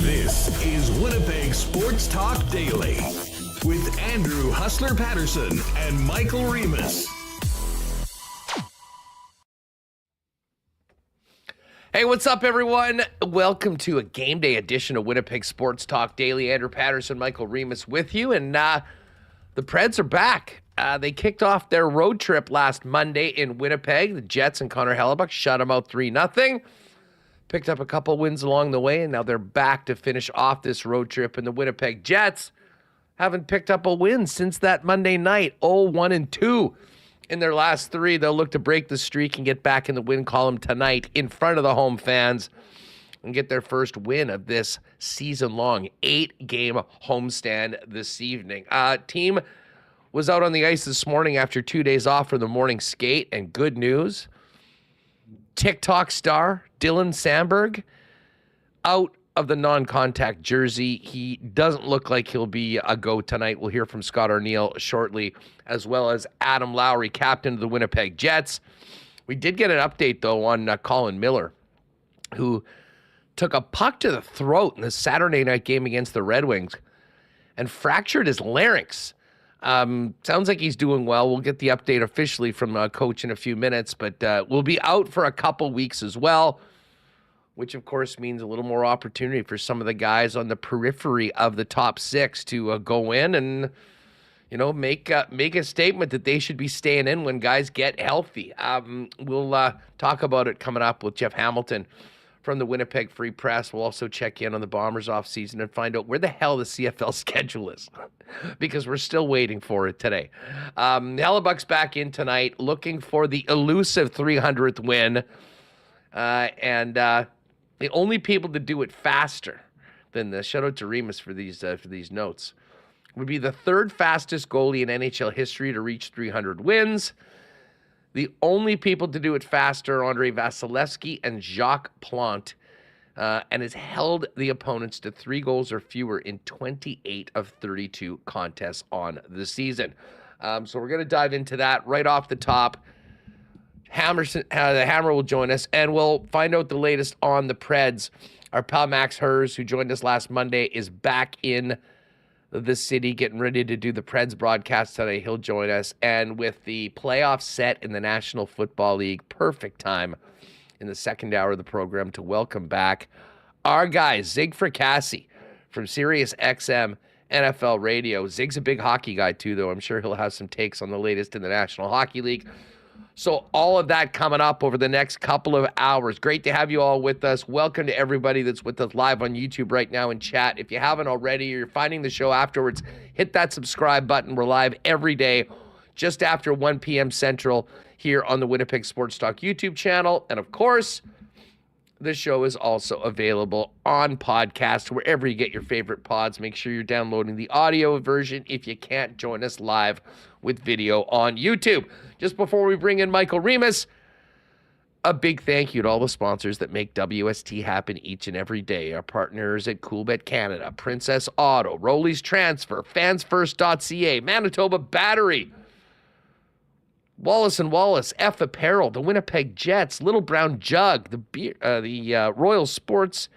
This is Winnipeg Sports Talk Daily with Andrew Hustler Paterson and Michael Remis. Hey, what's up, everyone? Welcome to a game day edition of Winnipeg Sports Talk Daily. Andrew Paterson, Michael Remis with you, and the Preds are back. They kicked off their road trip last Monday in Winnipeg. The Jets and Connor Hellebuyck shut them out 3-0. Picked up a couple wins along the way, and now they're back to finish off this road trip. And the Winnipeg Jets haven't picked up a win since that Monday night, 0-1-2 in their last three. They'll look to break the streak and get back in the win column tonight in front of the home fans and get their first win of this season-long 8-game homestand this evening. Team was out on the ice this morning after 2 days off for the morning skate, and good news, TikTok star Dylan Samberg out of the non-contact jersey. He doesn't look like he'll be a go tonight. We'll hear from Scott Arniel shortly, as well as Adam Lowry, captain of the Winnipeg Jets. We did get an update, though, on Colin Miller, who took a puck to the throat in the Saturday night game against the Red Wings and fractured his larynx. Sounds like he's doing well. We'll get the update officially from coach in a few minutes, but we'll be out for a couple weeks as well, which of course means a little more opportunity for some of the guys on the periphery of the top six to go in and, you know, make a statement that they should be staying in when guys get healthy. We'll talk about it coming up with Jeff Hamilton from the Winnipeg Free Press. We'll also check in on the Bombers offseason and find out where the hell the CFL schedule is because we're still waiting for it today. Hellebuyck's back in tonight looking for the elusive 300th win. And the only people to do it faster than this, shout out to Remis for these notes, would be the third fastest goalie in NHL history to reach 300 wins. The only people to do it faster are Andre Vasilevsky and Jacques Plante, and has held the opponents to 3 goals or fewer in 28 of 32 contests on the season. So we're going to dive into that right off the top. The Hammer will join us, and we'll find out the latest on the Preds. Our pal Max Herz, who joined us last Monday, is back in the city getting ready to do the Preds broadcast today. He'll join us. And with the playoffs set in the National Football League, perfect time in the second hour of the program to welcome back our guy, Zig Fracassi from SiriusXM NFL Radio. Zig's a big hockey guy too, though. I'm sure he'll have some takes on the latest in the National Hockey League. So all of that coming up over the next couple of hours. Great to have you all with us. Welcome to everybody that's with us live on YouTube right now in chat. If you haven't already or you're finding the show afterwards, hit that subscribe button. We're live every day just after 1 p.m. Central here on the Winnipeg Sports Talk YouTube channel. And of course, the show is also available on podcast wherever you get your favorite pods. Make sure you're downloading the audio version if you can't join us live with video on YouTube. Just before we bring in Michael Remis, a big thank you to all the sponsors that make WST happen each and every day. Our partners at Coolbet Canada, Princess Auto, Rollies Transfer, fansfirst.ca, Manitoba Battery, Wallace & Wallace, F Apparel, the Winnipeg Jets, Little Brown Jug, the Royal Sports,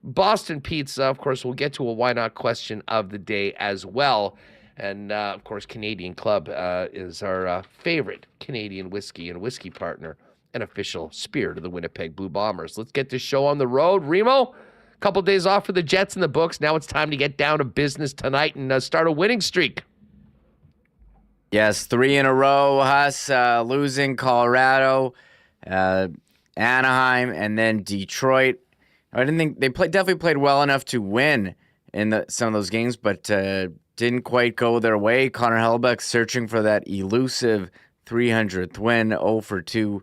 Boston Pizza. Of course, we'll get to a why not question of the day as well. And, of course, Canadian Club is our favorite Canadian whiskey and whiskey partner and official spirit of the Winnipeg Blue Bombers. Let's get this show on the road. Remo, a couple days off for the Jets in the books. Now it's time to get down to business tonight and start a winning streak. Yes, 3 in a row, Huss, losing Colorado, Anaheim, and then Detroit. I didn't think they definitely played well enough to win in some of those games, but didn't quite go their way. Connor Hellebuyck searching for that elusive 300th win, 0 for 2,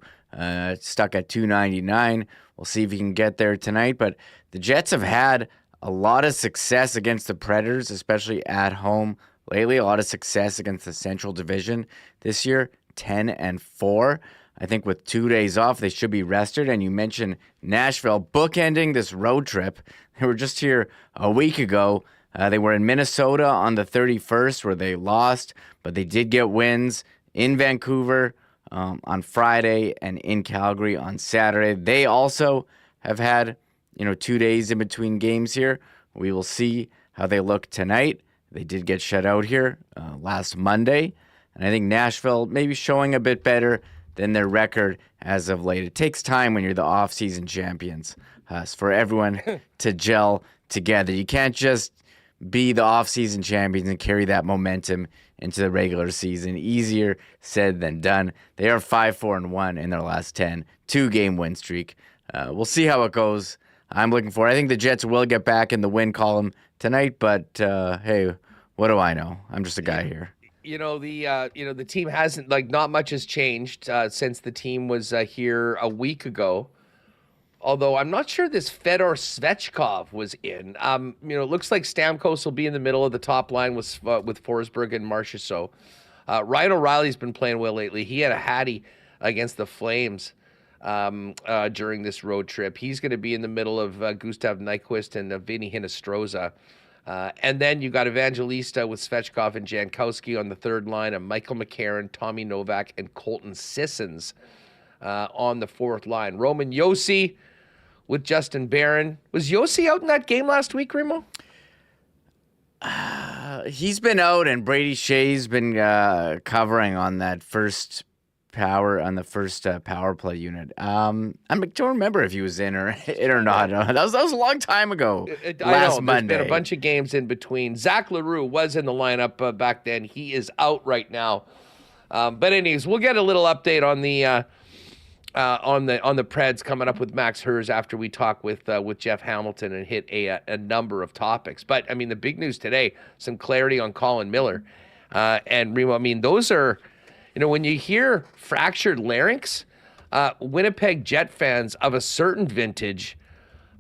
stuck at 299. We'll see if he can get there tonight. But the Jets have had a lot of success against the Predators, especially at home lately. A lot of success against the Central Division this year, 10-4. I think with 2 days off, they should be rested. And you mentioned Nashville bookending this road trip. They were just here a week ago. They were in Minnesota on the 31st where they lost, but they did get wins in Vancouver on Friday and in Calgary on Saturday. They also have had 2 days in between games here. We will see how they look tonight. They did get shut out here last Monday. And I think Nashville maybe showing a bit better than their record as of late. It takes time when you're the off-season champions for everyone to gel together. You can't just be the off-season champions and carry that momentum into the regular season. Easier said than done. They are 5-4-1 in their last 10, 2-game win streak. We'll see how it goes. I'm looking for it. I think the Jets will get back in the win column tonight, but hey, what do I know? I'm just a guy here. The team hasn't, not much has changed since the team was here a week ago. Although I'm not sure this Fedor Svechkov was in. It looks like Stamkos will be in the middle of the top line with Forsberg and Marchessault. Ryan O'Reilly's been playing well lately. He had a hattie against the Flames during this road trip. He's going to be in the middle of Gustav Nyquist and Vinny Hinostroza. And then you got Evangelista with Svechkov and Jankowski on the third line, and Michael McCarron, Tommy Novak, and Colton Sissons on the fourth line. Roman Josi with Justin Barron. Was Josi out in that game last week, Remo? He's been out, and Brady Shea's been covering on that first power play unit. I don't remember if he was in or not. That was a long time ago. Last Monday. There's been a bunch of games in between. Zach LaRue was in the lineup back then. He is out right now. But anyways, we'll get a little update on the Preds coming up with Max Herz after we talk with Jeff Hamilton and hit a number of topics. But I mean, the big news today, some clarity on Colin Miller and Remo. I mean, those are. When you hear fractured larynx, Winnipeg Jet fans of a certain vintage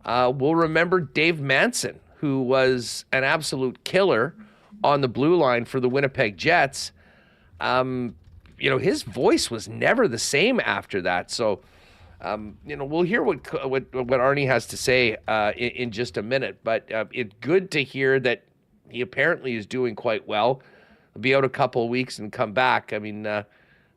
will remember Dave Manson, who was an absolute killer on the blue line for the Winnipeg Jets. His voice was never the same after that. So, we'll hear what Arnie has to say in just a minute. But it's good to hear that he apparently is doing quite well. Be out a couple of weeks and come back. I mean,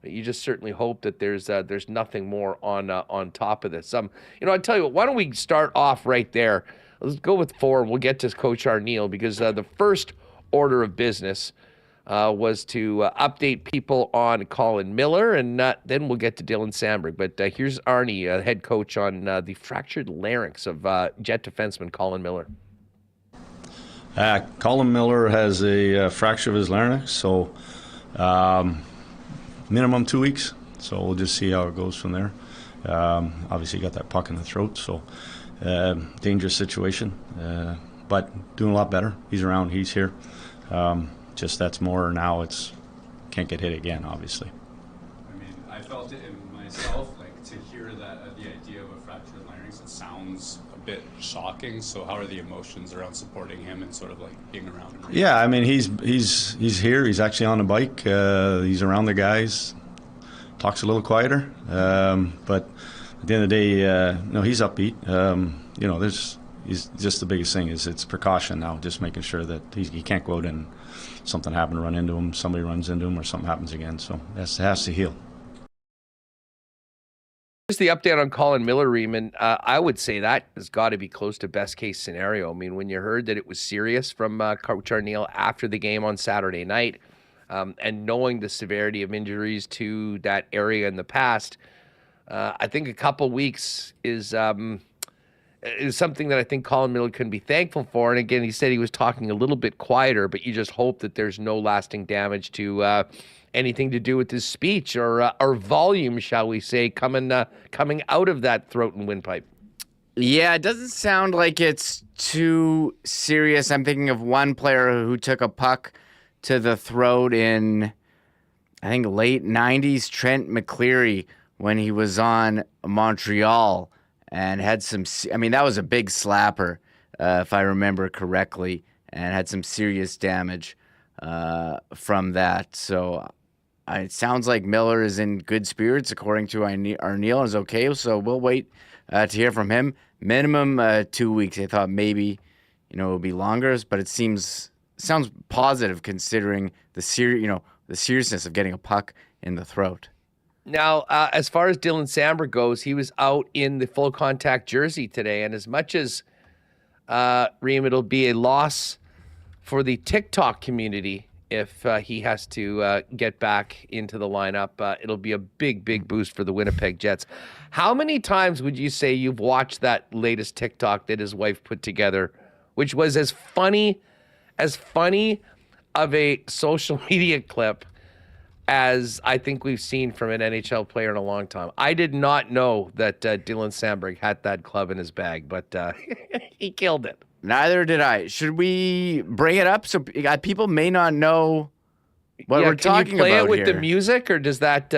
you just certainly hope that there's nothing more on top of this. I tell you what, why don't we start off right there? Let's go with 4, and we'll get to Coach Arneal, because the first order of business was to update people on Colin Miller, and then we'll get to Dylan Samberg. But here's Arnie, head coach, on the fractured larynx of Jet defenseman Colin Miller. Colin Miller has a fracture of his larynx, so minimum 2 weeks. So we'll just see how it goes from there. Obviously, got that puck in the throat, so dangerous situation. But doing a lot better. He's around. He's here. Just that's more now. It's can't get hit again, obviously. I mean, I felt it in myself, to hear that the idea of a fractured larynx. It sounds a bit shocking. So how are the emotions around supporting him and sort of being around him? Yeah, I mean, he's here. He's actually on the bike. He's around the guys. Talks a little quieter, but at the end of the day, he's upbeat. He's just the biggest thing is it's precaution now. Just making sure that he can't go out and something happen to run into him, somebody runs into him, or something happens again. So it has to heal. Here's the update on Colin Miller, Riemann. I would say that has got to be close to best case scenario. I mean, when you heard that it was serious from Coach Arneal after the game on Saturday night, and knowing the severity of injuries to that area in the past, I think a couple weeks is something that I think Colin Miller can be thankful for. And again, he said he was talking a little bit quieter, but you just hope that there's no lasting damage to anything to do with his speech or volume, shall we say, coming out of that throat and windpipe. Yeah, it doesn't sound like it's too serious. I'm thinking of one player who took a puck to the throat in, I think, late 90s Trent McCleary when he was on Montreal and had some, I mean, that was a big slapper, if I remember correctly, and had some serious damage from that. So it sounds like Miller is in good spirits, according to Arneal, is okay. So we'll wait to hear from him. Minimum 2 weeks. I thought maybe, it would be longer, but it sounds positive considering the seriousness of getting a puck in the throat. Now, as far as Dylan Samberg goes, he was out in the full contact jersey today, and as much as Reem, it'll be a loss for the TikTok community if he has to get back into the lineup. It'll be a big boost for the Winnipeg Jets. How many times would you say you've watched that latest TikTok that his wife put together, which was as funny of a social media clip as I think we've seen from an NHL player in a long time? I did not know that Dylan Samberg had that club in his bag, but he killed it. Neither did I. Should we bring it up so people may not know what we're talking about here? Can you play it with the music, or does that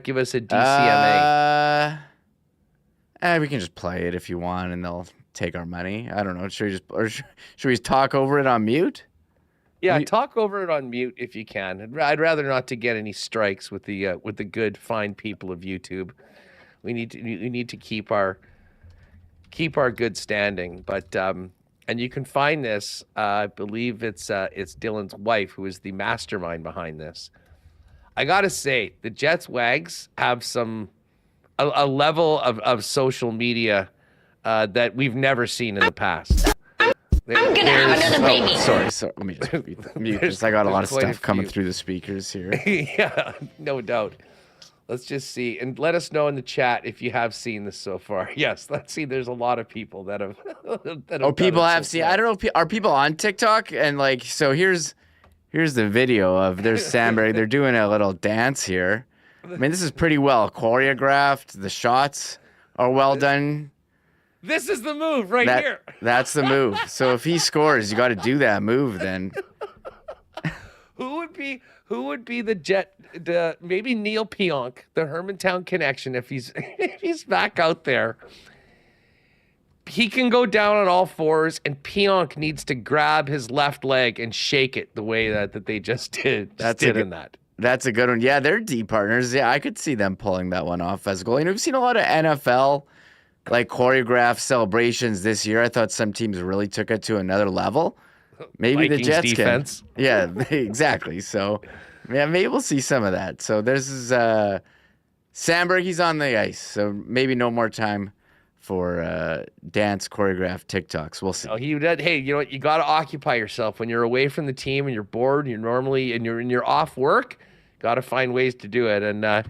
give us a DCMA? We can just play it if you want, and they'll take our money. I don't know. Should we talk over it on mute? Yeah, talk over it on mute if you can. I'd rather not to get any strikes with the good, fine people of YouTube. We need to keep our good standing. But and you can find this. I believe it's Dylan's wife who is the mastermind behind this. I gotta say, the Jets Wags have a level of social media that we've never seen in the past. I'm gonna have another baby. Sorry. Let me just mute this. I got a lot of stuff coming through the speakers here. Yeah, no doubt. Let's just see, and let us know in the chat if you have seen this so far. Yes, let's see. There's a lot of people that have. People have seen. I don't know. Are people on TikTok? And so here's the video of there's Samberg. They're doing a little dance here. I mean, this is pretty well choreographed. The shots are well done. This is the move right here. That's the move. So if he scores, you got to do that move then. Who would be the Jet? Maybe Neil Pionk, the Hermantown connection. If he's back out there, he can go down on all fours, and Pionk needs to grab his left leg and shake it the way that they just did. That's a good one. Yeah, they're D partners. Yeah, I could see them pulling that one off as a goal. We've seen a lot of NFL choreographed celebrations this year. I thought some teams really took it to another level. Maybe Vikings the Jets defense. Can. Yeah, exactly. So, yeah, maybe we'll see some of that. So there's Samberg. He's on the ice. So maybe no more time for dance choreographed TikToks. We'll see. Oh, hey, you know what? You got to occupy yourself when you're away from the team and you're bored. And you're off work. Got to find ways to do it. And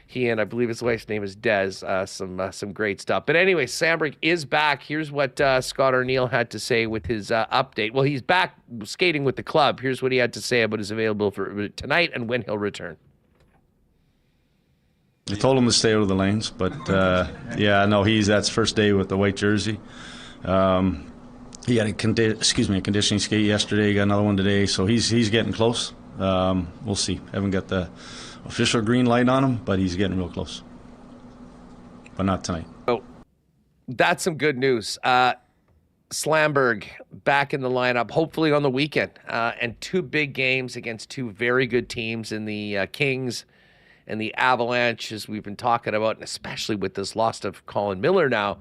he and I believe his wife's name is Des. Some great stuff. But anyway, Samberg is back. Here's what Scott Arneal had to say with his update. Well, he's back skating with the club. Here's what he had to say about his available for tonight and when he'll return. I told him to stay out of the lanes, but that's first day with the white jersey. He had a conditioning skate yesterday. He got another one today, so he's getting close. We'll see. Haven't got the official green light on him, but he's getting real close. But not tonight. Oh, that's some good news. Samberg back in the lineup, hopefully on the weekend, and two big games against two very good teams in the Kings and the Avalanche, as we've been talking about, and especially with this loss of Colin Miller now.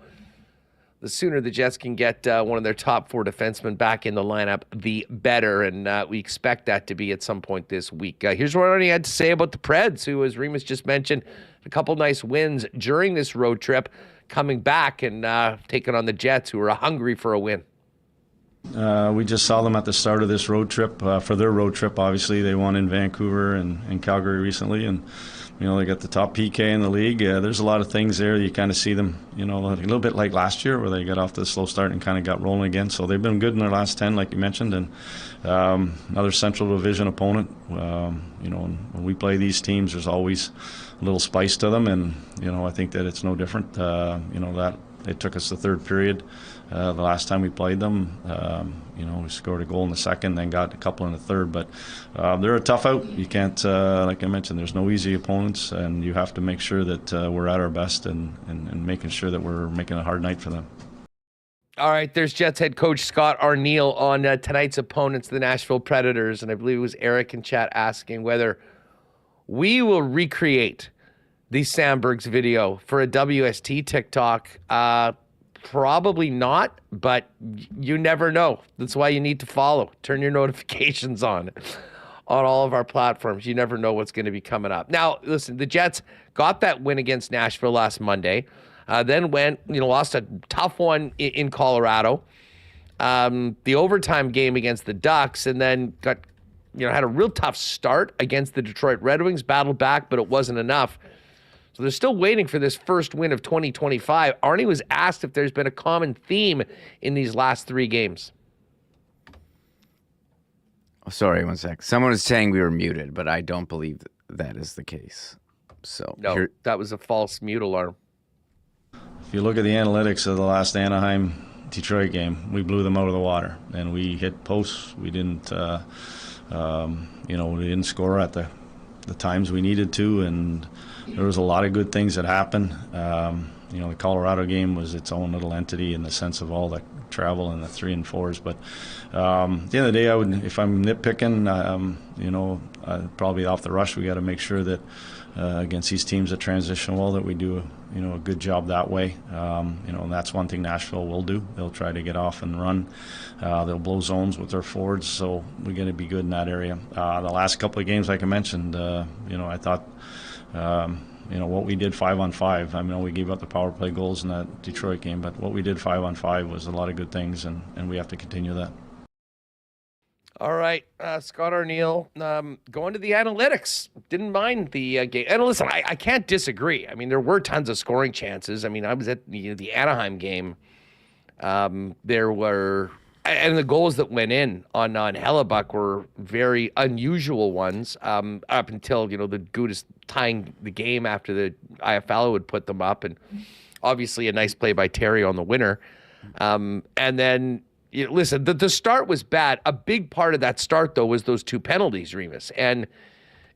The sooner the Jets can get one of their top four defensemen back in the lineup, the better. And we expect that to be at some point this week. Here's what Arnie had to say about the Preds, who, as Remis just mentioned, a couple nice wins during this road trip, coming back and taking on the Jets, who are hungry for a win. We just saw them at the start of this road trip. For their road trip, obviously, they won in Vancouver and Calgary recently. And they got the top PK in the league. There's a lot of things there. You kind of see them, a little bit like last year where they got off to a slow start and kind of got rolling again. So they've been good in their last 10, like you mentioned. And another Central Division opponent. When we play these teams, there's always a little spice to them. And, I think that it's no different. That it took us the third period the last time we played them. We scored a goal in the second, then got a couple in the third. But they're a tough out. You can't, like I mentioned, there's no easy opponents, and you have to make sure that we're at our best and making sure that we're making a hard night for them. All right, there's Jets head coach Scott Arniel on tonight's opponents, the Nashville Predators. And I believe it was Eric in chat asking whether we will recreate the Samberg's video for a WST TikTok. Probably not, but you never know. That's why you need to follow. Turn your notifications on all of our platforms. You never know what's going to be coming up. Now, listen, the Jets got that win against Nashville last Monday. Then lost a tough one in Colorado. The overtime game against the Ducks, and then had a real tough start against the Detroit Red Wings, battled back, but it wasn't enough. So they're still waiting for this first win of 2025. Arnie was asked if there's been a common theme in these last 3 games. Oh, sorry, one sec. Someone was saying we were muted, but I don't believe that is the case. So no, that was a false mute alarm. If you look at the analytics of the last Anaheim-Detroit game, we blew them out of the water, and we hit posts. We didn't, we didn't score at the times we needed to, and there was a lot of good things that happened. The Colorado game was its own little entity in the sense of all the travel and the 3 and 4s. But at the end of the day, if I'm nitpicking, probably off the rush, we got to make sure that against these teams that transition well, that we do a good job that way. And that's one thing Nashville will do. They'll try to get off and run. They'll blow zones with their forwards, so we're going to be good in that area. The last couple of games, like I mentioned, I thought what we did 5-on-5. I know we gave up the power play goals in that Detroit game, but what we did 5-on-5 was a lot of good things, and we have to continue that. All right, Scott Arniel, going to the analytics. Didn't mind the game. And listen, I can't disagree. I mean, there were tons of scoring chances. I mean, I was at the Anaheim game. There were, and the goals that went in on Hellebuck were very unusual ones up until, the Gudis tying the game after the IFL would put them up. And obviously a nice play by Terry on the winner. And then, listen, the start was bad. A big part of that start, though, was those 2 penalties, Remis. And,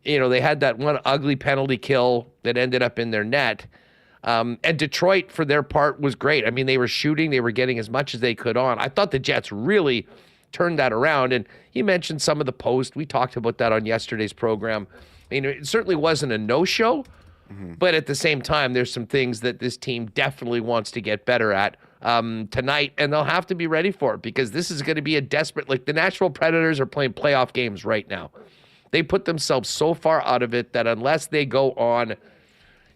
they had that one ugly penalty kill that ended up in their net. And Detroit, for their part, was great. I mean, they were shooting. They were getting as much as they could on. I thought the Jets really turned that around. And he mentioned some of the post. We talked about that on yesterday's program. I mean, it certainly wasn't a no-show. Mm-hmm. But at the same time, there's some things that this team definitely wants to get better at tonight, and they'll have to be ready for it because this is going to be a desperate, the Nashville Predators are playing playoff games right now. They put themselves so far out of it that unless they go on,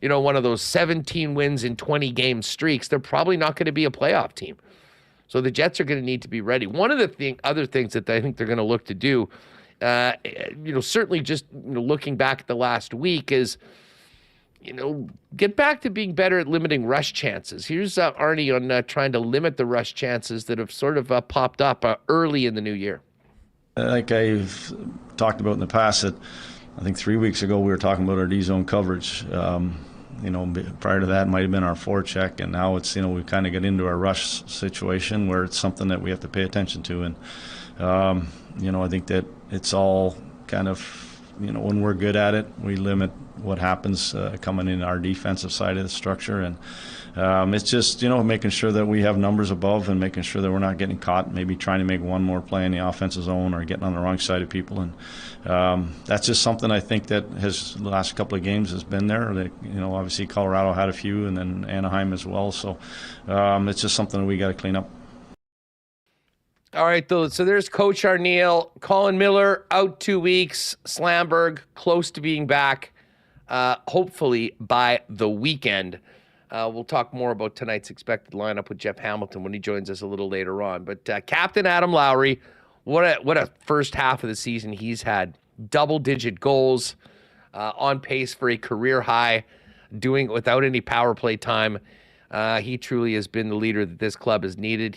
one of those 17 wins in 20 game streaks, they're probably not going to be a playoff team. So the Jets are going to need to be ready. One of the other things that I think they're going to look to do, certainly just looking back at the last week is, get back to being better at limiting rush chances. Here's Arnie on trying to limit the rush chances that have sort of popped up early in the new year. Like I've talked about in the past, that I think 3 weeks ago we were talking about our D-zone coverage. Prior to that, it might have been our forecheck, and now it's, we kind of get into our rush situation where it's something that we have to pay attention to. And, I think that it's all kind of, when we're good at it, we limit what happens coming in our defensive side of the structure. And it's just, making sure that we have numbers above and making sure that we're not getting caught, maybe trying to make one more play in the offensive zone or getting on the wrong side of people. And that's just something I think that has the last couple of games has been there. Obviously Colorado had a few and then Anaheim as well. So it's just something that we got to clean up. All right, so there's Coach Arniel. Colin Miller out 2 weeks. Samberg close to being back, hopefully by the weekend. We'll talk more about tonight's expected lineup with Jeff Hamilton when he joins us a little later on. But Captain Adam Lowry, what a first half of the season he's had. Double-digit goals, on pace for a career high, doing it without any power play time. He truly has been the leader that this club has needed.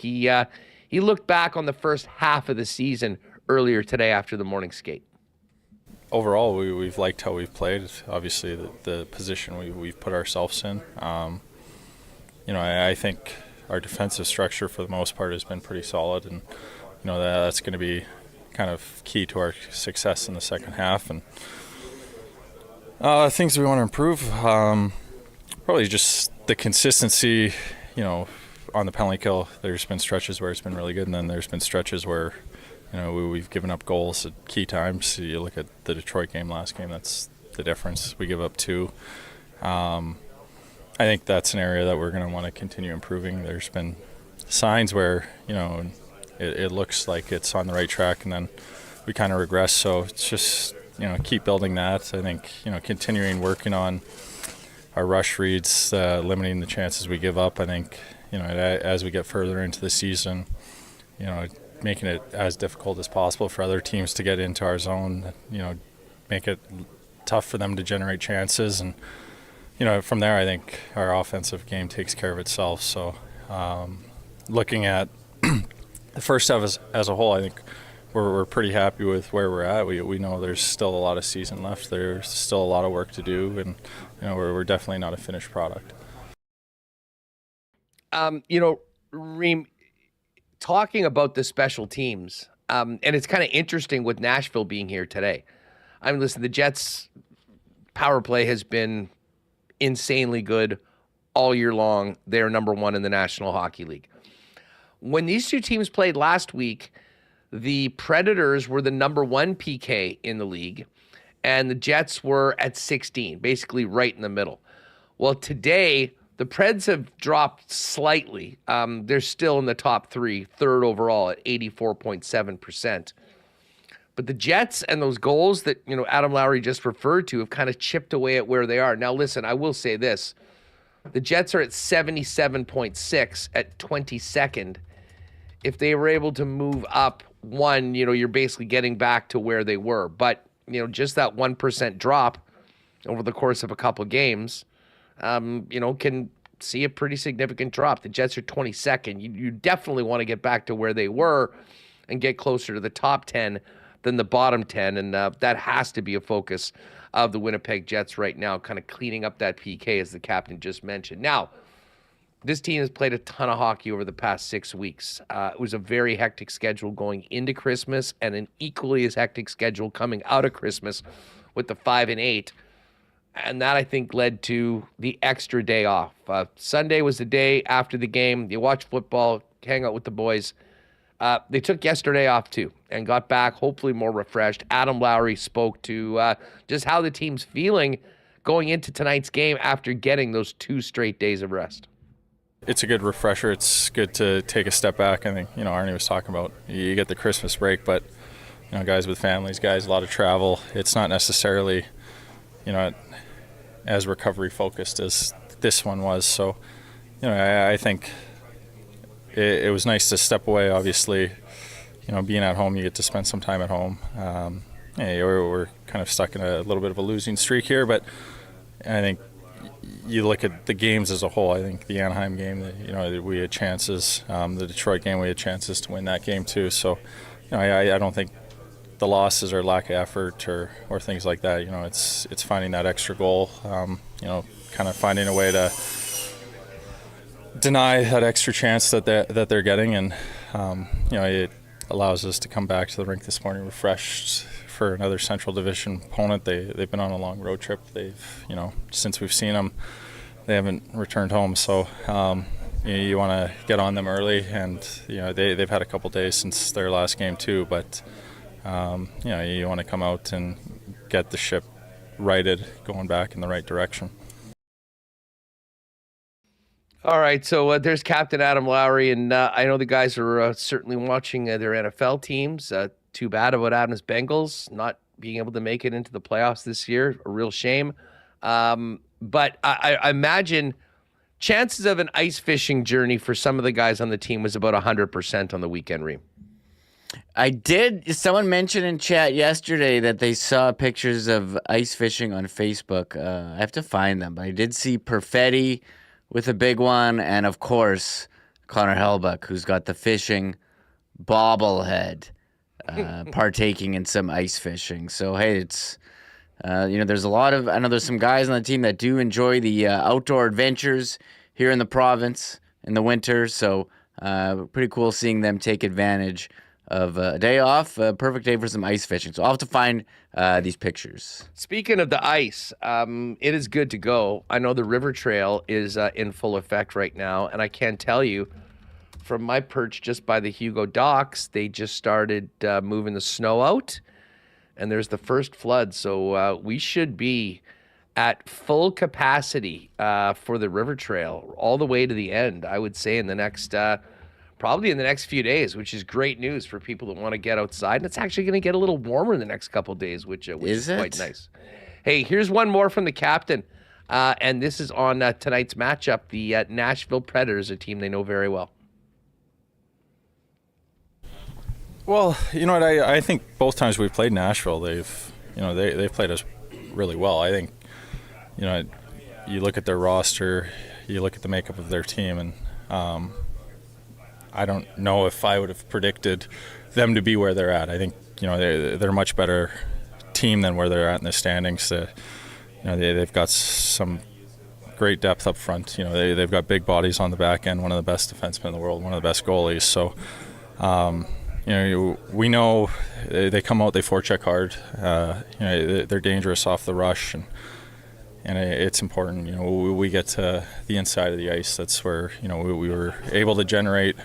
He looked back on the first half of the season earlier today after the morning skate. Overall, we've liked how we've played. Obviously, the position we've put ourselves in. I think our defensive structure for the most part has been pretty solid, and that's going to be kind of key to our success in the second half. And things we want to improve, probably just the consistency. On the penalty kill, there's been stretches where it's been really good, and then there's been stretches where we've given up goals at key times. You look at the Detroit game last game, that's the difference. We give up 2. I think that's an area that we're going to want to continue improving. There's been signs where it looks like it's on the right track, and then we kind of regress. So it's just keep building that. I think continuing working on our rush reads, limiting the chances we give up. I think as we get further into the season, making it as difficult as possible for other teams to get into our zone. Make it tough for them to generate chances, and from there, I think our offensive game takes care of itself. So, looking at the first half as a whole, I think we're pretty happy with where we're at. We know there's still a lot of season left. There's still a lot of work to do, and we're definitely not a finished product. Reem, talking about the special teams, and it's kind of interesting with Nashville being here today. I mean, listen, the Jets' power play has been insanely good all year long. They're number 1 in the National Hockey League. When these two teams played last week, the Predators were the number 1 PK in the league, and the Jets were at 16, basically right in the middle. Well, today, the Preds have dropped slightly. They're still in the top 3, third overall at 84.7%. But the Jets and those goals that, Adam Lowry just referred to have kind of chipped away at where they are. Now, listen, I will say this. The Jets are at 77.6 at 22nd. If they were able to move up 1, you're basically getting back to where they were. But, just that 1% drop over the course of a couple games, can see a pretty significant drop. The Jets are 22nd. You definitely want to get back to where they were and get closer to the top 10 than the bottom 10, and that has to be a focus of the Winnipeg Jets right now, kind of cleaning up that PK, as the captain just mentioned. Now, this team has played a ton of hockey over the past 6 weeks. It was a very hectic schedule going into Christmas, and an equally as hectic schedule coming out of Christmas with the 5 and 8. And that, I think, led to the extra day off. Sunday was the day after the game. You watch football, hang out with the boys. They took yesterday off, too, and got back hopefully more refreshed. Adam Lowry spoke to just how the team's feeling going into tonight's game after getting those 2 straight days of rest. It's a good refresher. It's good to take a step back. I think, Arnie was talking about you get the Christmas break, but, guys with families, a lot of travel. It's not necessarily, as recovery focused as this one was. So, I think it was nice to step away. Obviously, being at home, you get to spend some time at home. We're kind of stuck in a little bit of a losing streak here, but I think you look at the games as a whole. I think the Anaheim game, we had chances. The Detroit game, we had chances to win that game too. So, I don't think the losses or lack of effort or things like that. It's finding that extra goal. Kind of finding a way to deny that extra chance that they're getting, and it allows us to come back to the rink this morning refreshed for another Central Division opponent. They've been on a long road trip. They've since we've seen them, they haven't returned home. So you want to get on them early, and they've had a couple days since their last game too. But you want to come out and get the ship righted, going back in the right direction. All right, so there's Captain Adam Lowry, and I know the guys are certainly watching their NFL teams. Too bad about Adam's Bengals not being able to make it into the playoffs this year. A real shame. But I imagine chances of an ice fishing journey for some of the guys on the team was about 100% on the weekend, Reem. I did. Someone mentioned in chat yesterday that they saw pictures of ice fishing on Facebook. I have to find them, but I did see Perfetti with a big one, and of course, Connor Hellebuck, who's got the fishing bobblehead, partaking in some ice fishing. So, hey, it's, there's a lot of, I know there's some guys on the team that do enjoy the outdoor adventures here in the province, in the winter. So pretty cool seeing them take advantage of a day off. A perfect day for some ice fishing. So I'll have to find these pictures. Speaking of the ice, it is good to go. I know the river trail is in full effect right now, and I can tell you from my perch just by the Hugo docks, they just started moving the snow out, and there's the first flood. So we should be at full capacity for the river trail all the way to the end, I would say, in the next probably in the next few days, which is great news for people that want to get outside. And it's actually going to get a little warmer in the next couple of days, which is quite nice. Hey, here's one more from the captain, and this is on tonight's matchup, the Nashville Predators, a team they know very well. Well, you know what? I think both times we've played Nashville, they've played us really well. I think, you know, you look at their roster, you look at the makeup of their team, and I don't know if I would have predicted them to be where they're at. I think, you know, they're a much better team than where they're at in the standings. You know, they've got some great depth up front. You know, they've got big bodies on the back end, one of the best defensemen in the world, one of the best goalies. So, you know, we know they come out, they forecheck hard. You know, they're dangerous off the rush, and it's important. You know, we get to the inside of the ice. That's where, you know, we were able to generate,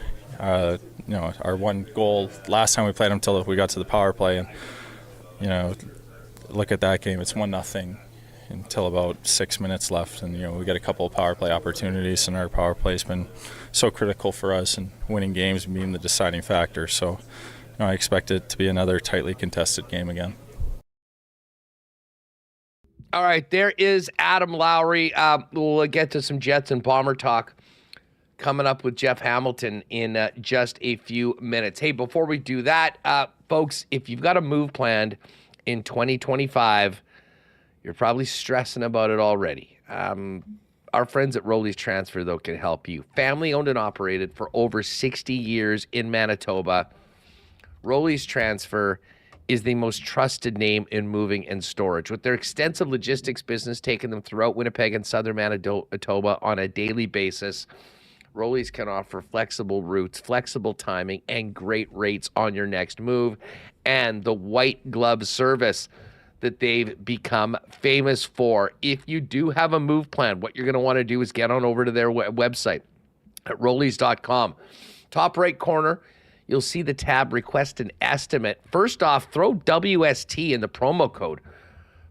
you know, our one goal last time we played them until we got to the power play. And, you know, look at that game. It's 1-0 until about 6 minutes left. And, you know, we got a couple of power play opportunities, and our power play's been so critical for us in winning games and being the deciding factor. So, you know, I expect it to be another tightly contested game again. All right, there is Adam Lowry. We'll get to some Jets and Bomber talk coming up with Jeff Hamilton in just a few minutes. Hey, before we do that, folks, if you've got a move planned in 2025, you're probably stressing about it already. Our friends at Rolly's Transfer, though, can help you. Family owned and operated for over 60 years in Manitoba. Rolly's Transfer is the most trusted name in moving and storage. With their extensive logistics business taking them throughout Winnipeg and southern Manitoba on a daily basis, Rolly's can offer flexible routes, flexible timing, and great rates on your next move, and the white glove service that they've become famous for. If you do have a move plan, what you're going to want to do is get on over to their website at rollies.com. Top right corner, you'll see the tab Request an Estimate. First off, throw WST in the promo code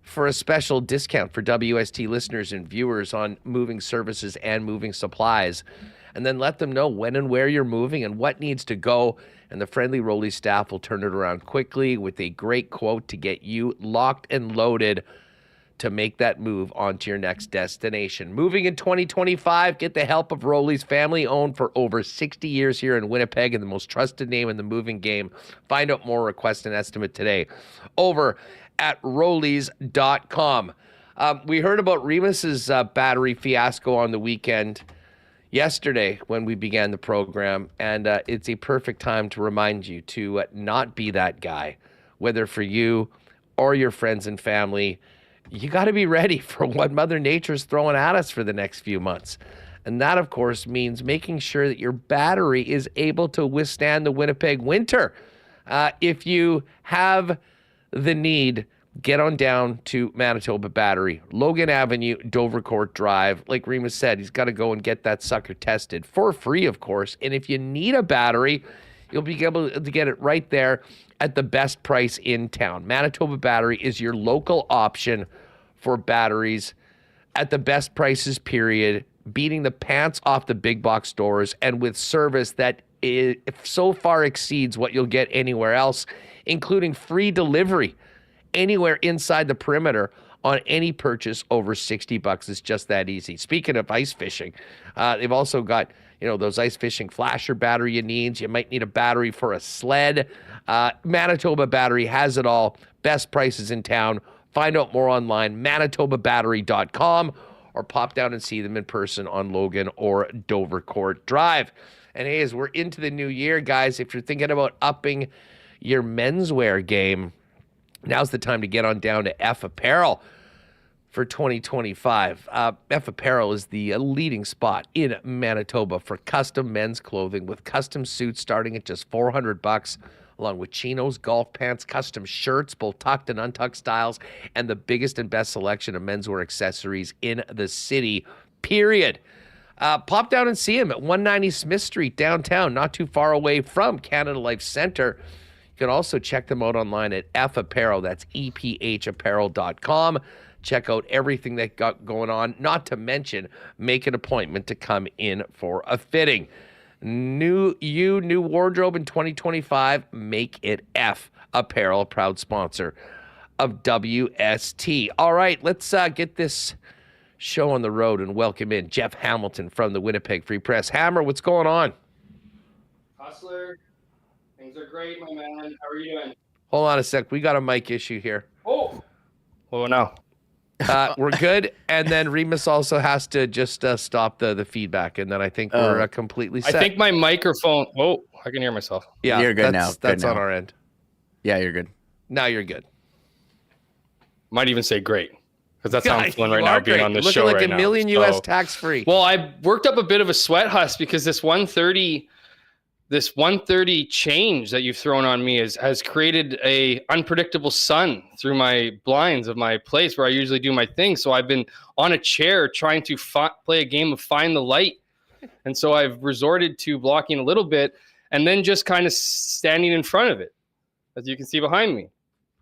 for a special discount for WST listeners and viewers on moving services and moving supplies. And then let them know when and where you're moving and what needs to go. And the friendly Rolly staff will turn it around quickly with a great quote to get you locked and loaded to make that move onto your next destination. Moving in 2025, get the help of Rolly's, family owned for over 60 years here in Winnipeg and the most trusted name in the moving game. Find out more, request an estimate today over at rollies.com. We heard about Remis's battery fiasco on the weekend yesterday when we began the program, and it's a perfect time to remind you to not be that guy, whether for you or your friends and family. You got to be ready for what Mother Nature's throwing at us for the next few months. And that, of course, means making sure that your battery is able to withstand the Winnipeg winter. If you have the need, get on down to Manitoba Battery, Logan Avenue, Dovercourt Drive. Like Remis said, he's got to go and get that sucker tested for free, of course. And if you need a battery, you'll be able to get it right there at the best price in town. Manitoba Battery is your local option for batteries at the best prices, period, beating the pants off the big box stores and with service that so far exceeds what you'll get anywhere else, including free delivery anywhere inside the perimeter on any purchase over $60. It's just that easy. Speaking of ice fishing, they've also got, you know, those ice fishing flasher battery you need. You might need a battery for a sled. Manitoba Battery has it all. Best prices in town. Find out more online, manitobabattery.com, or pop down and see them in person on Logan or Dovercourt Drive. And hey, as we're into the new year, guys, if you're thinking about upping your menswear game, now's the time to get on down to F Apparel. for 2025. F Apparel is the leading spot in Manitoba for custom men's clothing with custom suits starting at just $400, along with chinos, golf pants, custom shirts, both tucked and untucked styles, and the biggest and best selection of menswear accessories in the city, period. Pop down and see him at 190 Smith Street downtown, not too far away from Canada Life Center. You can also check them out online at F Apparel. That's EPHapparel.com. Check out everything they got going on, not to mention make an appointment to come in for a fitting. New wardrobe in 2025, make it F Apparel, proud sponsor of WST. All right, let's get this show on the road and welcome in Jeff Hamilton from the Winnipeg Free Press. Hammer, what's going on? Hustler, things are great, my man. How are you doing? Hold on a sec. We got a mic issue here. Oh no. We're good. And then Remis also has to just stop the feedback. And then I think we're completely set. I think my microphone. Oh, I can hear myself. Yeah, you're good now. That's on our end. Yeah, you're good. Now you're good. Might even say great. Because that's how I'm feeling right now, being on this Looking show like right now. $1 million US tax-free. Well, I worked up a bit of a sweat, Huss, because this 130 change that you've thrown on me has created a unpredictable sun through my blinds of my place where I usually do my thing. So I've been on a chair trying to play a game of find the light. And so I've resorted to blocking a little bit and then just kind of standing in front of it, as you can see behind me.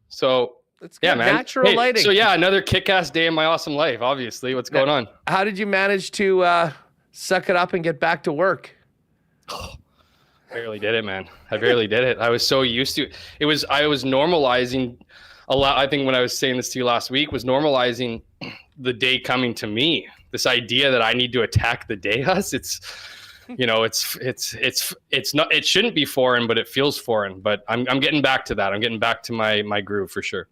So It's yeah, man. Natural lighting. So yeah, another kick-ass day in my awesome life, obviously. What's going on? How did you manage to suck it up and get back to work? Barely did it, man. I barely did it. I was so used to it. I was normalizing a lot. I think when I was saying this to you last week was normalizing the day coming to me. This idea that I need to attack the day, Huss. It's not, it shouldn't be foreign, but it feels foreign. But I'm getting back to that. I'm getting back to my groove for sure.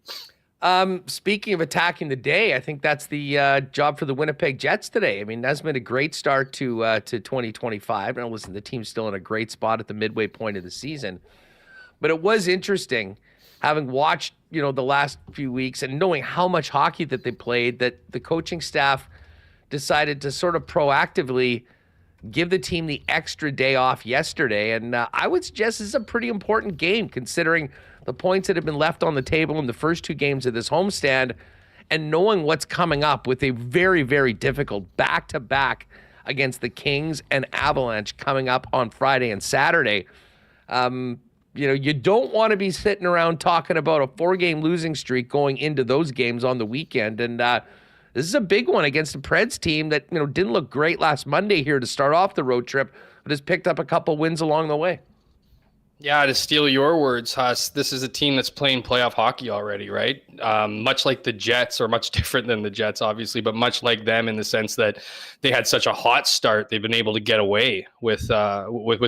Speaking of attacking the day, I think that's the job for the Winnipeg Jets today. I mean, that's been a great start to 2025. Now, listen, the team's still in a great spot at the midway point of the season. But it was interesting, having watched, the last few weeks and knowing how much hockey that they played, that the coaching staff decided to sort of proactively give the team the extra day off yesterday. And I would suggest this is a pretty important game, considering the points that have been left on the table in the first two games of this homestand, and knowing what's coming up with a very, very difficult back-to-back against the Kings and Avalanche coming up on Friday and Saturday. You don't want to be sitting around talking about a 4-game losing streak going into those games on the weekend. And this is a big one against the Preds team that, didn't look great last Monday here to start off the road trip, but has picked up a couple wins along the way. Yeah, to steal your words, Huss, this is a team that's playing playoff hockey already, right? Much like the Jets, or much different than the Jets, obviously, but much like them in the sense that they had such a hot start. They've been able to get away with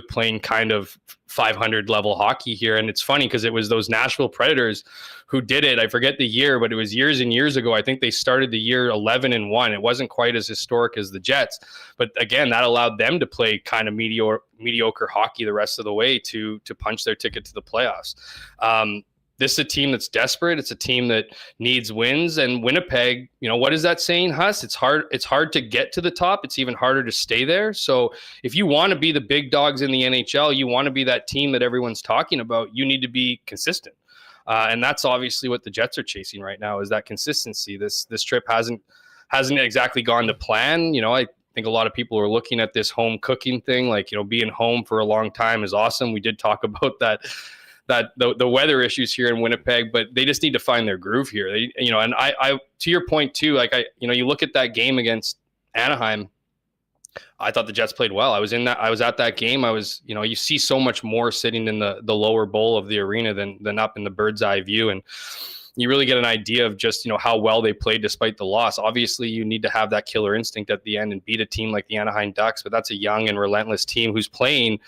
playing kind of 500 level hockey here. And it's funny because it was those Nashville Predators who did it. I forget the year, but it was years and years ago. I think they started the year 11-1. It wasn't quite as historic as the Jets, but again, that allowed them to play kind of mediocre hockey the rest of the way to punch their ticket to the playoffs. This is a team that's desperate. It's a team that needs wins. And Winnipeg, what is that saying, Huss? It's hard to get to the top. It's even harder to stay there. So if you want to be the big dogs in the NHL, you want to be that team that everyone's talking about, you need to be consistent. And that's obviously what the Jets are chasing right now, is that consistency. This trip hasn't exactly gone to plan. I think a lot of people are looking at this home cooking thing, like, being home for a long time is awesome. We did talk about that the weather issues here in Winnipeg, but they just need to find their groove here. And I to your point too, like you look at that game against Anaheim, I thought the Jets played well. I was at that game. You see so much more sitting in the lower bowl of the arena than up in the bird's eye view. And you really get an idea of just, how well they played despite the loss. Obviously, you need to have that killer instinct at the end and beat a team like the Anaheim Ducks, but that's a young and relentless team who's playing,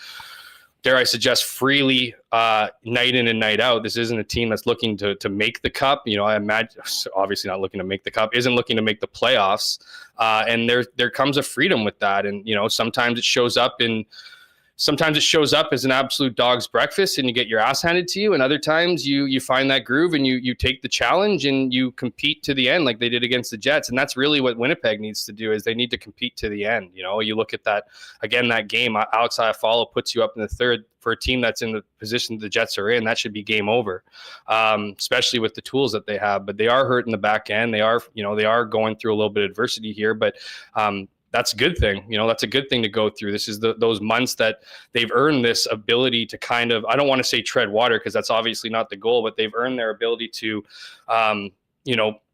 dare I suggest, freely night in and night out. This isn't a team that's looking to make the cup. I imagine, obviously not looking to make the cup, isn't looking to make the playoffs. And there comes a freedom with that. And, sometimes it shows up in sometimes it shows up as an absolute dog's breakfast and you get your ass handed to you. And other times you find that groove and you take the challenge and you compete to the end like they did against the Jets. And that's really what Winnipeg needs to do, is they need to compete to the end. You know, you look at that, again, that game, Alex Iafallo puts you up in the third. For a team that's in the position the Jets are in, that should be game over, especially with the tools that they have. But they are hurt in the back end. They are going through a little bit of adversity here, but that's a good thing. You know, that's a good thing to go through. This is those months that they've earned this ability to kind of, I don't want to say tread water, because that's obviously not the goal, but they've earned their ability to,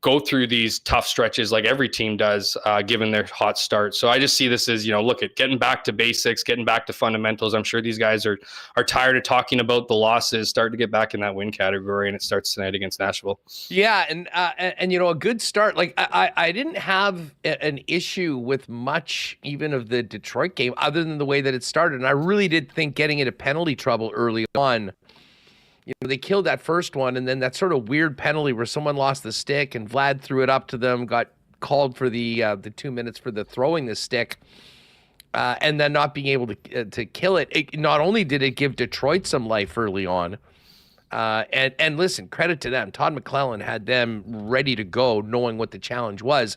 go through these tough stretches like every team does, given their hot start. So I just see this as, look at getting back to basics, getting back to fundamentals. I'm sure these guys are tired of talking about the losses, starting to get back in that win category, and it starts tonight against Nashville. Yeah, and a good start. Like I didn't have an issue with much even of the Detroit game other than the way that it started. And I really did think getting into penalty trouble early on. They killed that first one, and then that sort of weird penalty where someone lost the stick and Vlad threw it up to them, got called for the 2 minutes for the throwing the stick, and then not being able to kill it. Not only did it give Detroit some life early on, and listen, credit to them. Todd McClellan had them ready to go, knowing what the challenge was.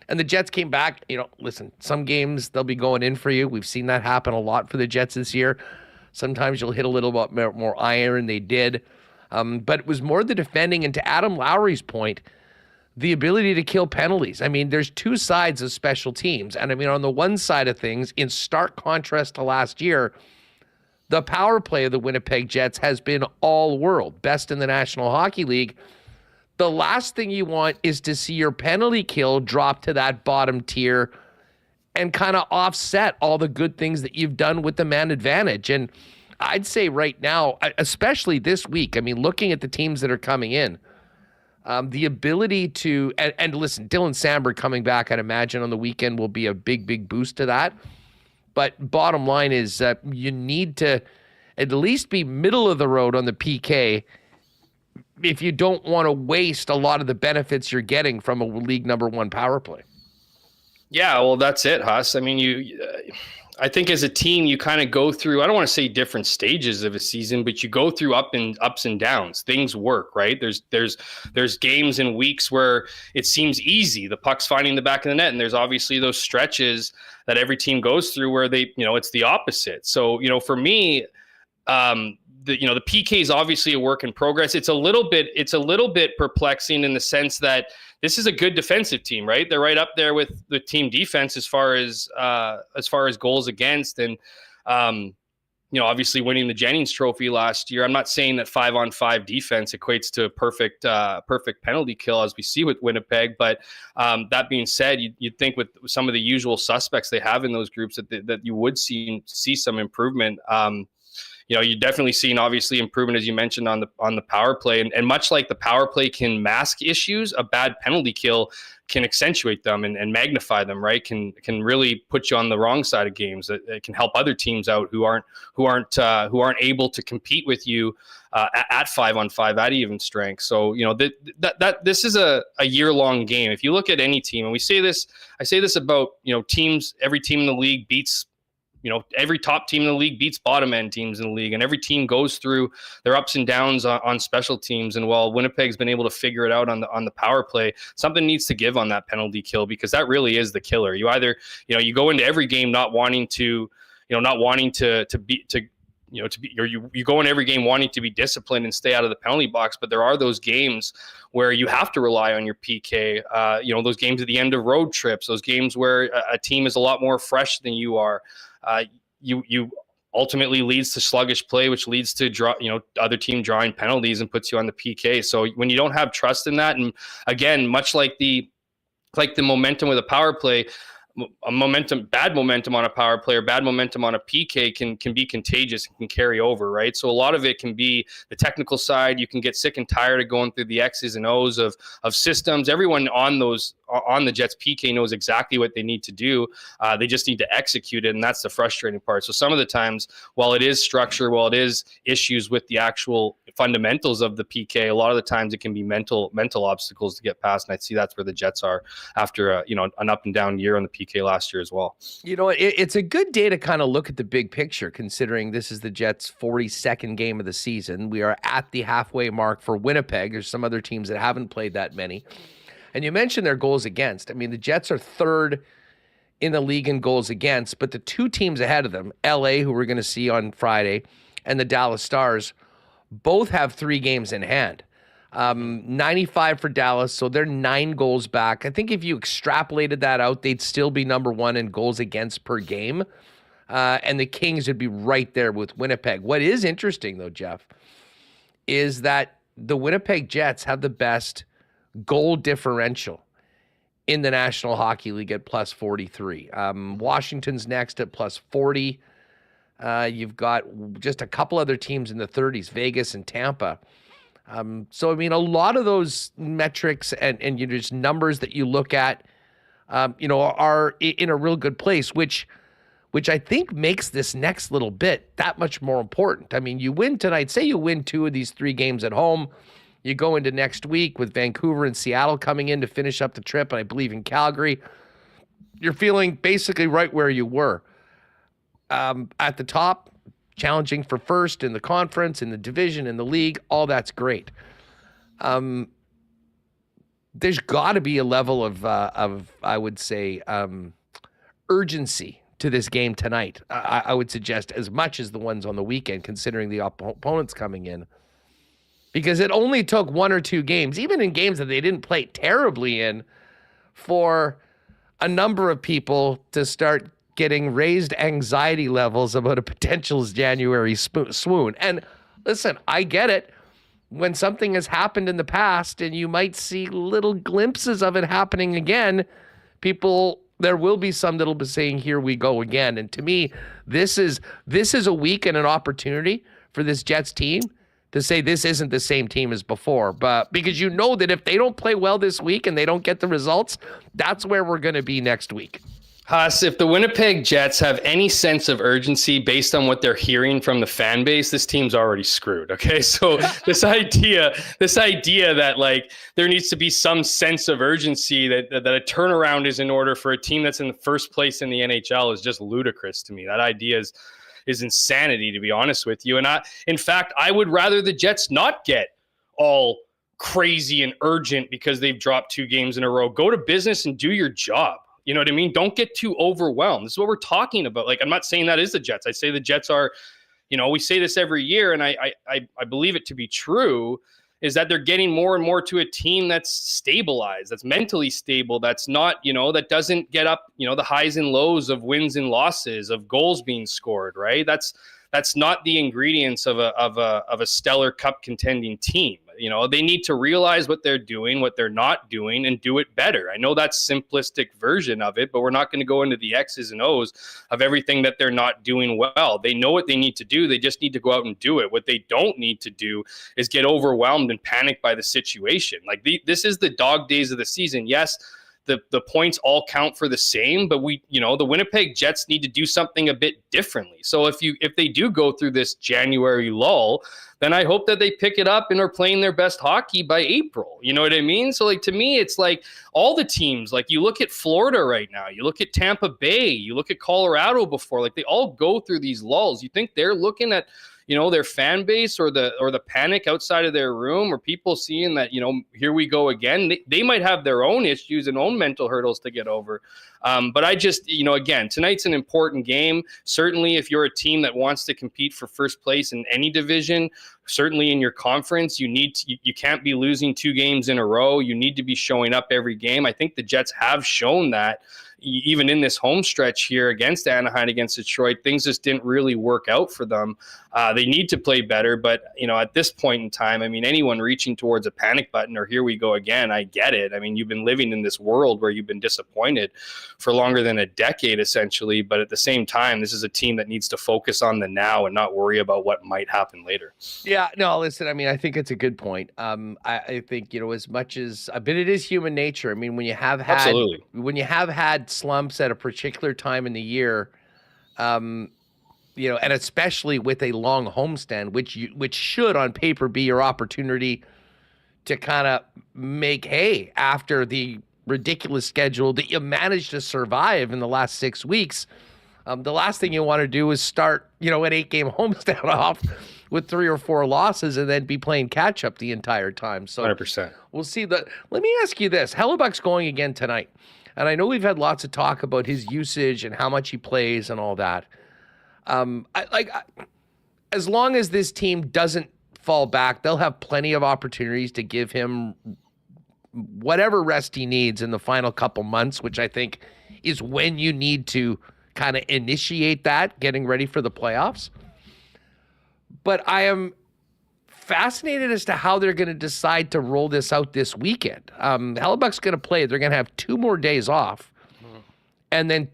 And the Jets came back. Listen, some games they'll be going in for you. We've seen that happen a lot for the Jets this year. Sometimes you'll hit a little bit more iron. They did. But it was more the defending. And to Adam Lowry's point, the ability to kill penalties. I mean, there's two sides of special teams. And I mean, on the one side of things, in stark contrast to last year, the power play of the Winnipeg Jets has been all world, best in the National Hockey League. The last thing you want is to see your penalty kill drop to that bottom tier and kind of offset all the good things that you've done with the man advantage. And I'd say right now, especially this week, I mean, looking at the teams that are coming in, the ability to, and listen, Dylan Samberg coming back, I'd imagine on the weekend will be a big, big boost to that. But bottom line is you need to at least be middle of the road on the PK if you don't want to waste a lot of the benefits you're getting from a league number one power play. Yeah, well, that's it, Huss. I mean, I think as a team, you kind of go through, I don't want to say different stages of a season, but you go through ups and downs. Things work, right? There's games and weeks where it seems easy. The puck's finding the back of the net. And there's obviously those stretches that every team goes through where it's the opposite. So, for me, the PK is obviously a work in progress. It's a little bit perplexing in the sense that this is a good defensive team, right? They're right up there with the team defense as far as goals against, and obviously winning the Jennings Trophy last year. I'm not saying that 5-on-5 defense equates to a perfect penalty kill as we see with Winnipeg, but that being said, you'd think with some of the usual suspects they have in those groups that you would see some improvement. You're definitely seeing obviously improvement, as you mentioned, on the power play, and much like the power play can mask issues, a bad penalty kill can accentuate them and magnify them, right? Can really put you on the wrong side of games. It can help other teams out who aren't able to compete with you at 5-on-5 at even strength. So this is a year-long game. If you look at any team, and I say this about teams, every team in the league beats. Every top team in the league beats bottom end teams in the league, and every team goes through their ups and downs on special teams. And while Winnipeg's been able to figure it out on the power play, something needs to give on that penalty kill, because that really is the killer. You either, you go into every game not wanting to you go in every game wanting to be disciplined and stay out of the penalty box, but there are those games where you have to rely on your PK. Those games at the end of road trips, those games where a team is a lot more fresh than you are. You ultimately leads to sluggish play, which leads to other team drawing penalties and puts you on the PK. So when you don't have trust in that, and again, much like the momentum with a power play, bad momentum on a power play or bad momentum on a PK can be contagious and can carry over, right? So a lot of it can be the technical side. You can get sick and tired of going through the X's and O's of systems. Everyone on the Jets PK knows exactly what they need to do. They just need to execute it, and that's the frustrating part. So some of the times, while it is structure, while it is issues with the actual fundamentals of the PK, a lot of the times it can be mental obstacles to get past, and I see that's where the Jets are after an up and down year on the PK last year as well. You know, it's a good day to kind of look at the big picture, considering this is the Jets' 42nd game of the season. We are at the halfway mark for Winnipeg. There's some other teams that haven't played that many. And you mentioned their goals against. I mean, the Jets are third in the league in goals against, but the two teams ahead of them, LA, who we're going to see on Friday, and the Dallas Stars, both have 3 games in hand. 95 for Dallas, so they're 9 goals back. I think if you extrapolated that out, they'd still be number 1 in goals against per game. And the Kings would be right there with Winnipeg. What is interesting, though, Jeff, is that the Winnipeg Jets have the best goal differential in the National Hockey League at plus 43. Washington's next at plus 40. You've got just a couple other teams in the 30s, Vegas and Tampa. So, I mean, a lot of those metrics and you know, just numbers that you look at, you know, are in a real good place, which I think makes this next little bit that much more important. I mean, you win tonight, say you win 2 of these 3 games at home, you go into next week with Vancouver and Seattle coming in to finish up the trip, and I believe in Calgary, you're feeling basically right where you were. At the top, challenging for first in the conference, in the division, in the league, all that's great. There's got to be a level of I would say, urgency to this game tonight. I would suggest as much as the ones on the weekend, considering the opponents coming in. Because it only took 1 or 2 games, even in games that they didn't play terribly in, for a number of people to start getting raised anxiety levels about a potential January swoon. And listen, I get it. When something has happened in the past and you might see little glimpses of it happening again, there will be some that'll be saying, here we go again. And to me, this is a week and an opportunity for this Jets team to say this isn't the same team as before. But because you know that if they don't play well this week and they don't get the results, that's where we're going to be next week. Haas, if the Winnipeg Jets have any sense of urgency based on what they're hearing from the fan base, this team's already screwed. Okay, so this idea that like there needs to be some sense of urgency that a turnaround is in order for a team that's in the first place in the NHL is just ludicrous to me. That idea is insanity, to be honest with you. And in fact, I would rather the Jets not get all crazy and urgent because they've dropped 2 games in a row. Go to business and do your job. You know what I mean? Don't get too overwhelmed. This is what we're talking about. Like, I'm not saying that is the Jets. I say the Jets are, you know, we say this every year, and I believe it to be true, is that they're getting more and more to a team that's stabilized, that's mentally stable, that's not, you know, that doesn't get up, you know, the highs and lows of wins and losses, of goals being scored, right? That's not the ingredients of a stellar cup contending team. You know, they need to realize what they're doing, what they're not doing, and do it better. I know that's simplistic version of it, but we're not going to go into the X's and O's of everything that they're not doing well. They know what they need to do. They just need to go out and do it. What they don't need to do is get overwhelmed and panic by the situation. Like this is the dog days of the season. Yes, the points all count for the same, but the Winnipeg Jets need to do something a bit differently. So if they do go through this January lull, then I hope that they pick it up and are playing their best hockey by April. You know what I mean? So like, to me, it's like all the teams, like you look at Florida right now, you look at Tampa Bay, you look at Colorado before, like they all go through these lulls. You think they're looking at, you know, their fan base or the panic outside of their room, or people seeing that, you know, here we go again. They might have their own issues and own mental hurdles to get over. But I just, you know, again, tonight's an important game. Certainly if you're a team that wants to compete for first place in any division, certainly in your conference, you can't be losing 2 games in a row. You need to be showing up every game. I think the Jets have shown that. Even in this home stretch here against Anaheim, against Detroit, things just didn't really work out for them. They need to play better, but you know, at this point in time, I mean, anyone reaching towards a panic button or here we go again, I get it. I mean, you've been living in this world where you've been disappointed for longer than a decade, essentially. But at the same time, this is a team that needs to focus on the now and not worry about what might happen later. Yeah, no, listen, I mean, I think it's a good point. I think, you know, as much as, but it is human nature. I mean, when you have had slumps at a particular time in the year, you know, and especially with a long homestand, which should on paper be your opportunity to kind of make hay after the ridiculous schedule that you managed to survive in the last 6 weeks, the last thing you want to do is start, an 8-game homestand off with 3 or 4 losses and then be playing catch up the entire time. So 100%. We'll see. Let me ask you this. Hellebuck's going again tonight. And I know we've had lots of talk about his usage and how much he plays and all that. As long as this team doesn't fall back, they'll have plenty of opportunities to give him whatever rest he needs in the final couple months, which I think is when you need to kind of initiate that, getting ready for the playoffs. But I am fascinated as to how they're going to decide to roll this out this weekend. Hellebuck's going to play. They're going to have 2 more days off, and then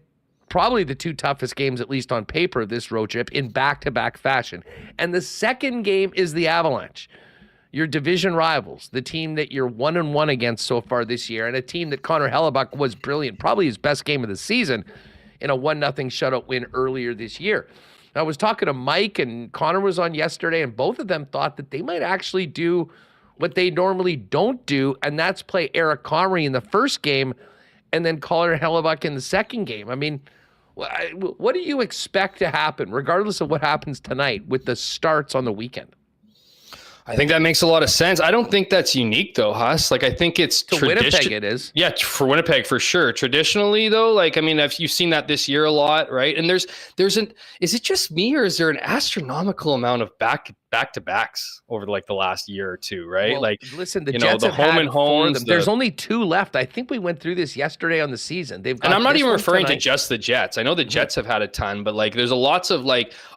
probably the 2 toughest games, at least on paper, of this road trip in back-to-back fashion. And the second game is the Avalanche, your division rivals, the team that you're 1-1 against so far this year, and a team that Connor Hellebuck was brilliant, probably his best game of the season, in a 1-0 shutout win earlier this year. I was talking to Mike, and Connor was on yesterday, and both of them thought that they might actually do what they normally don't do, and that's play Eric Comrie in the first game and then Connor Hellebuck in the second game. I mean, what do you expect to happen, regardless of what happens tonight, with the starts on the weekend? I think that makes a lot of sense. I don't think that's unique though, Huss. Like, I think it's to Winnipeg it is. Yeah, for Winnipeg for sure. Traditionally though, you've seen that this year a lot, right? And is it just me, or is there an astronomical amount of back-to-backs over the last year or two, right? Well, listen, the Jets have home had and homes. There's only 2 left. I think we went through this yesterday on the season. They've got, and I'm not even referring tonight to just the Jets. I know the Jets have had a ton, but there's a lots of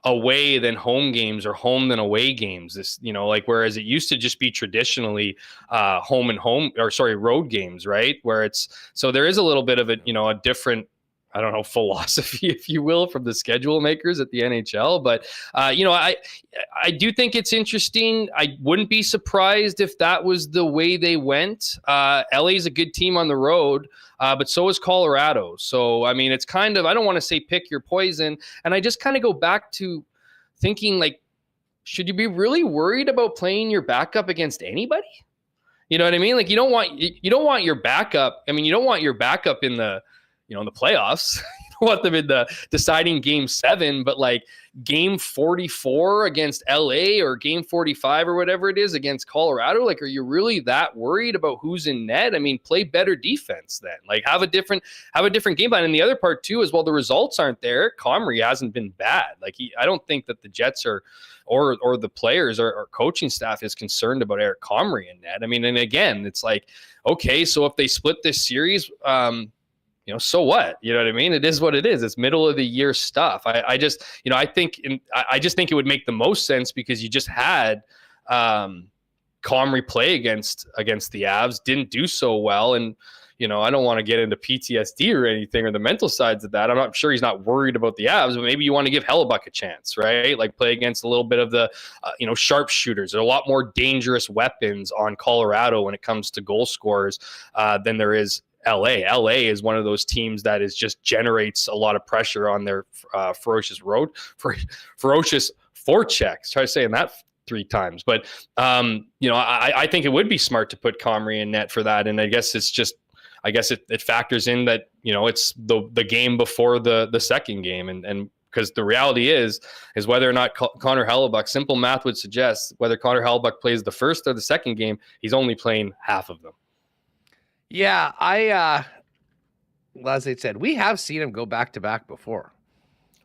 away then home games or home then away games. This, whereas it used to just be traditionally road games, right? Where so there is a little bit of a different, I don't know, philosophy, if you will, from the schedule makers at the NHL. But, I do think it's interesting. I wouldn't be surprised if that was the way they went. LA is a good team on the road, but so is Colorado. So, I mean, it's kind of, I don't want to say pick your poison. And I just kind of go back to thinking, should you be really worried about playing your backup against anybody? You know what I mean? You don't want your backup. I mean, you don't want your backup in the, in the playoffs. You don't want them in the deciding game 7, but game 44 against LA or game 45 or whatever it is against Colorado. Are you really that worried about who's in net? I mean, play better defense then. Have a different game plan. And the other part too is, well, the results aren't there. Comrie hasn't been bad. I don't think that the Jets are or the players or coaching staff is concerned about Eric Comrie in net. I mean, and again, it's okay, so if they split this series, so what? You know what I mean? It is what it is. It's middle of the year stuff. I just think it would make the most sense because you just had Comrie play against the Avs, didn't do so well, and I don't want to get into PTSD or anything or the mental sides of that. I'm not sure he's not worried about the Avs, but maybe you want to give Hellebuck a chance, right? Play against a little bit of the sharpshooters. There are a lot more dangerous weapons on Colorado when it comes to goal scorers than there is LA. LA is one of those teams that just generates a lot of pressure on their ferocious forechecks. Try saying that 3 times. But, I think it would be smart to put Comrie in net for that. And I guess it factors in that, it's the game before the second game. And because the reality is whether or not Connor Hellebuck, simple math would suggest, whether Connor Hellebuck plays the first or the second game, he's only playing half of them. Yeah, as I said, we have seen him go back-to-back before.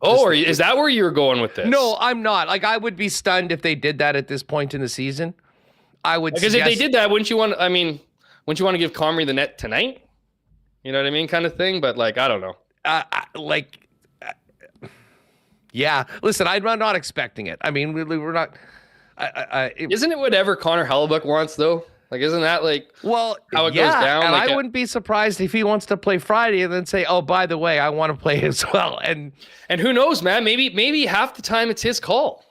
Oh, is that where you're going with this? No, I'm not. I would be stunned if they did that at this point in the season. I would because if they did that, wouldn't you want to give Comrie the net tonight? You know what I mean, kind of thing. But I don't know. Yeah. Listen, I'm not expecting it. I mean, we're not. Isn't it whatever Connor Hellebuck wants though? Isn't that how it goes down? And I wouldn't be surprised if he wants to play Friday and then say, "Oh, by the way, I want to play as well." And who knows, man? Maybe half the time it's his call.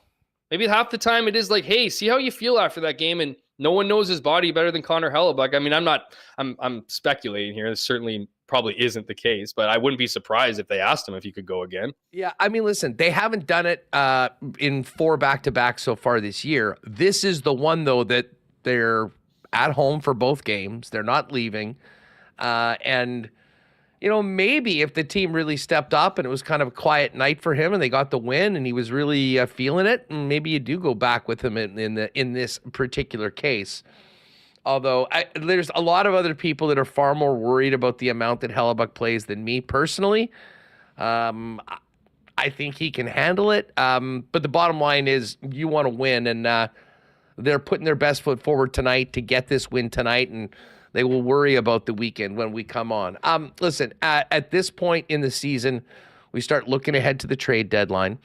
Maybe half the time it is hey, see how you feel after that game, and no one knows his body better than Connor Hellebuck. I mean, I'm speculating here. This certainly probably isn't the case, but I wouldn't be surprised if they asked him if he could go again. Yeah, I mean, listen, they haven't done it in 4 back-to-back so far this year. This is the one though that they're at home for both games. They're not leaving. And, maybe if the team really stepped up and it was kind of a quiet night for him and they got the win and he was really feeling it, maybe you do go back with him in this particular case. Although there's a lot of other people that are far more worried about the amount that Hellebuck plays than me personally. I think he can handle it. But the bottom line is you want to win, and they're putting their best foot forward tonight to get this win tonight, and they will worry about the weekend when we come on. Listen, at this point in the season, we start looking ahead to the trade deadline.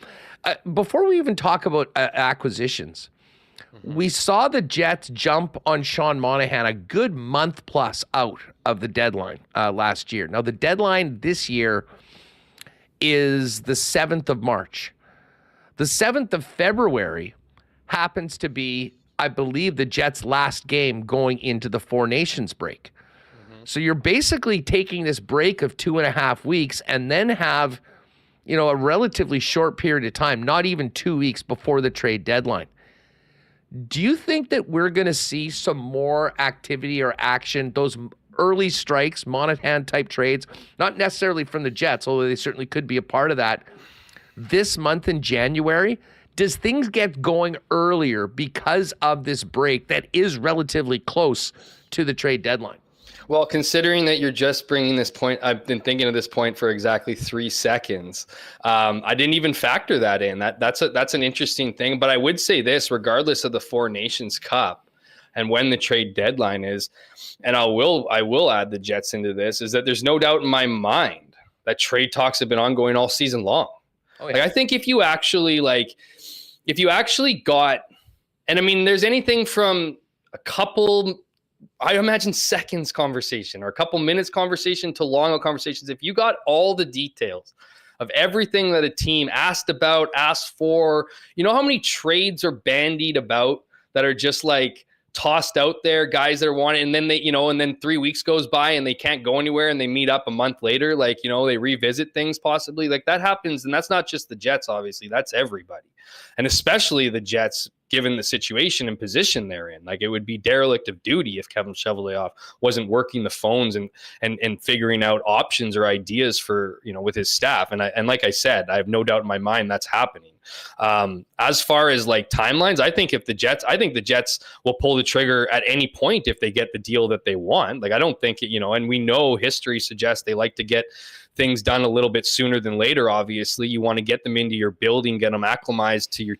Before we even talk about acquisitions, we saw the Jets jump on Sean Monahan a good month plus out of the deadline last year. Now, the deadline this year is the 7th of March. The 7th of February happens to be, I believe, the Jets' last game going into the Four Nations break. So you're basically taking this break of 2.5 weeks and then have, a relatively short period of time, not even 2 weeks before the trade deadline. Do you think that we're going to see some more activity or action, those early strikes, Monahan-type trades, not necessarily from the Jets, although they certainly could be a part of that, this month in January? Does things get going earlier because of this break that is relatively close to the trade deadline? Well, considering that you're just bringing this point, I've been thinking of this point for exactly 3 seconds. I didn't even factor that in. That's an interesting thing. But I would say this, regardless of the Four Nations Cup and when the trade deadline is, and I will add the Jets into this, is that there's no doubt in my mind that trade talks have been ongoing all season long. Oh, yeah. Like, I think if you actually got, and I mean, there's anything from a couple, I imagine seconds conversation or a couple minutes conversation to longer conversations. If you got all the details of everything that a team asked for, how many trades are bandied about that are just like tossed out there, guys that are wanted, and then and then 3 weeks goes by and they can't go anywhere and they meet up a month later, they revisit things possibly. Like, that happens, and that's not just the Jets, obviously, that's everybody. And especially the Jets, given the situation and position they're in. Like, it would be derelict of duty if Kevin Cheveldayoff wasn't working the phones and figuring out options or ideas for, with his staff. And like I said, I have no doubt in my mind that's happening. As far as like timelines, I think the Jets will pull the trigger at any point if they get the deal that they want. Like, I don't think and we know history suggests they like to get things done a little bit sooner than later. Obviously, you want to get them into your building, get them acclimatized to your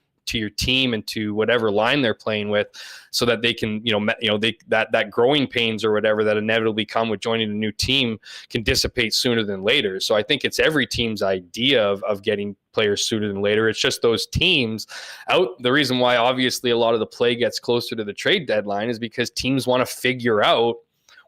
team and to whatever line they're playing with, so that they can, that growing pains or whatever that inevitably come with joining a new team can dissipate sooner than later. So I think it's every team's idea of getting players sooner than later. It's just those teams out. The reason why obviously a lot of the play gets closer to the trade deadline is because teams want to figure out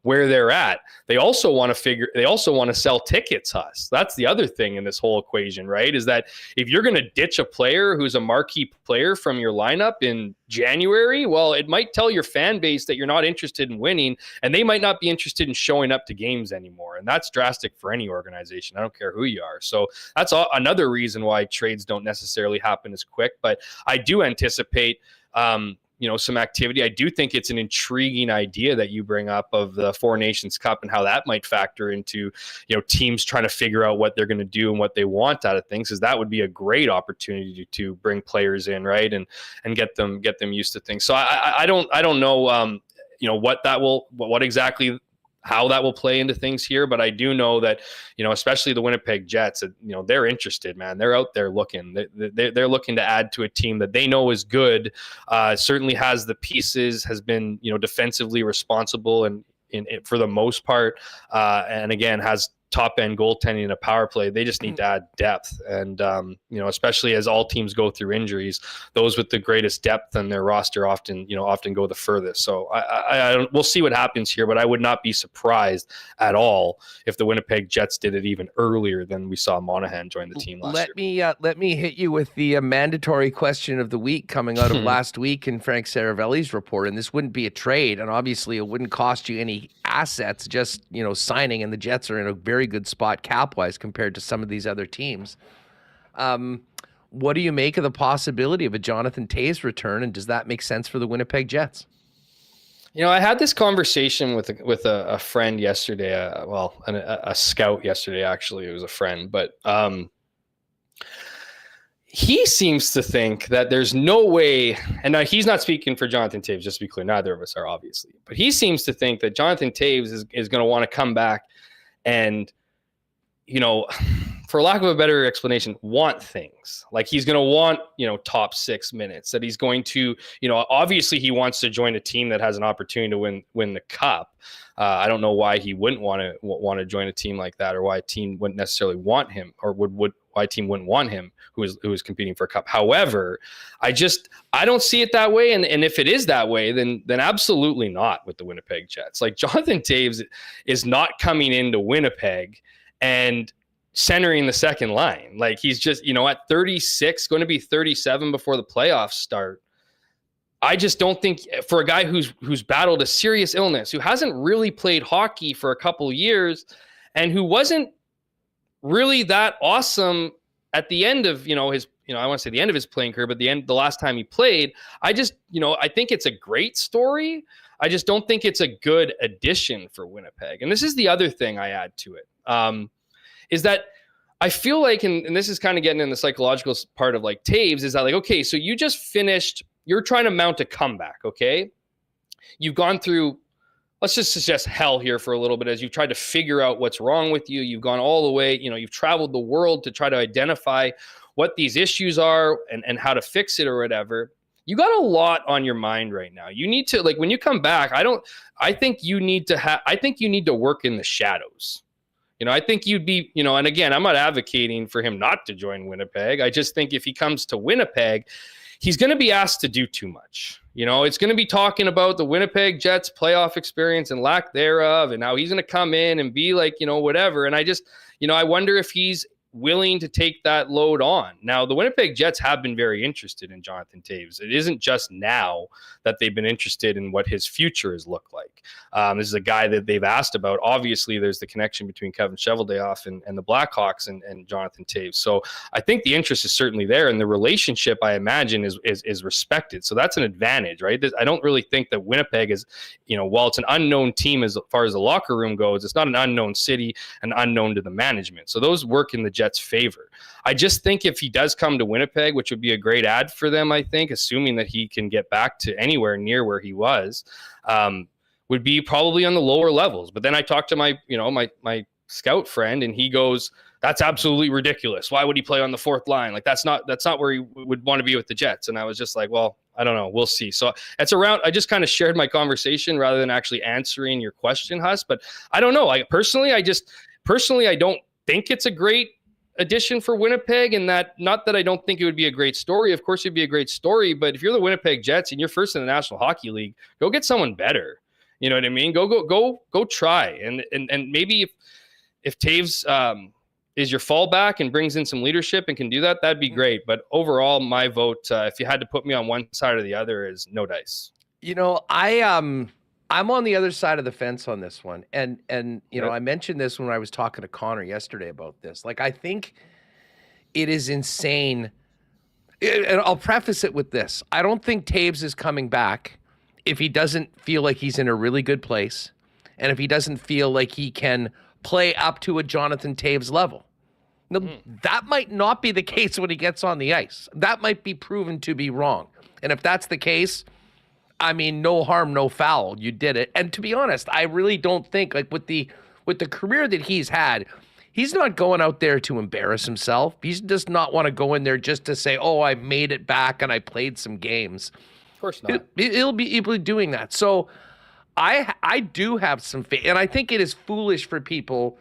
where they're at. They also want to sell tickets, Huss. That's the other thing in this whole equation, right? Is that if you're going to ditch a player who's a marquee player from your lineup in January, well, it might tell your fan base that you're not interested in winning, and they might not be interested in showing up to games anymore. And that's drastic for any organization. I don't care who you are. So that's another reason why trades don't necessarily happen as quick. But I do anticipate some activity. I do think it's an intriguing idea that you bring up of the Four Nations Cup and how that might factor into, teams trying to figure out what they're going to do and what they want out of things, because that would be a great opportunity to bring players in, right, and get them used to things. So I don't know, what exactly how that will play into things here, but I do know that, especially the Winnipeg Jets, they're interested, man. They're out there looking. They're looking to add to a team that they know is good, certainly has the pieces, has been, defensively responsible and for the most part, and again, has top end goaltending and a power play. They just need to add depth. And, especially as all teams go through injuries, those with the greatest depth in their roster often go the furthest. So we'll see what happens here, but I would not be surprised at all if the Winnipeg Jets did it even earlier than we saw Monahan join the team last year. Let me hit you with the mandatory question of the week coming out of last week in Frank Saravelli's report. And this wouldn't be a trade, and obviously it wouldn't cost you any assets, just, signing, and the Jets are in a very good spot cap-wise compared to some of these other teams. What do you make of the possibility of a Jonathan Toews return, and does that make sense for the Winnipeg Jets? I had this conversation with a friend yesterday. A scout yesterday. Actually, it was a friend, but he seems to think that there's no way. And now he's not speaking for Jonathan Toews. Just to be clear, neither of us are, obviously. But he seems to think that Jonathan Toews is going to want to come back and, for lack of a better explanation, want things. Like he's going to want, top 6 minutes, that he's going to, obviously he wants to join a team that has an opportunity to win the cup. I don't know why he wouldn't want to join a team like that, or why a team wouldn't necessarily want him, or why a team wouldn't want him who is competing for a cup. However, I don't see it that way. And if it is that way, then absolutely not with the Winnipeg Jets. Like Jonathan Toews is not coming into Winnipeg and centering the second line. Like he's just, at 36, going to be 37 before the playoffs start. I just don't think, for a guy who's battled a serious illness, who hasn't really played hockey for a couple of years, and who wasn't really that awesome at the end of, his, I want to say the end of his playing career, but the last time he played, I just, I think it's a great story. I just don't think it's a good addition for Winnipeg. And this is the other thing I add to it. Is that I feel like, and this is kind of getting in the psychological part of like Toews, is that like, okay, so you just finished, you're trying to mount a comeback, okay? You've gone through, let's just suggest hell here for a little bit, as you've tried to figure out what's wrong with you. You've gone all the way, you've traveled the world to try to identify what these issues are and how to fix it or whatever. You got a lot on your mind right now. You need to, like, when you come back, I think you need to work in the shadows. I think you'd be, and again, I'm not advocating for him not to join Winnipeg. I just think if he comes to Winnipeg, he's going to be asked to do too much. It's going to be talking about the Winnipeg Jets playoff experience and lack thereof, and how he's going to come in and be like, whatever. And I just, I wonder if he's willing to take that load on. Now, the Winnipeg Jets have been very interested in Jonathan Toews. It isn't just now that they've been interested in what his future has looked like. This is a guy that they've asked about. Obviously, there's the connection between Kevin Cheveldayoff and the Blackhawks and Jonathan Toews. So I think the interest is certainly there, and the relationship, I imagine, is respected. So that's an advantage, right? I don't really think that Winnipeg is, while it's an unknown team as far as the locker room goes, it's not an unknown city and unknown to the management. So those work in the Jets' favor. I just think if he does come to Winnipeg, which would be a great ad for them, I think, assuming that he can get back to anywhere near where he was, would be probably on the lower levels. But then I talked to my scout friend, and he goes, "That's absolutely ridiculous. Why would he play on the fourth line? Like that's not where he would want to be with the Jets." And I was just like, well, I don't know. We'll see. So I just kind of shared my conversation rather than actually answering your question, Huss. But I don't know. I don't think it's a great addition for Winnipeg, and that, not that I don't think it would be a great story. Of course it'd be a great story, but if you're the Winnipeg Jets and you're first in the National Hockey League, go get someone better. You know what I mean? Go try. And maybe if Toews is your fallback and brings in some leadership and can do that, that'd be great. But overall, my vote, if you had to put me on one side or the other, is no dice. I'm on the other side of the fence on this one. And I mentioned this when I was talking to Connor yesterday about this. Like, I think it is insane. And I'll preface it with this. I don't think Toews is coming back if he doesn't feel like he's in a really good place, and if he doesn't feel like he can play up to a Jonathan Toews level. Now, that might not be the case when he gets on the ice. That might be proven to be wrong. And if that's the case, I mean, no harm, no foul. You did it. And to be honest, I really don't think, like, with the career that he's had, he's not going out there to embarrass himself. He does not want to go in there just to say, oh, I made it back and I played some games. Of course not. He'll be doing that. So I do have some faith. And I think it is foolish for people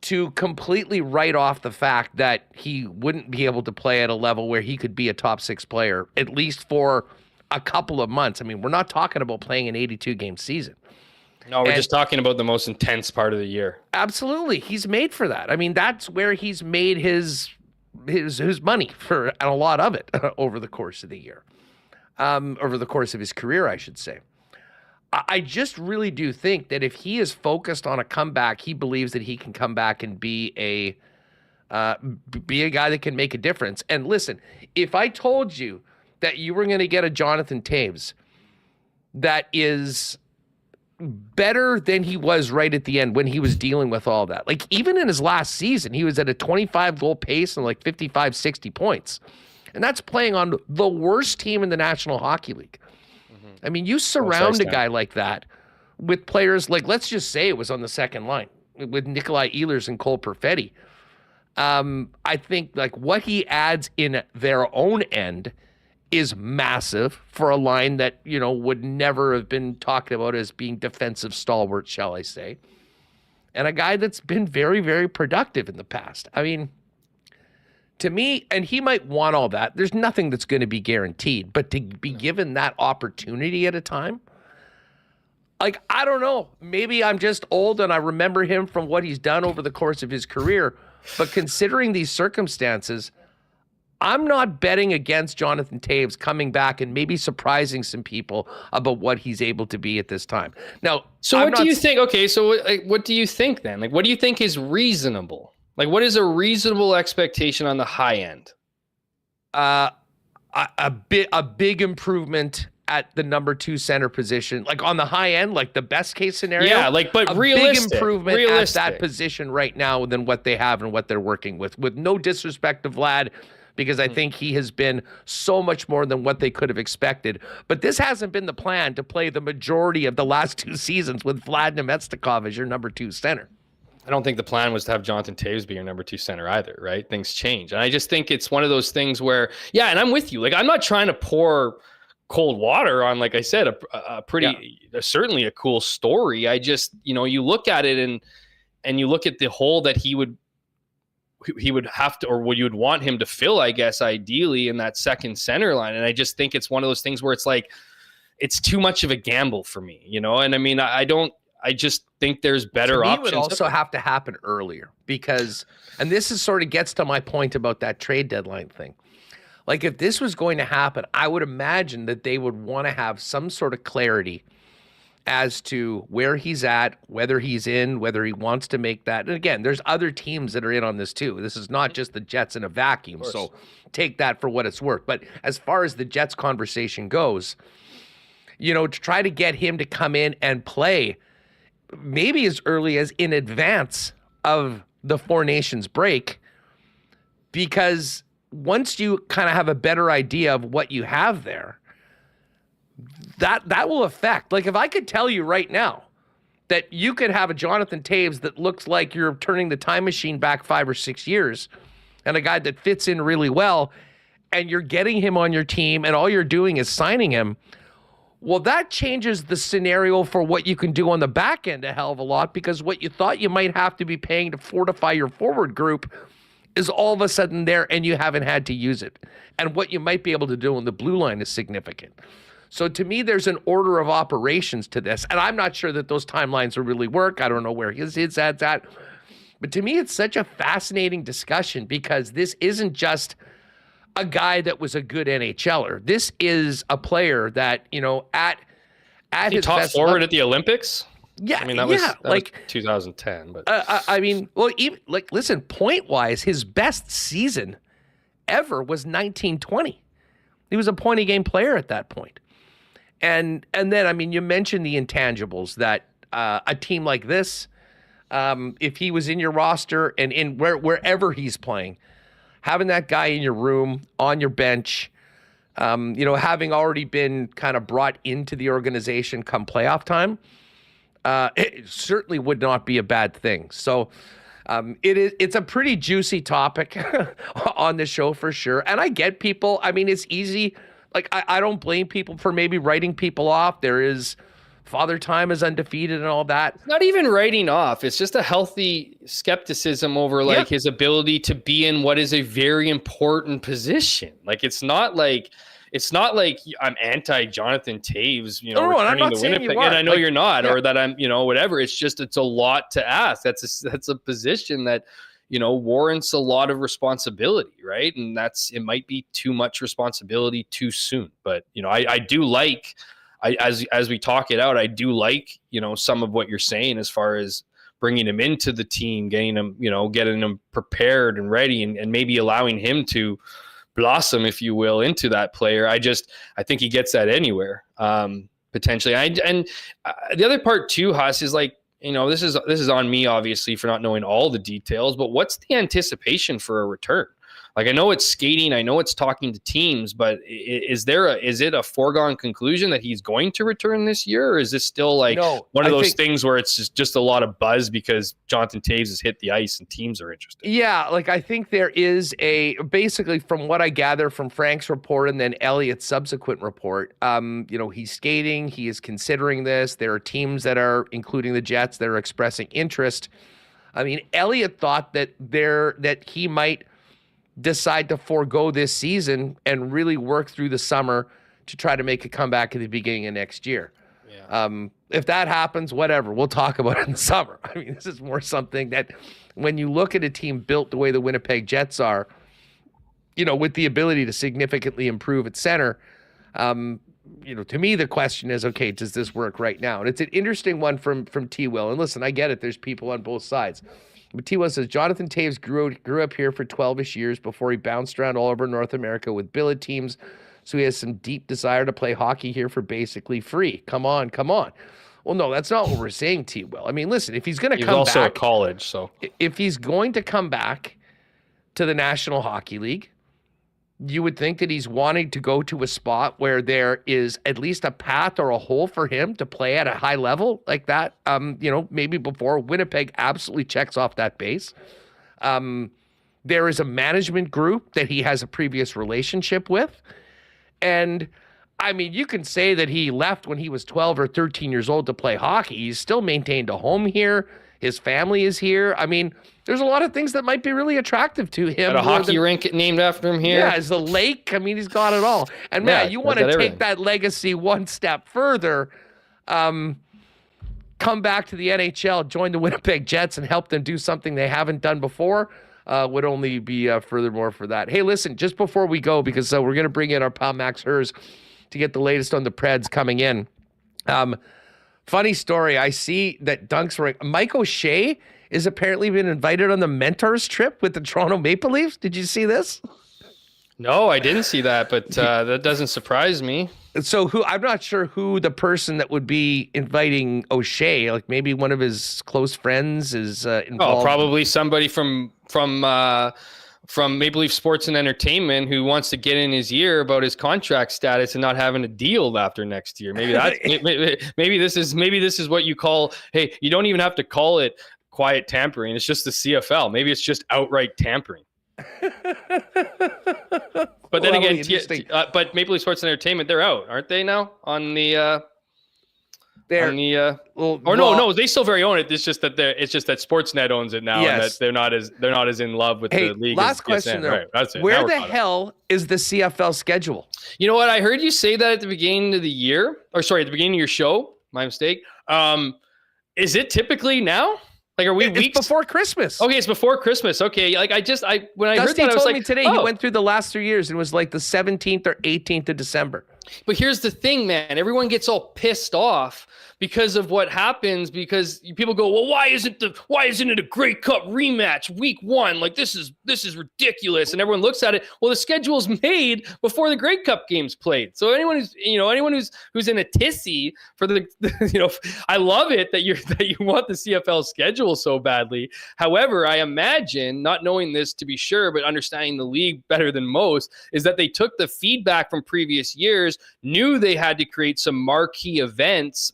to completely write off the fact that he wouldn't be able to play at a level where he could be a top six player, at least for a couple of months. I mean, we're not talking about playing an 82-game season. No, we're just talking about the most intense part of the year. Absolutely. He's made for that. I mean, that's where he's made his money, for, and a lot of it, over the course of the year. Over the course of his career, I should say. I just really do think that if he is focused on a comeback, he believes that he can come back and be a guy that can make a difference. And listen, if I told you that you were going to get a Jonathan Toews that is better than he was right at the end when he was dealing with all that. Like, even in his last season, he was at a 25-goal pace and like 55, 60 points. And that's playing on the worst team in the National Hockey League. I mean, you surround a guy like that with players like, let's just say it was on the second line with Nikolai Ehlers and Cole Perfetti. I think like what he adds in their own end is massive for a line that, you know, would never have been talked about as being defensive stalwart, shall I say. And a guy that's been very, very productive in the past. I mean, to me, and he might want all that. There's nothing that's going to be guaranteed, but to be given that opportunity at a time, like, I don't know. Maybe I'm just old and I remember him from what he's done over the course of his career. But considering these circumstances, I'm not betting against Jonathan Toews coming back and maybe surprising some people about what he's able to be at this time. Now, so what do you think? Okay, so what do you think then? Like, what do you think is reasonable? Like, what is a reasonable expectation on the high end? A big improvement at the number 2 center position. Like, on the high end, like the best case scenario. Yeah, like, but realistic. Big improvement at that position right now than what they have and what they're working with. With no disrespect to Vlad, because I think he has been so much more than what they could have expected. But this hasn't been the plan to play the majority of the last 2 seasons with Vlad Nemestikov as your number 2 center. I don't think the plan was to have Jonathan Toews be your number 2 center either, right? Things change. And I just think it's one of those things where, yeah, and I'm with you. Like, I'm not trying to pour cold water on, like I said, a pretty, certainly a cool story. I just, you know, you look at it and you look at the hole that he would have to, or what you would want him to fill, I guess, ideally in that second center line. And I just think it's one of those things where it's like, it's too much of a gamble for me, you know? And I mean, I just think there's better options. It would also have to happen earlier because, and this is sort of gets to my point about that trade deadline thing. Like, if this was going to happen, I would imagine that they would want to have some sort of clarity as to where he's at, whether he's in, whether he wants to make that. And again, there's other teams that are in on this too. This is not just the Jets in a vacuum. So take that for what it's worth. But as far as the Jets conversation goes, you know, to try to get him to come in and play maybe as early as in advance of the Four Nations break, because once you kind of have a better idea of what you have there, that will affect. Like, if I could tell you right now that you could have a Jonathan Toews that looks like you're turning the time machine back 5 or 6 years, and a guy that fits in really well, and you're getting him on your team, and all you're doing is signing him, well, that changes the scenario for what you can do on the back end a hell of a lot, because what you thought you might have to be paying to fortify your forward group is all of a sudden there, and you haven't had to use it. And what you might be able to do on the blue line is significant. So to me, there's an order of operations to this. And I'm not sure that those timelines will really work. I don't know where his ad's at. But to me, it's such a fascinating discussion, because this isn't just a guy that was a good NHLer. This is a player that, you know, at his top best forward level, at the Olympics. Yeah, I mean, that was 2010. But I mean, well, even like, listen, point wise, his best season ever was 1920. He was a point a game player at that point. And then, I mean, you mentioned the intangibles that a team like this, if he was in your roster and in wherever he's playing, having that guy in your room, on your bench, you know, having already been kind of brought into the organization come playoff time, it certainly would not be a bad thing. So it's a pretty juicy topic on the show for sure. And I get people, I mean, it's easy. Like, I don't blame people for maybe writing people off. There is Father Time is undefeated and all that. It's not even writing off. It's just a healthy skepticism over like his ability to be in what is a very important position. Like, it's not like I'm anti Jonathan Toews, you know, returning to Winnipeg. And I know you're not, or that I'm, you know, whatever. It's just, it's a lot to ask. That's a position that, you know, warrants a lot of responsibility, right? And it might be too much responsibility too soon. But, you know, I do like, as we talk it out, I do like, you know, some of what you're saying as far as bringing him into the team, getting him prepared and ready, and maybe allowing him to blossom, if you will, into that player. I think he gets that anywhere. potentially. The other part too, Huss, is like, this is on me obviously for not knowing all the details, but what's the anticipation for a return? Like, I know it's skating, I know it's talking to teams, but is it a foregone conclusion that he's going to return this year, or is this still like one of those things where it's just a lot of buzz because Jonathan Toews has hit the ice and teams are interested? Yeah, like I think there is basically from what I gather from Frank's report and then Elliott's subsequent report, he's skating, he is considering this. There are teams that are, including the Jets, that are expressing interest. I mean, Elliott thought that he might decide to forego this season and really work through the summer to try to make a comeback at the beginning of next year. Yeah. If that happens, whatever, we'll talk about it in the summer. I mean, this is more something that when you look at a team built the way the Winnipeg Jets are, with the ability to significantly improve at center, to me, the question is, okay, does this work right now? And it's an interesting one from T-Will. And listen, I get it. There's people on both sides. But T-Will says, Jonathan Toews grew up here for 12-ish years before he bounced around all over North America with billet teams, so he has some deep desire to play hockey here for basically free. Come on. Well, no, that's not what we're saying, T-Will. I mean, listen, if he's going to come back... He's also at college, so... If he's going to come back to the National Hockey League, you would think that he's wanting to go to a spot where there is at least a path or a hole for him to play at a high level like that. Maybe before Winnipeg absolutely checks off that base. There is a management group that he has a previous relationship with. And I mean, you can say that he left when he was 12 or 13 years old to play hockey. He's still maintained a home here. His family is here. I mean, there's a lot of things that might be really attractive to him. Got a hockey rink named after him here. Yeah, it's a lake. I mean, he's got it all. And man, you want to take that legacy one step further, come back to the NHL, join the Winnipeg Jets, and help them do something they haven't done before, would only be furthermore for that. Hey, listen, just before we go, because we're going to bring in our pal Max Herz to get the latest on the Preds coming in. Funny story. I see that Dunk's ring. Mike O'Shea is apparently been invited on the mentors trip with the Toronto Maple Leafs. Did you see this? No, I didn't see that, but that doesn't surprise me. So I'm not sure who the person that would be inviting O'Shea, like maybe one of his close friends is involved. Oh, probably somebody from Maple Leaf Sports and Entertainment who wants to get in his ear about his contract status and not having a deal after next year. Maybe that's maybe this is what you call, hey, you don't even have to call it quiet tampering. It's just the CFL. Maybe it's just outright tampering. But then again, but Maple Leaf Sports and Entertainment, they're out, aren't they now on the no, they still very own it. It's just that Sportsnet owns it now, and that they're not as in love with the league. Last question though. Right, that's it. Where the hell is the CFL schedule? You know what? I heard you say that at the beginning of the year, at the beginning of your show. My mistake. Is it typically now? Like, are we weeks before Christmas? Okay, it's before Christmas. Okay, like when I heard that, I was like, me today he went through the last 3 years and it was like the 17th or 18th of December. But here's the thing, man. Everyone gets all pissed off because of what happens, because people go, well, why isn't it a Grey Cup rematch week 1? Like, this is ridiculous. And everyone looks at it. Well, the schedule's made before the Grey Cup games played. So anyone who's in a tissy for I love it that you want the CFL schedule so badly. However, I imagine, not knowing this to be sure, but understanding the league better than most, is that they took the feedback from previous years, knew they had to create some marquee events,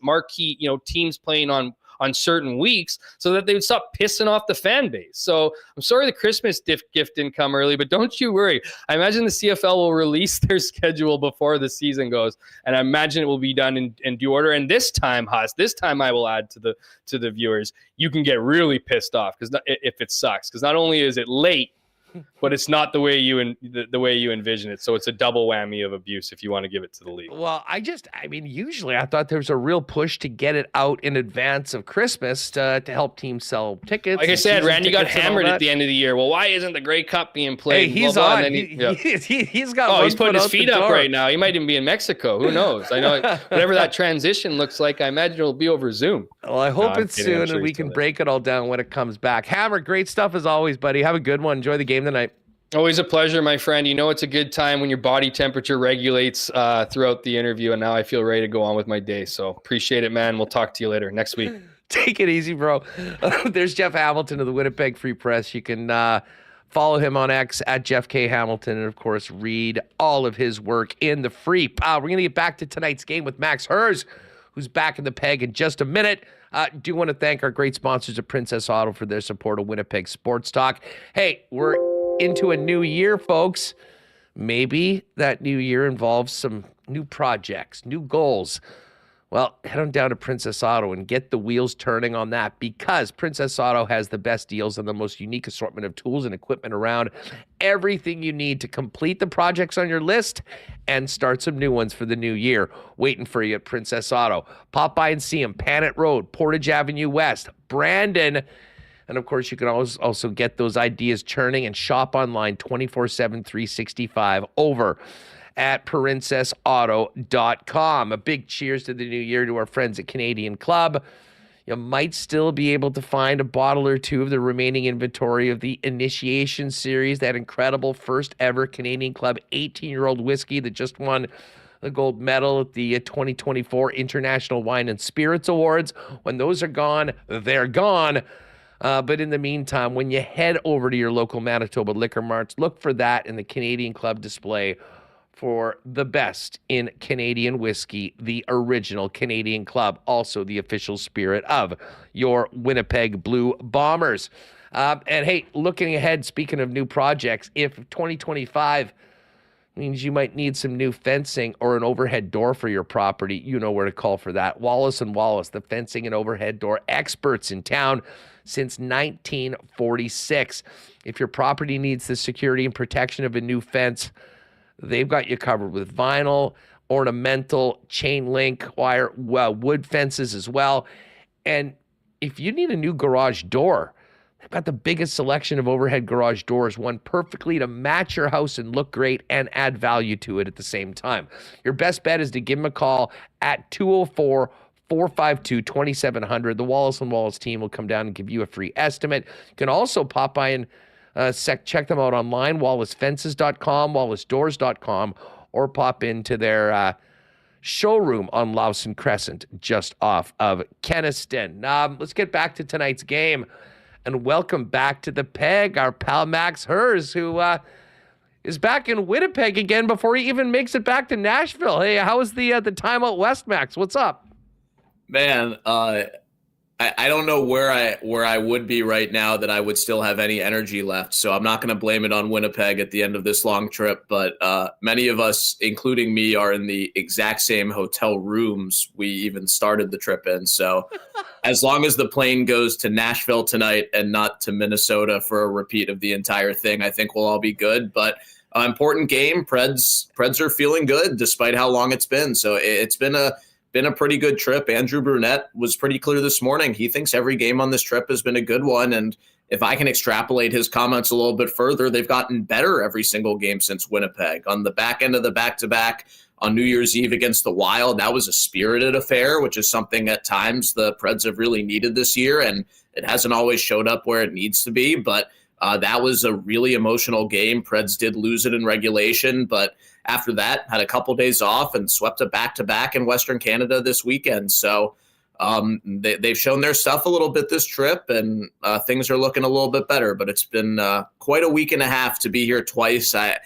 teams playing on certain weeks, so that they would stop pissing off the fan base. So I'm sorry the Christmas gift didn't come early, but don't you worry. I imagine the CFL will release their schedule before the season goes, and I imagine it will be done in due order. And this time, Haas, I will add to the viewers, you can get really pissed off if it sucks, because not only is it late, but it's not the way you envision it. So it's a double whammy of abuse if you want to give it to the league. Well, usually I thought there was a real push to get it out in advance of Christmas to help teams sell tickets. Like I said, Randy got hammered at the end of the year. Well, why isn't the Grey Cup being played? Hey, he's on. He's got. Oh, he's putting his feet up right now. He might even be in Mexico. Who knows? I know whatever that transition looks like, I imagine it'll be over Zoom. Well, I hope it's soon and we can break it all down when it comes back. Hammer, great stuff as always, buddy. Have a good one. Enjoy the game tonight. Always a pleasure, my friend. You know it's a good time when your body temperature regulates throughout the interview, and now I feel ready to go on with my day. So appreciate it, man. We'll talk to you later next week. Take it easy, bro. There's Jeff Hamilton of the Winnipeg Free Press. You can follow him on X at Jeff K. Hamilton, and, of course, read all of his work in the Free. We're going to get back to tonight's game with Max Herz, who's back in the peg in just a minute. Do want to thank our great sponsors at Princess Auto for their support of Winnipeg Sports Talk. Hey, we're into a new year, folks. Maybe that new year involves some new projects, new goals. Well, head on down to Princess Auto and get the wheels turning on that, because Princess Auto has the best deals and the most unique assortment of tools and equipment around. Everything you need to complete the projects on your list and start some new ones for the new year. Waiting for you at Princess Auto. Pop by and see them. Panet Road, Portage Avenue West, Brandon. And, of course, you can always also get those ideas churning and shop online 24/7, 365 over at princessauto.com. A big cheers to the new year to our friends at Canadian Club. You might still be able to find a bottle or two of the remaining inventory of the Initiation Series, that incredible first ever Canadian Club 18-year-old whiskey that just won the gold medal at the 2024 International Wine and Spirits Awards. When those are gone, they're gone. But in the meantime, when you head over to your local Manitoba liquor marts, look for that in the Canadian Club display for the best in Canadian whiskey, the original Canadian Club, also the official spirit of your Winnipeg Blue Bombers. And hey, looking ahead, speaking of new projects, if 2025 means you might need some new fencing or an overhead door for your property, you know where to call for that. Wallace & Wallace, the fencing and overhead door experts in town since 1946. If your property needs the security and protection of a new fence, they've got you covered with vinyl, ornamental, chain link, wire, wood fences as well. And if you need a new garage door, they've got the biggest selection of overhead garage doors, one perfectly to match your house and look great and add value to it at the same time. Your best bet is to give them a call at 204-452-2700. The Wallace & Wallace team will come down and give you a free estimate. You can also pop by and check them out online, wallacefences.com, wallacedoors.com, or pop into their showroom on Lawson Crescent, just off of Kenniston. Let's get back to tonight's game, and welcome back to the peg, our pal Max Herz, who is back in Winnipeg again before he even makes it back to Nashville. Hey, how was the time out west, Max? What's up? Man, I don't know where I would be right now that I would still have any energy left. So I'm not going to blame it on Winnipeg at the end of this long trip. But many of us, including me, are in the exact same hotel rooms we even started the trip in. So as long as the plane goes to Nashville tonight and not to Minnesota for a repeat of the entire thing, I think we'll all be good. But important game. Preds are feeling good despite how long it's been. So it's been a pretty good trip. Andrew Brunette was pretty clear this morning. He thinks every game on this trip has been a good one. And if I can extrapolate his comments a little bit further, they've gotten better every single game since Winnipeg. On the back end of the back-to-back on New Year's Eve against the Wild, that was a spirited affair, which is something at times the Preds have really needed this year. And it hasn't always showed up where it needs to be. But that was a really emotional game. Preds did lose it in regulation, but after that, had a couple days off and swept a back-to-back in Western Canada this weekend. So they've shown their stuff a little bit this trip, and things are looking a little bit better. But it's been quite a week and a half to be here twice. I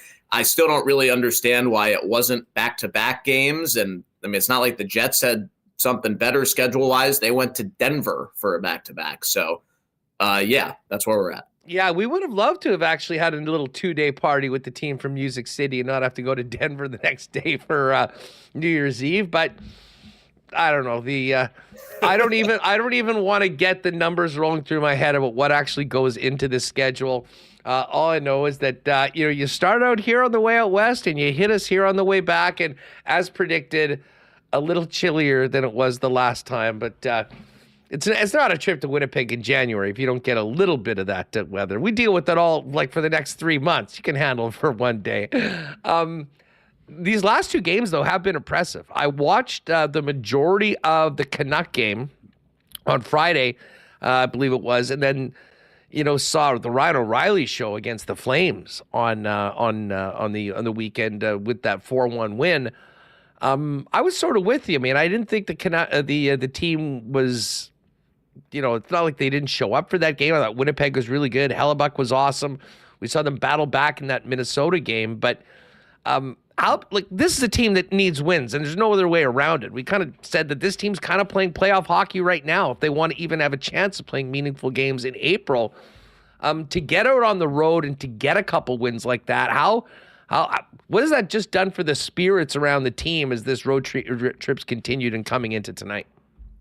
still don't really understand why it wasn't back-to-back games. And, I mean, it's not like the Jets had something better schedule-wise. They went to Denver for a back-to-back. So, yeah, that's where we're at. Yeah, we would have loved to have actually had a little 2-day party with the team from Music City and not have to go to Denver the next day for New Year's Eve. But I don't know. I don't even want to get the numbers rolling through my head about what actually goes into this schedule. All I know is that you start out here on the way out west and you hit us here on the way back, and as predicted, a little chillier than it was the last time. But it's not a trip to Winnipeg in January if you don't get a little bit of that weather. We deal with it all like for the next 3 months. You can handle it for one day. These last two games, though, have been impressive. I watched the majority of the Canuck game on Friday, I believe it was, and then saw the Ryan O'Reilly show against the Flames on the weekend with that 4-1 win. I was sort of with you. I mean, I didn't think the team was, it's not like they didn't show up for that game. I thought Winnipeg was really good. Hellebuck was awesome. We saw them battle back in that Minnesota game, but this is a team that needs wins, and there's no other way around it. We kind of said that this team's kind of playing playoff hockey right now if they want to even have a chance of playing meaningful games in April. To get out on the road and to get a couple wins like that, what has that just done for the spirits around the team as this road trips continued and coming into tonight?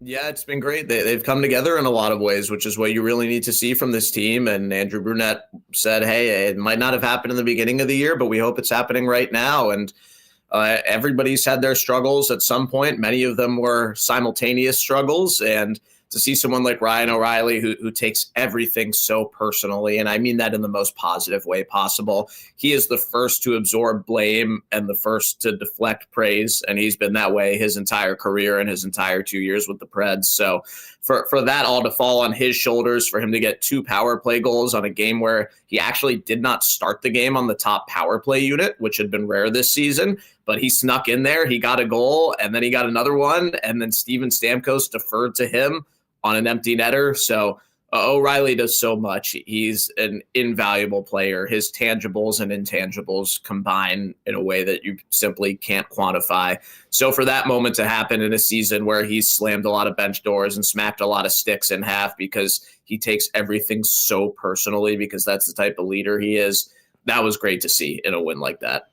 Yeah, it's been great. They've come together in a lot of ways, which is what you really need to see from this team. And Andrew Brunette said, hey, it might not have happened in the beginning of the year, but we hope it's happening right now. And everybody's had their struggles at some point. Many of them were simultaneous struggles. And to see someone like Ryan O'Reilly who takes everything so personally, and I mean that in the most positive way possible. He is the first to absorb blame and the first to deflect praise, and he's been that way his entire career and his entire 2 years with the Preds. So for that all to fall on his shoulders, for him to get 2 power play goals on a game where he actually did not start the game on the top power play unit, which had been rare this season, but he snuck in there, he got a goal, and then he got another one, and then Steven Stamkos deferred to him on an empty netter. So O'Reilly does so much. He's an invaluable player. His tangibles and intangibles combine in a way that you simply can't quantify. So for that moment to happen in a season where he's slammed a lot of bench doors and smacked a lot of sticks in half because he takes everything so personally, because that's the type of leader he is, that was great to see in a win like that.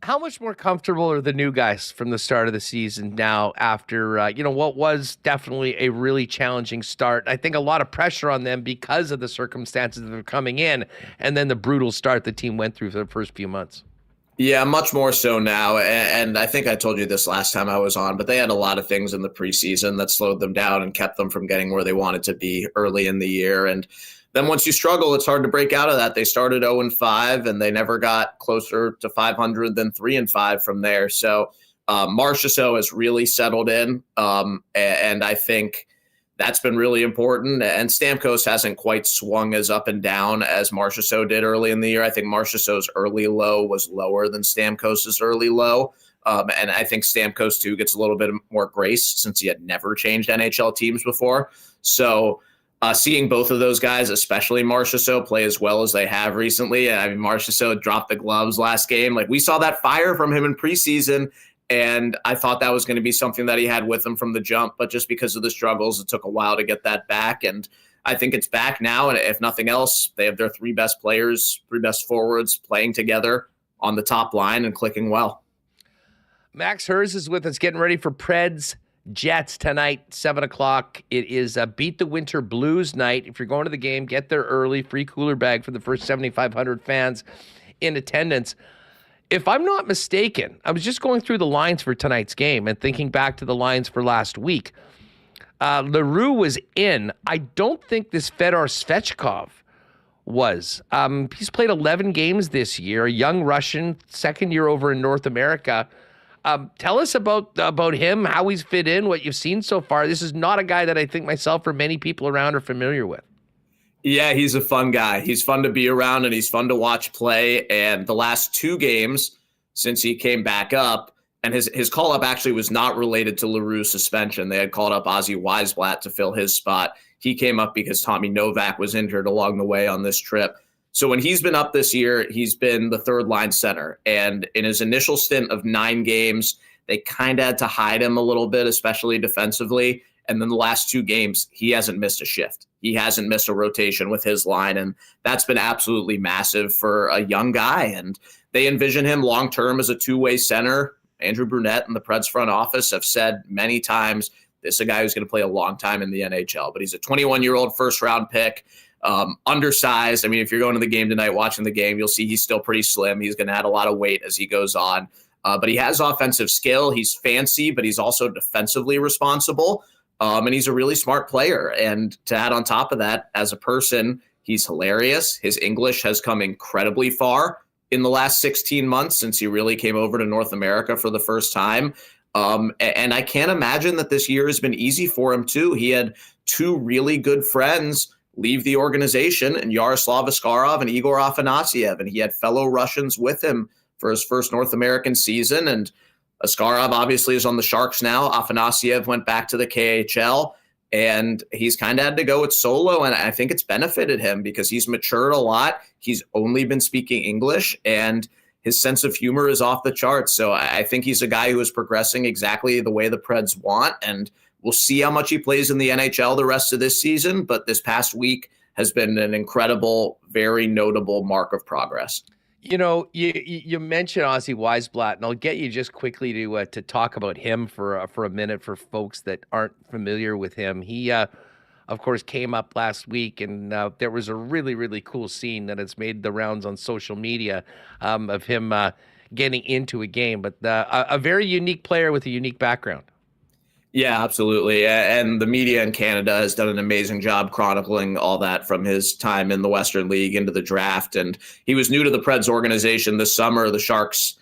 How much more comfortable are the new guys from the start of the season now after, what was definitely a really challenging start? I think a lot of pressure on them because of the circumstances that are coming in and then the brutal start the team went through for the first few months. Yeah, much more so now. And I think I told you this last time I was on, but they had a lot of things in the preseason that slowed them down and kept them from getting where they wanted to be early in the year. And then once you struggle, it's hard to break out of that. They started 0-5, and they never got closer to 500 than 3-5 from there. So Marchessault has really settled in, and I think that's been really important. And Stamkos hasn't quite swung as up and down as Marchessault did early in the year. I think Marchessault's early low was lower than Stamkos's early low. And I think Stamkos, too, gets a little bit more grace since he had never changed NHL teams before. So seeing both of those guys, especially Marchessault, play as well as they have recently. I mean, Marchessault dropped the gloves last game. Like, we saw that fire from him in preseason, and I thought that was going to be something that he had with him from the jump. But just because of the struggles, it took a while to get that back. And I think it's back now. And if nothing else, they have their 3 best players, 3 best forwards playing together on the top line and clicking well. Max Herz is with us, getting ready for Preds Jets tonight, 7 o'clock. It is a Beat the Winter Blues night. If you're going to the game, get there early. Free cooler bag for the first 7,500 fans in attendance. If I'm not mistaken, I was just going through the lines for tonight's game and thinking back to the lines for last week. Leroux was in. I don't think this Fedor Svechkov was. He's played 11 games this year, a young Russian, second year over in North America. Tell us about him, how he's fit in, what you've seen so far. This is not a guy that I think myself or many people around are familiar with. Yeah, he's a fun guy. He's fun to be around, and he's fun to watch play. And the last 2 games since he came back up, and his call-up actually was not related to Leroux's suspension. They had called up Ozzy Weisblatt to fill his spot. He came up because Tommy Novak was injured along the way on this trip. So when he's been up this year, he's been the third-line center. And in his initial stint of 9 games, they kind of had to hide him a little bit, especially defensively. And then the last 2 games, he hasn't missed a shift. He hasn't missed a rotation with his line. And that's been absolutely massive for a young guy. And they envision him long-term as a 2-way center. Andrew Brunette and the Preds front office have said many times, this is a guy who's going to play a long time in the NHL. But he's a 21-year-old first-round pick. Undersized. I mean, if you're going to the game tonight, watching the game, you'll see he's still pretty slim. He's going to add a lot of weight as he goes on. But he has offensive skill. He's fancy, but he's also defensively responsible. And he's a really smart player. And to add on top of that, as a person, he's hilarious. His English has come incredibly far in the last 16 months since he really came over to North America for the first time. And I can't imagine that this year has been easy for him, too. He had 2 really good friends leave the organization, and Yaroslav Askarov and Igor Afanasyev, and he had fellow Russians with him for his first North American season. And Askarov obviously is on the Sharks now. Afanasyev went back to the KHL, and he's kind of had to go it solo, and I think it's benefited him because he's matured a lot. He's only been speaking English, and his sense of humor is off the charts. So I think he's a guy who is progressing exactly the way the Preds want, and we'll see how much he plays in the NHL the rest of this season. But this past week has been an incredible, very notable mark of progress. You know, you mentioned Ozzy Weisblatt, and I'll get you just quickly to talk about him for a minute for folks that aren't familiar with him. He, of course, came up last week, and there was a really, really cool scene that has made the rounds on social media of him getting into a game. But a very unique player with a unique background. Yeah, absolutely. And the media in Canada has done an amazing job chronicling all that from his time in the Western League into the draft. And he was new to the Preds organization this summer. The Sharks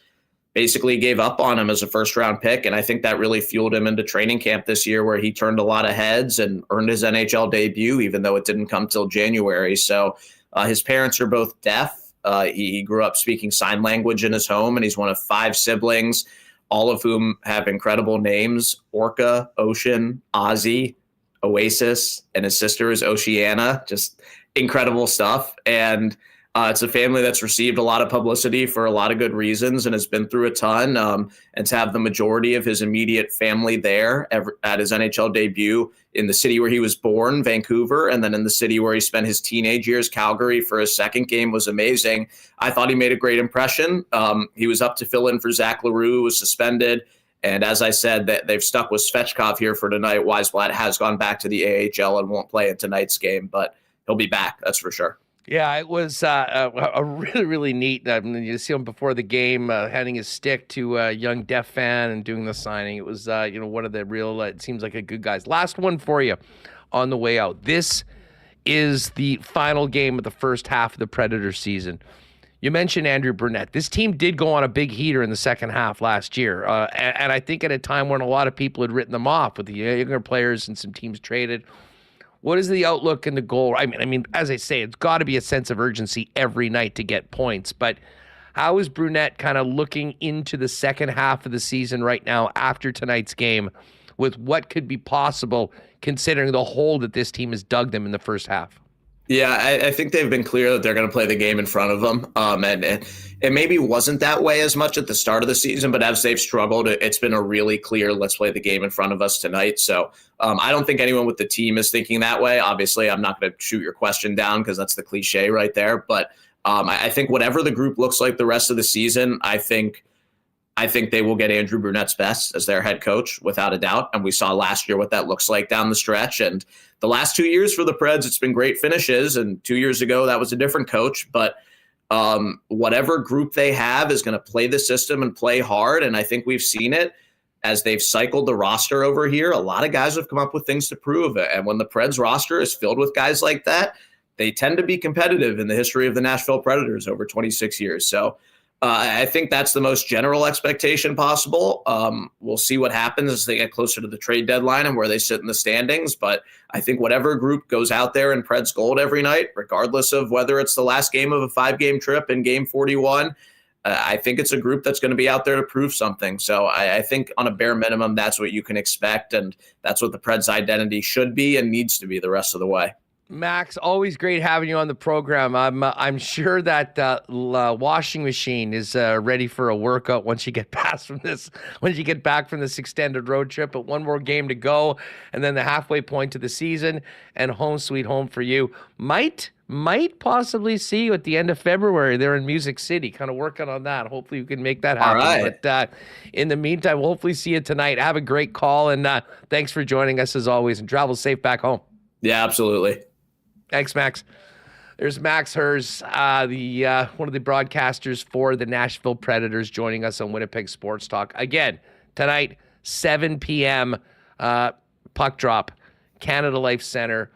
basically gave up on him as a first-round pick, and I think that really fueled him into training camp this year, where he turned a lot of heads and earned his NHL debut, even though it didn't come till January. So his parents are both deaf. He grew up speaking sign language in his home, and he's one of 5 siblings, all of whom have incredible names: Orca, Ocean, Ozzy, Oasis, and his sister is Oceana. Just incredible stuff. And it's a family that's received a lot of publicity for a lot of good reasons and has been through a ton. And to have the majority of his immediate family there at his NHL debut in the city where he was born, Vancouver, and then in the city where he spent his teenage years, Calgary, for his second game was amazing. I thought he made a great impression. He was up to fill in for Zach Leroux, who was suspended. And as I said, that they've stuck with Svechkov here for tonight. Weisblatt has gone back to the AHL and won't play in tonight's game, but he'll be back, that's for sure. Yeah, it was a really, really neat. You see him before the game handing his stick to a young deaf fan and doing the signing. It was, one of the real, it seems like a good guys. Last one for you on the way out. This is the final game of the first half of the Predators season. You mentioned Andrew Brunette. This team did go on a big heater in the second half last year. And I think at a time when a lot of people had written them off with the younger players and some teams traded. What is the outlook and the goal? I mean, as I say, it's got to be a sense of urgency every night to get points. But how is Brunette kind of looking into the second half of the season right now after tonight's game with what could be possible considering the hole that this team has dug them in the first half? Yeah, I think they've been clear that they're going to play the game in front of them. And it maybe wasn't that way as much at the start of the season, but as they've struggled, it's been a really clear, let's play the game in front of us tonight. So I don't think anyone with the team is thinking that way. Obviously, I'm not going to shoot your question down because that's the cliche right there. But I think whatever the group looks like the rest of the season, I think they will get Andrew Brunette's best as their head coach, without a doubt. And we saw last year what that looks like down the stretch. And the last 2 years for the Preds, it's been great finishes. And 2 years ago, that was a different coach. But whatever group they have is going to play the system and play hard. And I think we've seen it as they've cycled the roster over here. A lot of guys have come up with things to prove. And when the Preds roster is filled with guys like that, they tend to be competitive in the history of the Nashville Predators over 26 years. So I think that's the most general expectation possible. We'll see what happens as they get closer to the trade deadline and where they sit in the standings. But I think whatever group goes out there in Preds gold every night, regardless of whether it's the last game of a 5-game trip in game 41, I think it's a group that's going to be out there to prove something. So I think on a bare minimum, that's what you can expect. And that's what the Preds identity should be and needs to be the rest of the way. Max, always great having you on the program. I'm sure that washing machine is ready for a workout once you get back from this extended road trip. But one more game to go, and then the halfway point to the season, and home sweet home for you. Might possibly see you at the end of February there in Music City, kind of working on that. Hopefully you can make that happen. All right. But in the meantime, we'll hopefully see you tonight. Have a great call, and thanks for joining us as always, and travel safe back home. Yeah, absolutely. Thanks, Max. There's Max Herz, one of the broadcasters for the Nashville Predators, joining us on Winnipeg Sports Talk. Again, tonight, 7 p.m., puck drop, Canada Life Center.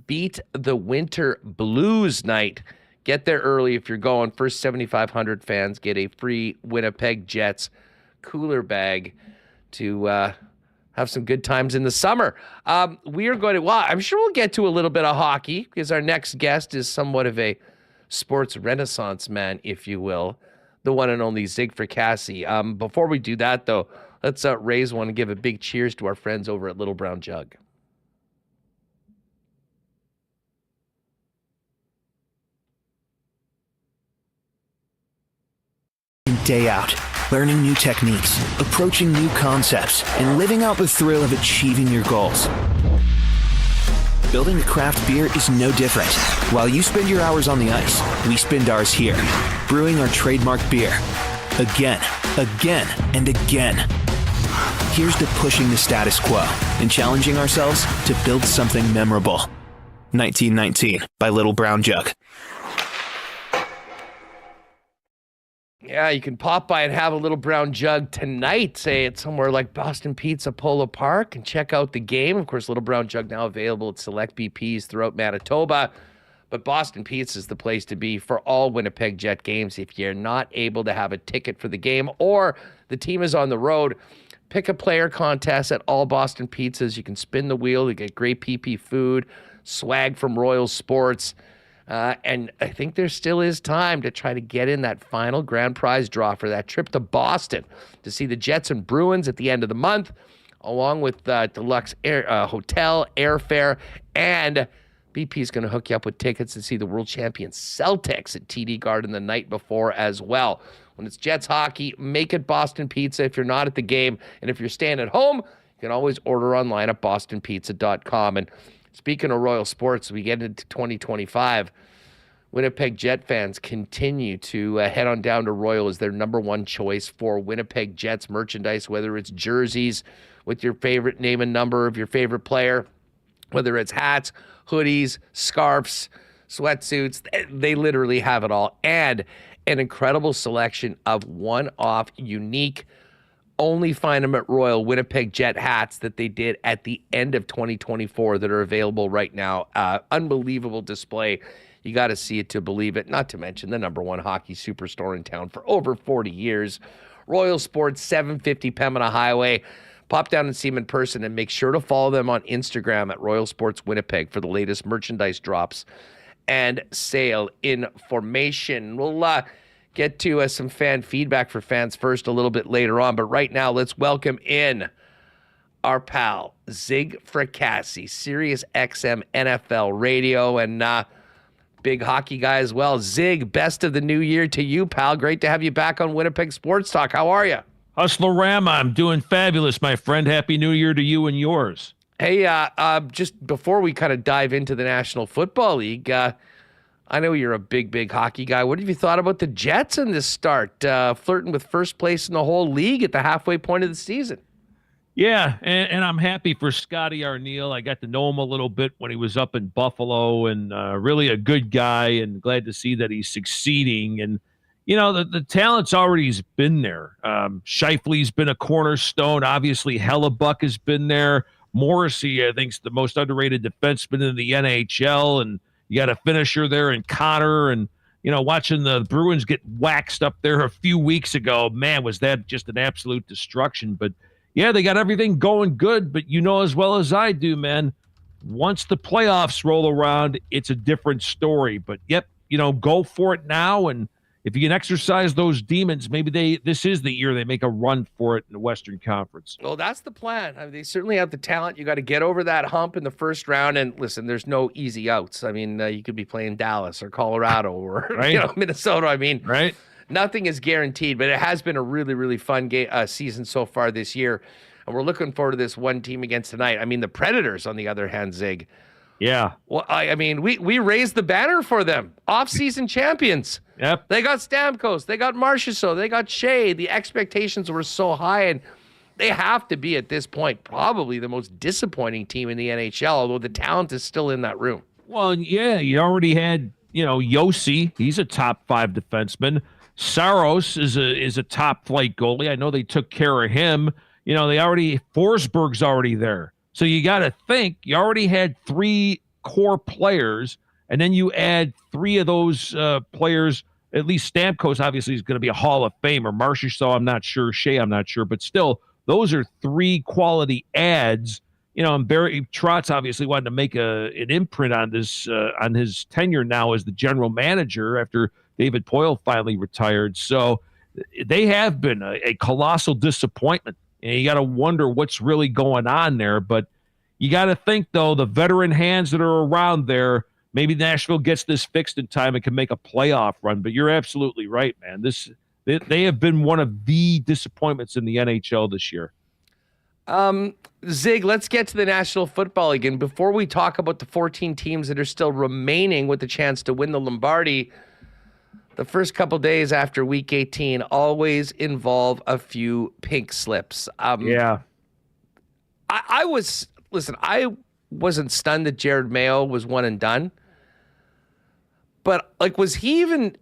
Beat the Winter Blues night. Get there early if you're going. First 7,500 fans get a free Winnipeg Jets cooler bag to have some good times in the summer. We are going to, well, I'm sure we'll get to a little bit of hockey because our next guest is somewhat of a sports renaissance man, if you will, the one and only Zig Fracassi. Before we do that, though, let's raise one and give a big cheers to our friends over at Little Brown Jug. Day out, learning new techniques, approaching new concepts, and living out the thrill of achieving your goals. Building a craft beer is no different. While you spend your hours on the ice, we spend ours here, brewing our trademark beer. Again, and again. Here's to pushing the status quo and challenging ourselves to build something memorable. 1919 by Little Brown Jug. Yeah, you can pop by and have a Little Brown Jug tonight, say at somewhere like Boston Pizza Polo Park, and check out the game. Of course, Little Brown Jug now available at select BPs throughout Manitoba. But Boston Pizza is the place to be for all Winnipeg Jet games. If you're not able to have a ticket for the game or the team is on the road, pick a player contest at all Boston Pizzas. You can spin the wheel to get great PP food, swag from Royal Sports. And I think there still is time to try to get in that final grand prize draw for that trip to Boston to see the Jets and Bruins at the end of the month, along with deluxe hotel, airfare, and BP is going to hook you up with tickets to see the world champion Celtics at TD Garden the night before as well. When it's Jets hockey, make it Boston Pizza if you're not at the game. And if you're staying at home, you can always order online at bostonpizza.com. And speaking of Royal Sports, we get into 2025. Winnipeg Jet fans continue to head on down to Royal as their number one choice for Winnipeg Jets merchandise, whether it's jerseys with your favorite name and number of your favorite player, whether it's hats, hoodies, scarves, sweatsuits. They literally have it all. And an incredible selection of one-off, unique, only find them at Royal Winnipeg Jet hats that they did at the end of 2024 that are available right now. Unbelievable display. You got to see it to believe it, not to mention the number one hockey superstore in town for over 40 years. Royal Sports, 750 Pembina Highway. Pop down and see them in person, and make sure to follow them on Instagram at Royal Sports Winnipeg for the latest merchandise drops and sale information. We'll get to some fan feedback for fans first a little bit later on, but right now let's welcome in our pal, Zig Fracassi, SiriusXM NFL Radio, and big hockey guy as well. Zig, best of the new year to you, pal. Great to have you back on Winnipeg Sports Talk. How are you? Hustler Ram, I'm doing fabulous, my friend. Happy New Year to you and yours. Hey, just before we kind of dive into the National Football League, I know you're a big hockey guy. What have you thought about the Jets in this start, flirting with first place in the whole league at the halfway point of the season? Yeah, and I'm happy for Scotty Arneal. I got to know him a little bit when he was up in Buffalo, and really a good guy, and glad to see that he's succeeding. And, you know, the talent's already been there. Scheifele's been a cornerstone. Obviously, Hellebuck has been there. Morrissey, I think, is the most underrated defenseman in the NHL, and you got a finisher there in Connor. And, you know, watching the Bruins get waxed up there a few weeks ago, man, was that just an absolute destruction. But, yeah, they got everything going good, but you know as well as I do, man, once the playoffs roll around, it's a different story. But, yep, you know, go for it now, and if you can exercise those demons, maybe this is the year they make a run for it in the Western Conference. Well, that's the plan. I mean, they certainly have the talent. You got to get over that hump in the first round. And listen, there's no easy outs. I mean, you could be playing Dallas or Colorado or right? Minnesota. I mean, right? Nothing is guaranteed, but it has been a really fun season so far this year. And we're looking forward to this one team against tonight. I mean, the Predators, on the other hand, Zig. Yeah. Well, I mean, we raised the banner for them. Off-season champions. Yep. They got Stamkos. They got Marchessault. They got Shea. The expectations were so high, and they have to be, at this point, probably the most disappointing team in the NHL, although the talent is still in that room. Well, yeah, you already had, Yossi. He's a top 5 defenseman. Saros is a top flight goalie. I know they took care of him. Forsberg's already there. So you got to think, you already had 3 core players, and then you add 3 of those players. At least Stamkos obviously is going to be a Hall of Famer. Marchessault, I'm not sure. Shea, I'm not sure. But still, those are 3 quality ads. And Barry Trotz obviously wanted to make an imprint on this on his tenure now as the general manager after David Poile finally retired. So they have been a colossal disappointment. And you got to wonder what's really going on there. But you got to think, though, the veteran hands that are around there, maybe Nashville gets this fixed in time and can make a playoff run. But you're absolutely right, man. They have been one of the disappointments in the NHL this year. Zig, let's get to the National Football League. And before we talk about the 14 teams that are still remaining with the chance to win the Lombardi, the first couple days after Week 18 always involve a few pink slips. Yeah. I wasn't stunned that Jared Mayo was one and done. But, was he even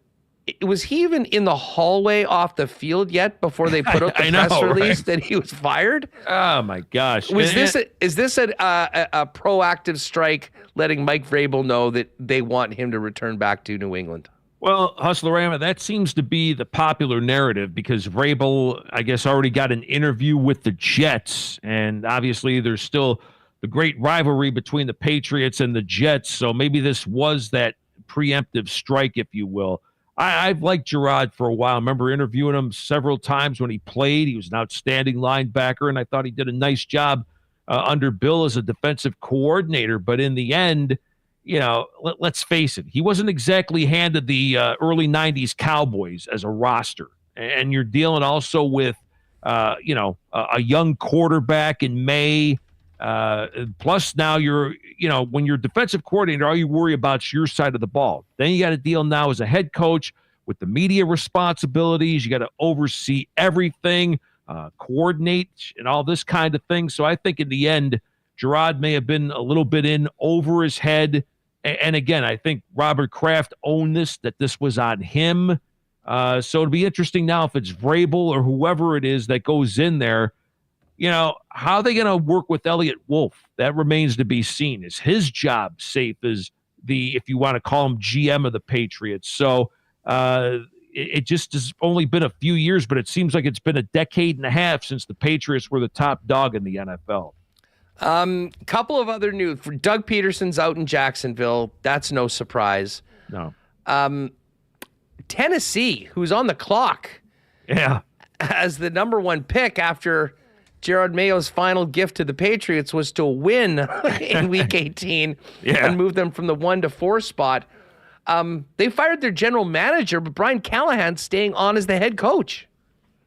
in the hallway off the field yet before they put out the press release that he was fired? Oh my gosh! Is this a proactive strike, letting Mike Vrabel know that they want him to return back to New England? Well, Hustlerama, that seems to be the popular narrative because Vrabel, I guess, already got an interview with the Jets, and obviously there's still the great rivalry between the Patriots and the Jets. So maybe this was that preemptive strike, if you will. I've liked Gerard for a while. I remember interviewing him several times when he played. He was an outstanding linebacker, and I thought he did a nice job under Bill as a defensive coordinator. But in the end, let's face it, he wasn't exactly handed the early 90s Cowboys as a roster. And you're dealing also with, a young quarterback in May. Plus now when you're defensive coordinator, all you worry about is your side of the ball. Then you got to deal now as a head coach with the media responsibilities. You got to oversee everything, coordinate and all this kind of thing. So I think in the end, Gerard may have been a little bit in over his head. And again, I think Robert Kraft owned that this was on him. So it'll be interesting now if it's Vrabel or whoever it is that goes in there. How are they going to work with Elliott Wolf? That remains to be seen. Is his job safe as if you want to call him GM of the Patriots? So it just has only been a few years, but it seems like it's been a decade and a half since the Patriots were the top dog in the NFL. Couple of other news. Doug Peterson's out in Jacksonville. That's no surprise. No. Tennessee, who's on the clock, as the number 1 pick after Gerard Mayo's final gift to the Patriots was to win in Week 18 and move them from the 1 to 4 spot. They fired their general manager, but Brian Callahan's staying on as the head coach.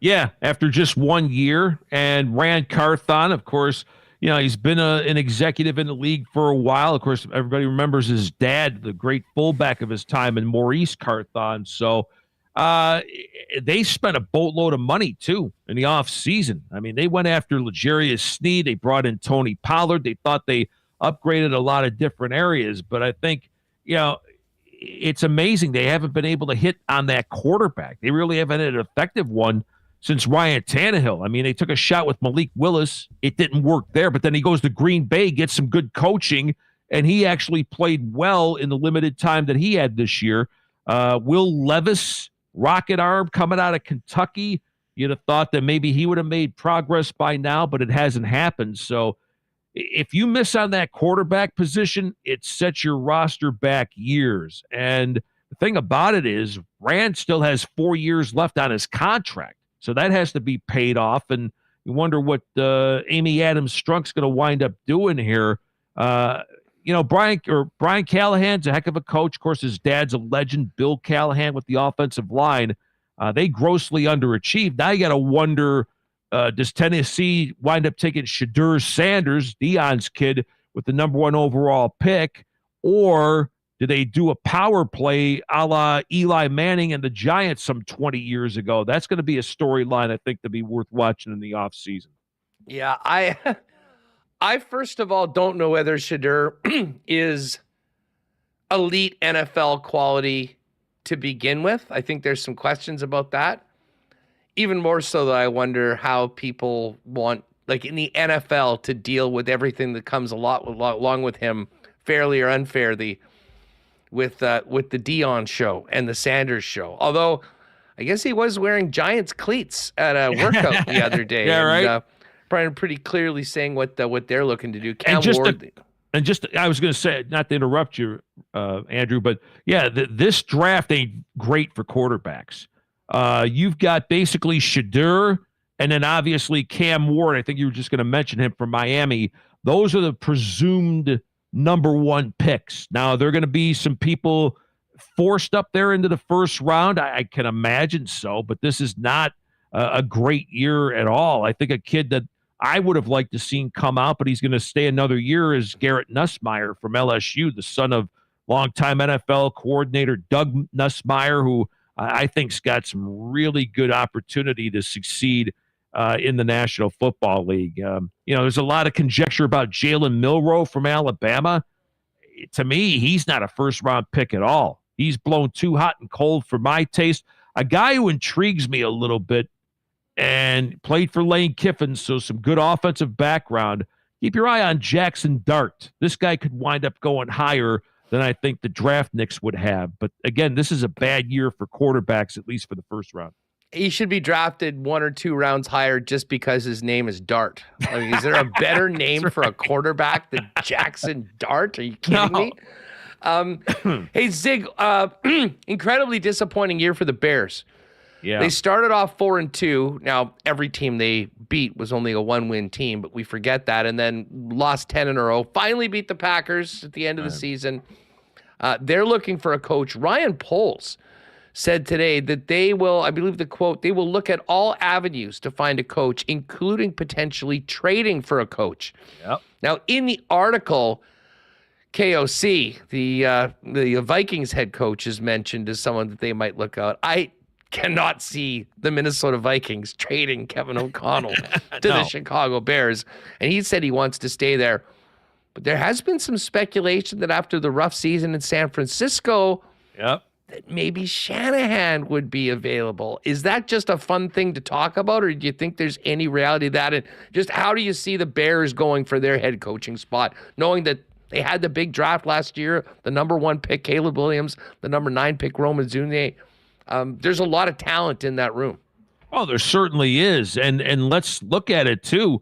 Yeah, after just 1 year. And Rand Carthon, of course, he's been an executive in the league for a while. Of course, everybody remembers his dad, the great fullback of his time, and Maurice Carthon. So they spent a boatload of money, too, in the offseason. I mean, they went after L'Jarius Sneed. They brought in Tony Pollard. They thought they upgraded a lot of different areas. But I think, it's amazing they haven't been able to hit on that quarterback. They really haven't had an effective one since Ryan Tannehill. I mean, they took a shot with Malik Willis. It didn't work there, but then he goes to Green Bay, gets some good coaching, and he actually played well in the limited time that he had this year. Will Levis, rocket arm coming out of Kentucky. You'd have thought that maybe he would have made progress by now, but it hasn't happened. So if you miss on that quarterback position, it sets your roster back years. And the thing about it is Rand still has 4 years left on his contract. So that has to be paid off, and you wonder what Amy Adams-Strunk's going to wind up doing here. Brian Callahan's a heck of a coach. Of course, his dad's a legend, Bill Callahan, with the offensive line. They grossly underachieved. Now you got to wonder, does Tennessee wind up taking Shadur Sanders, Deion's kid, with the number 1 overall pick, or do they do a power play a la Eli Manning and the Giants some 20 years ago? That's going to be a storyline, I think, to be worth watching in the offseason. Yeah, I first of all don't know whether Shadur is elite NFL quality to begin with. I think there's some questions about that. Even more so that I wonder how people want, in the NFL, to deal with everything that comes along with him, fairly or unfairly, with the Dion show and the Sanders show. Although I guess he was wearing Giants cleats at a workout the other day. Yeah, right. Brian pretty clearly saying what they're looking to do. Cam Ward. I was going to say, not to interrupt you, Andrew, but yeah, this draft ain't great for quarterbacks. You've got basically Shadur and then obviously Cam Ward. I think you were just going to mention him from Miami. Those are the presumed number one picks. Now, there are going to be some people forced up there into the first round. I can imagine so, but this is not a great year at all. I think a kid that I would have liked to seen come out, but he's going to stay another year is Garrett Nussmeier from LSU, the son of longtime NFL coordinator Doug Nussmeier, who I think's got some really good opportunity to succeed in the National Football League. There's a lot of conjecture about Jalen Milroe from Alabama. To me, he's not a first-round pick at all. He's blown too hot and cold for my taste. A guy who intrigues me a little bit and played for Lane Kiffin, so some good offensive background. Keep your eye on Jackson Dart. This guy could wind up going higher than I think the draft Knicks would have. But again, this is a bad year for quarterbacks, at least for the first round. He should be drafted 1 or 2 rounds higher just because his name is Dart. I mean, is there a better name for a quarterback than Jackson Dart? Are you kidding me? Hey, Zig, incredibly disappointing year for the Bears. Yeah. They started off 4-2. Now, every team they beat was only a 1-win team, but we forget that. And then lost 10 in a row. Finally beat the Packers at the end of the season. They're looking for a coach. Ryan Poles said today that they will, I believe the quote, they will look at all avenues to find a coach, including potentially trading for a coach. Yep. Now, in the article, KOC, the Vikings head coach, is mentioned as someone that they might look at. I cannot see the Minnesota Vikings trading Kevin O'Connell to the Chicago Bears. And he said he wants to stay there. But there has been some speculation that after the rough season in San Francisco, that maybe Shanahan would be available. Is that just a fun thing to talk about, or do you think there's any reality to that? And just how do you see the Bears going for their head coaching spot, knowing that they had the big draft last year, the number 1 pick, Caleb Williams, the number 9 pick, Roman Zunier? There's a lot of talent in that room. Oh, there certainly is. And let's look at it, too.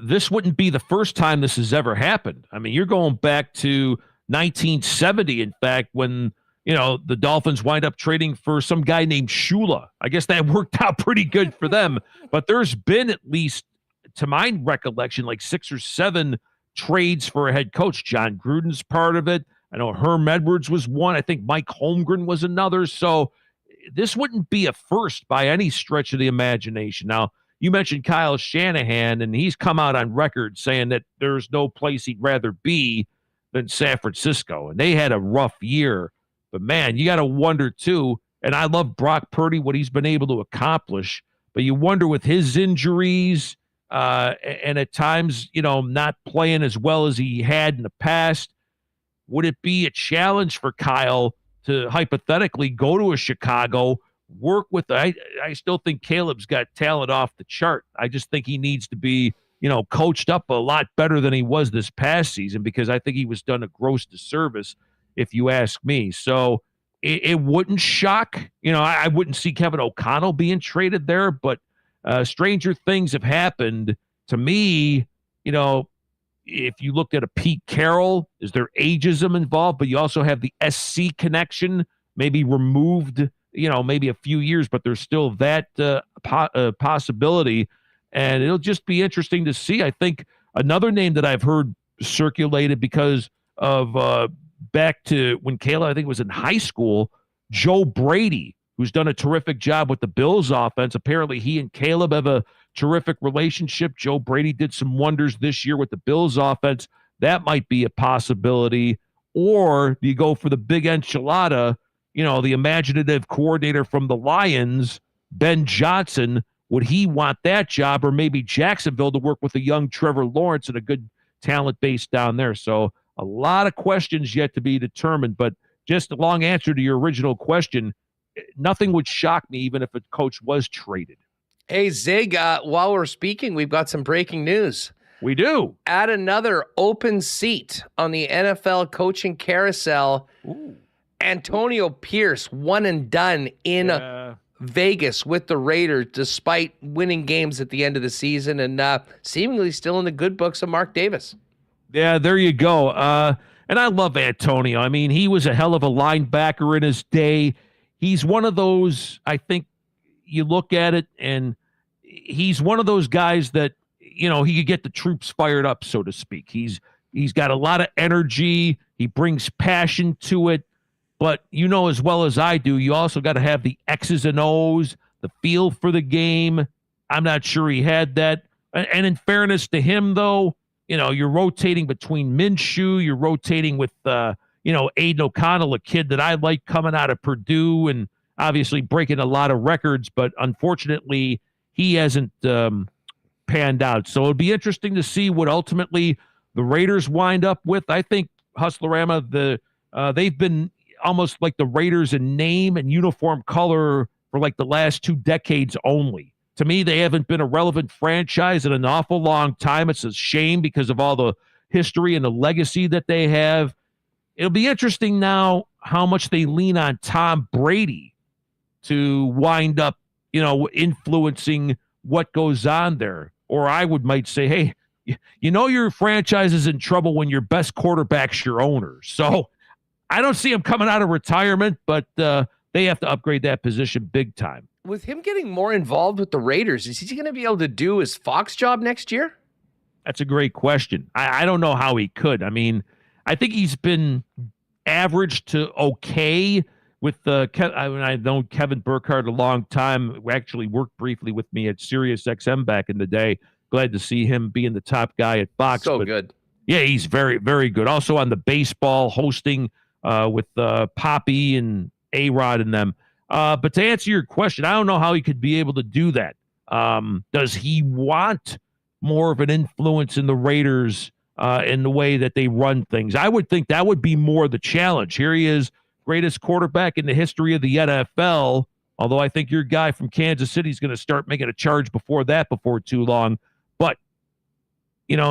This wouldn't be the first time this has ever happened. I mean, you're going back to 1970, in fact, when, the Dolphins wind up trading for some guy named Shula. I guess that worked out pretty good for them. But there's been, at least to my recollection, like 6 or 7 trades for a head coach. John Gruden's part of it. I know Herm Edwards was one. I think Mike Holmgren was another. So this wouldn't be a first by any stretch of the imagination. Now, you mentioned Kyle Shanahan, and he's come out on record saying that there's no place he'd rather be than San Francisco. And they had a rough year. But, man, you got to wonder, too, and I love Brock Purdy, what he's been able to accomplish, but you wonder with his injuries and at times, not playing as well as he had in the past, would it be a challenge for Kyle to hypothetically go to a Chicago, work with I still think Caleb's got talent off the chart. I just think he needs to be, coached up a lot better than he was this past season, because I think he was done a gross disservice, if you ask me. So it wouldn't shock. I wouldn't see Kevin O'Connell being traded there, but stranger things have happened. To me, if you looked at a Pete Carroll, is there ageism involved? But you also have the SC connection, maybe removed, maybe a few years, but there's still that possibility. And it'll just be interesting to see. I think another name that I've heard circulated because of back to when Caleb, I think, was in high school, Joe Brady, who's done a terrific job with the Bills offense. Apparently he and Caleb have a terrific relationship. Joe Brady did some wonders this year with the Bills offense. That might be a possibility. Or do you go for the big enchilada, the imaginative coordinator from the Lions, Ben Johnson? Would he want that job? Or maybe Jacksonville to work with a young Trevor Lawrence and a good talent base down there. So a lot of questions yet to be determined. But just a long answer to your original question, nothing would shock me even if a coach was traded. Hey, Zig, while we're speaking, we've got some breaking news. We do. Add another open seat on the NFL coaching carousel. Ooh. Antonio Pierce, one and done in Vegas with the Raiders despite winning games at the end of the season and seemingly still in the good books of Mark Davis. Yeah, there you go. And I love Antonio. I mean, he was a hell of a linebacker in his day. He's one of those, I think you look at it, and he's one of those guys that, he could get the troops fired up, so to speak. He's got a lot of energy. He brings passion to it. But as well as I do, you also got to have the X's and O's, the feel for the game. I'm not sure he had that. And in fairness to him, though, you're rotating between Minshew. You're rotating with, Aiden O'Connell, a kid that I like coming out of Purdue and obviously breaking a lot of records. But unfortunately, he hasn't panned out. So it'll be interesting to see what ultimately the Raiders wind up with. I think Hustlerama, they've been almost like the Raiders in name and uniform color for like the last 2 decades only. To me, they haven't been a relevant franchise in an awful long time. It's a shame because of all the history and the legacy that they have. It'll be interesting now how much they lean on Tom Brady to wind up, influencing what goes on there. Or I might say, hey, your franchise is in trouble when your best quarterback's your owner. So I don't see him coming out of retirement, but they have to upgrade that position big time. With him getting more involved with the Raiders, is he going to be able to do his Fox job next year? That's a great question. I don't know how he could. I mean, I think he's been average to okay with I've known Kevin Burkhardt a long time. Who actually worked briefly with me at SiriusXM back in the day. Glad to see him being the top guy at Fox. So good. Yeah, he's very, very good. Also on the baseball hosting with Poppy and A-Rod and them. But to answer your question, I don't know how he could be able to do that. Does he want more of an influence in the Raiders in the way that they run things? I would think that would be more the challenge. Here he is, greatest quarterback in the history of the NFL, although I think your guy from Kansas City is going to start making a charge before too long. But,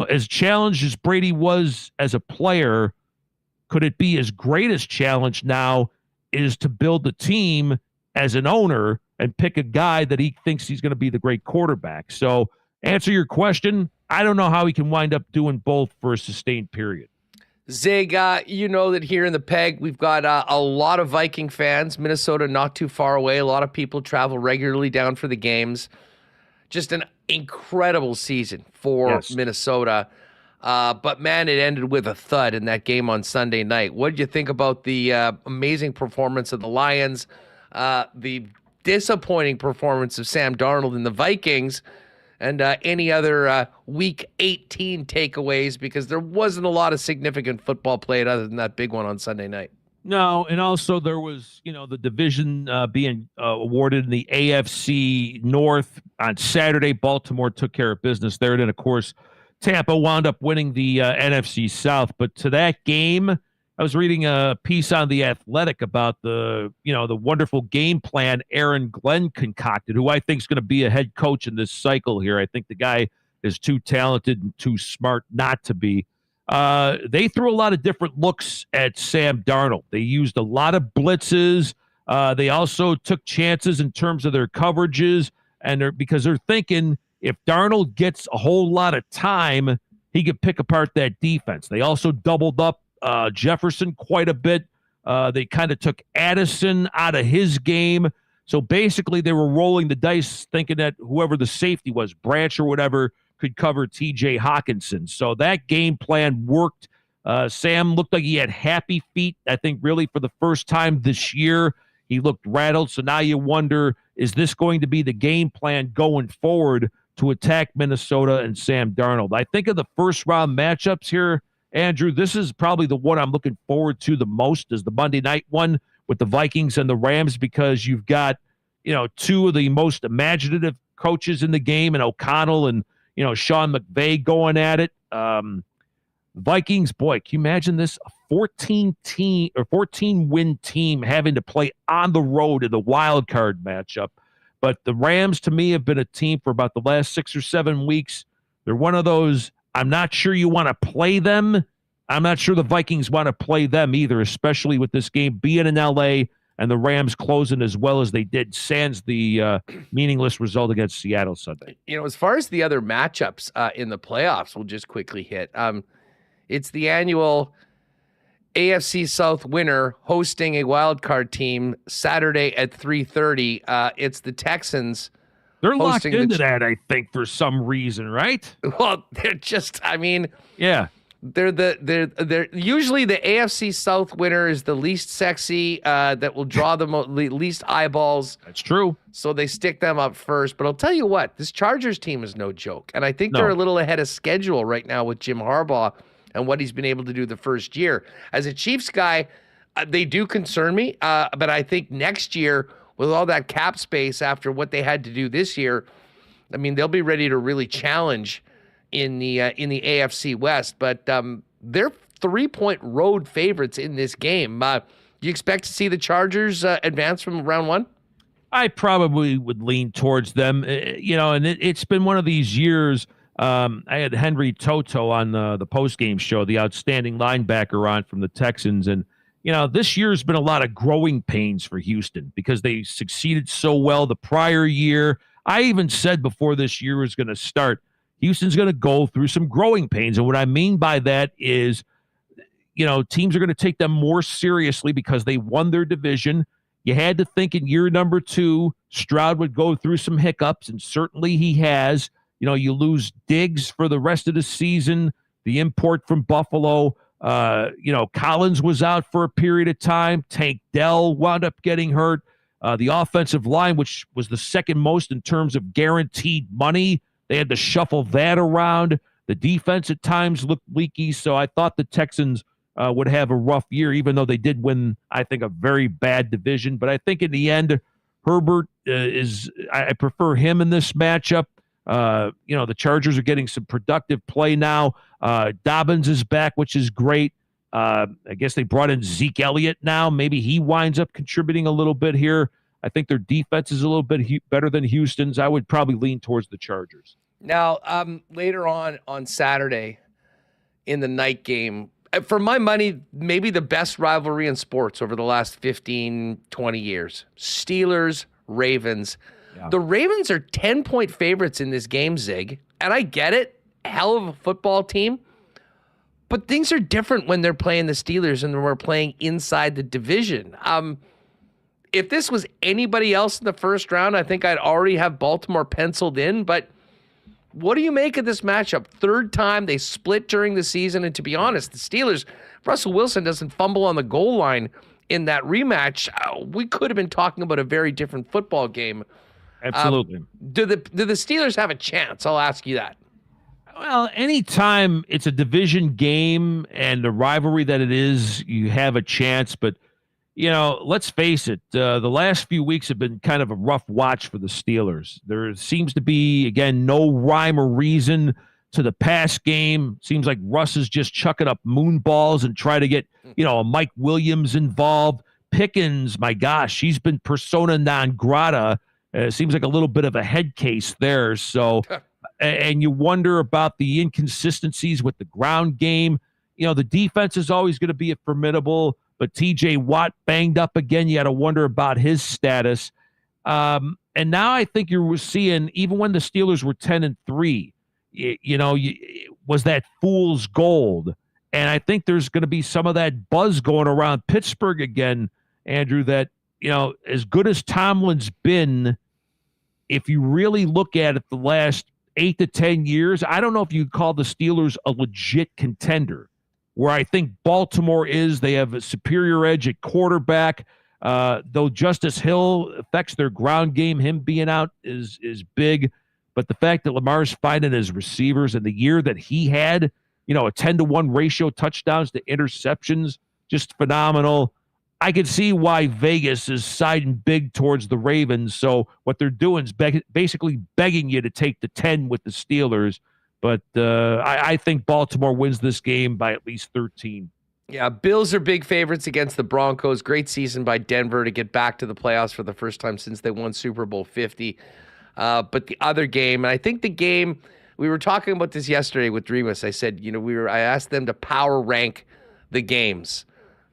as challenged as Brady was as a player, could it be his greatest challenge now is to build the team as an owner and pick a guy that he thinks he's going to be the great quarterback? So answer your question, I don't know how he can wind up doing both for a sustained period. Zig, you know that here in the Peg, we've got a lot of Viking fans. Minnesota not too far away. A lot of people travel regularly down for the games. Just an incredible season for Minnesota. But, man, it ended with a thud in that game on Sunday night. What did you think about the amazing performance of the Lions, the disappointing performance of Sam Darnold and the Vikings, and any other Week 18 takeaways? Because there wasn't a lot of significant football played other than that big one on Sunday night. No, and also there was, the division being awarded in the AFC North on Saturday. Baltimore took care of business there. And then, of course, Tampa wound up winning the NFC South. But to that game, I was reading a piece on The Athletic about the wonderful game plan Aaron Glenn concocted, who I think is going to be a head coach in this cycle here. I think the guy is too talented and too smart not to be. They threw a lot of different looks at Sam Darnold. They used a lot of blitzes. They also took chances in terms of their coverages, and because they're thinking if Darnold gets a whole lot of time, he could pick apart that defense. They also doubled up Jefferson quite a bit. They kind of took Addison out of his game. So basically they were rolling the dice thinking that whoever the safety was, Branch or whatever, could cover TJ Hawkinson. So that game plan worked. Sam looked like he had happy feet, I think, really for the first time this year. He looked rattled. So now you wonder, is this going to be the game plan going forward to attack Minnesota and Sam Darnold? I think of the first round matchups here, Andrew, this is probably the one I'm looking forward to the most, is the Monday night one with the Vikings and the Rams, because you've got, two of the most imaginative coaches in the game, and O'Connell and, Sean McVay going at it. Vikings, boy, can you imagine this? A 14-win team having to play on the road in the wild card matchup. But the Rams, to me, have been a team for about the last 6 or 7 weeks. They're one of those, I'm not sure you want to play them. I'm not sure the Vikings want to play them either, especially with this game being in L.A. and the Rams closing as well as they did, sans the meaningless result against Seattle Sunday. As far as the other matchups in the playoffs, we'll just quickly hit. It's the annual AFC South winner hosting a wild card team Saturday at 3:30. It's the Texans. They're locked into that, I think, for some reason, right? Well, they're just, yeah. They're usually the AFC South winner is the least sexy, that will draw the least eyeballs. That's true. So they stick them up first. But I'll tell you what, this Chargers team is no joke. And I think they're a little ahead of schedule right now with Jim Harbaugh and what he's been able to do the first year. As a Chiefs guy, they do concern me. But I think next year, with all that cap space after what they had to do this year, they'll be ready to really challenge in the AFC West. But they're 3-point road favorites in this game. Do you expect to see the Chargers advance from round one? I probably would lean towards them. And it's been one of these years. I had Henry Toto on the postgame show, the outstanding linebacker on from the Texans, and this year's been a lot of growing pains for Houston because they succeeded so well the prior year. I even said before this year was going to start, Houston's going to go through some growing pains. And what I mean by that is, teams are going to take them more seriously because they won their division. You had to think in year number 2, Stroud would go through some hiccups, and certainly he has. You lose Diggs for the rest of the season, the import from Buffalo. Collins was out for a period of time. Tank Dell wound up getting hurt. The offensive line, which was the second most in terms of guaranteed money, they had to shuffle that around. The defense at times looked leaky, so I thought the Texans would have a rough year, even though they did win, I think, a very bad division. But I think in the end, Herbert I prefer him in this matchup. The Chargers are getting some productive play now. Dobbins is back, which is great. I guess they brought in Zeke Elliott now. Maybe he winds up contributing a little bit here. I think their defense is a little bit better than Houston's. I would probably lean towards the Chargers. Now, later on Saturday in the night game, for my money, maybe the best rivalry in sports over the last 15, 20 years. Steelers, Ravens. Yeah. The Ravens are 10-point favorites in this game, Zig. And I get it. Hell of a football team. But things are different when they're playing the Steelers and when we're playing inside the division. If this was anybody else in the first round, I think I'd already have Baltimore penciled in. But what do you make of this matchup? Third time they split during the season. And to be honest, the Steelers, Russell Wilson doesn't fumble on the goal line in that rematch. We could have been talking about a very different football game. Absolutely. Do the Steelers have a chance? I'll ask you that. Well, anytime it's a division game and the rivalry that it is, you have a chance. But, let's face it, the last few weeks have been kind of a rough watch for the Steelers. There seems to be, again, no rhyme or reason to the pass game. Seems like Russ is just chucking up moon balls and try to get, a Mike Williams involved. Pickens, my gosh, she's been persona non grata. Seems like a little bit of a head case there. So, and you wonder about the inconsistencies with the ground game. The defense is always going to be formidable, but TJ Watt banged up again. You got to wonder about his status. And now I think you're seeing, even when the Steelers were 10-3, was that fool's gold. And I think there's going to be some of that buzz going around Pittsburgh again, Andrew, that, as good as Tomlin's been, if you really look at it the last 8 to 10 years, I don't know if you call the Steelers a legit contender, where I think Baltimore is. They have a superior edge at quarterback. Though Justice Hill affects their ground game, him being out is big. But the fact that Lamar's finding his receivers and the year that he had, a 10-to-1 ratio touchdowns to interceptions, just phenomenal. I can see why Vegas is siding big towards the Ravens. So what they're doing is basically begging you to take the 10 with the Steelers. But I think Baltimore wins this game by at least 13. Yeah, Bills are big favorites against the Broncos. Great season by Denver to get back to the playoffs for the first time since they won Super Bowl 50. But the other game, and I think the game, we were talking about this yesterday with Remis. I said, I asked them to power rank the games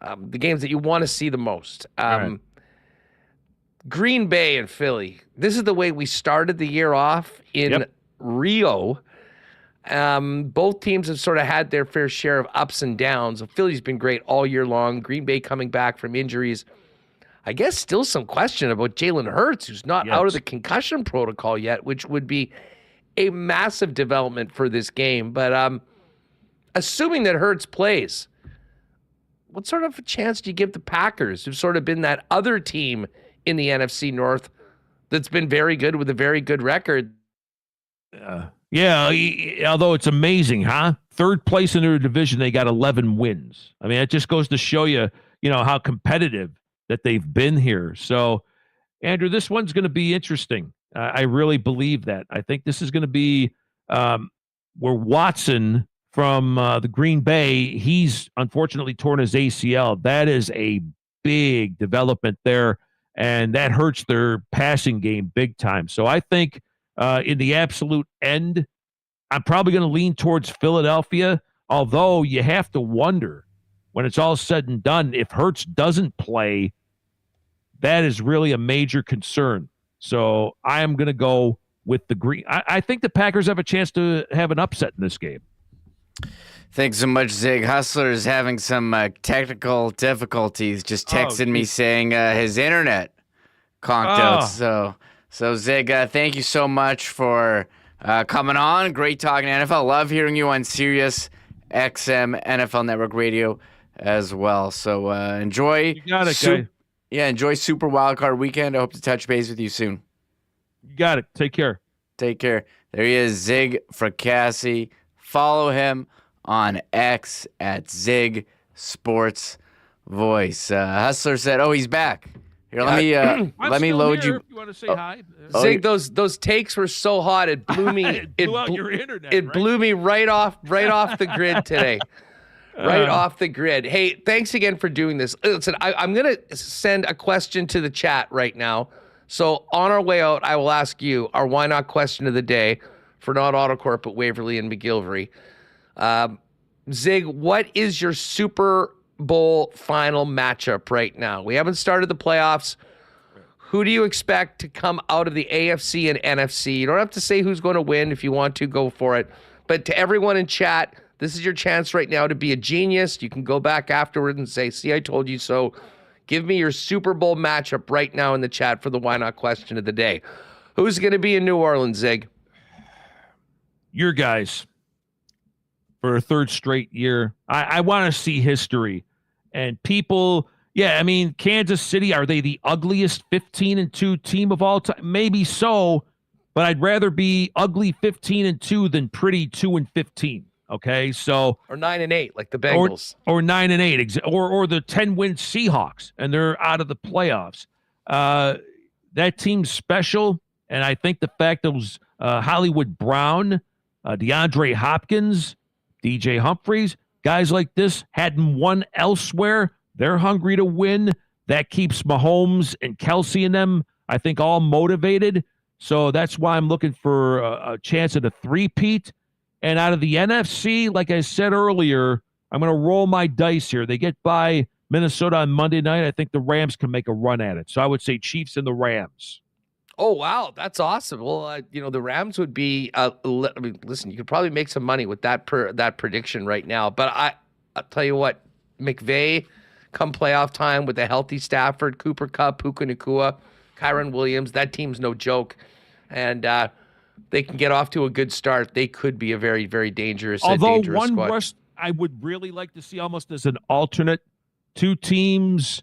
that you want to see the most. Right. Green Bay and Philly. This is the way we started the year off in Rio. Both teams have sort of had their fair share of ups and downs. Philly's been great all year long. Green Bay coming back from injuries. I guess still some question about Jalen Herz, who's not out of the concussion protocol yet, which would be a massive development for this game. But assuming that Herz plays, what sort of a chance do you give the Packers, who've sort of been that other team in the NFC North that's been very good with a very good record? Yeah, although it's amazing, huh? Third place in their division, they got 11 wins. I mean, it just goes to show you, how competitive that they've been here. So, Andrew, this one's going to be interesting. I really believe that. I think this is going to be where Watson from the Green Bay, he's unfortunately torn his ACL. That is a big development there, and that hurts their passing game big time. So I think in the absolute end, I'm probably going to lean towards Philadelphia, although you have to wonder when it's all said and done, if Hertz doesn't play, that is really a major concern. So I am going to go with the Green. I think the Packers have a chance to have an upset in this game. Thanks so much, Zig. Hustler is having some technical difficulties. Just texted me saying his internet conked out. So Zig, thank you so much for coming on. Great talking NFL. Love hearing you on SiriusXM NFL Network Radio as well. So enjoy. You got it, guy. Yeah, enjoy Super Wildcard Weekend. I hope to touch base with you soon. You got it. Take care. Take care. There he is, Zig Fracassi. Follow him on X at Zig Sports Voice. Hustler said, he's back. Here, let me load you. If you want to say hi. Zig, those takes were so hot it blew me. it blew out your internet. It blew me right off the grid today. Right off the grid. Hey, thanks again for doing this. Listen, I'm going to send a question to the chat right now. So on our way out, I will ask you our why not question of the day for not Autocorp at Waverly and McGillivray. Zig, what is your Super Bowl final matchup right now? We haven't started the playoffs. Who do you expect to come out of the AFC and NFC? You don't have to say who's going to win. If you want to, go for it. But to everyone in chat, this is your chance right now to be a genius. You can go back afterward and say, see, I told you so. Give me your Super Bowl matchup right now in the chat for the why not question of the day. Who's going to be in New Orleans, Zig? Your guys. For a third straight year. I want to see history. And people, Kansas City, are they the ugliest 15-2 team of all time? Maybe so, but I'd rather be ugly 15-2 than pretty 2-15. Okay, so or 9-8 like the Bengals, or 9-8, or the 10-win Seahawks, and they're out of the playoffs. That team's special, and I think the fact that it was Hollywood Brown, DeAndre Hopkins, DJ Humphries, guys like this hadn't won elsewhere. They're hungry to win. That keeps Mahomes and Kelsey and them, I think, all motivated. So that's why I'm looking for a chance at a three-peat. And out of the NFC, like I said earlier, I'm going to roll my dice here. They get by Minnesota on Monday night. I think the Rams can make a run at it. So I would say Chiefs and the Rams. Oh, wow. That's awesome. Well, the Rams would be listen, you could probably make some money with that prediction right now. But I'll tell you what, McVay, come playoff time with a healthy Stafford, Cooper Kupp, Puka Nacua, Kyron Williams, that team's no joke. And they can get off to a good start. They could be a very, very dangerous one squad. rush I would really like to see almost as an alternate. Two teams,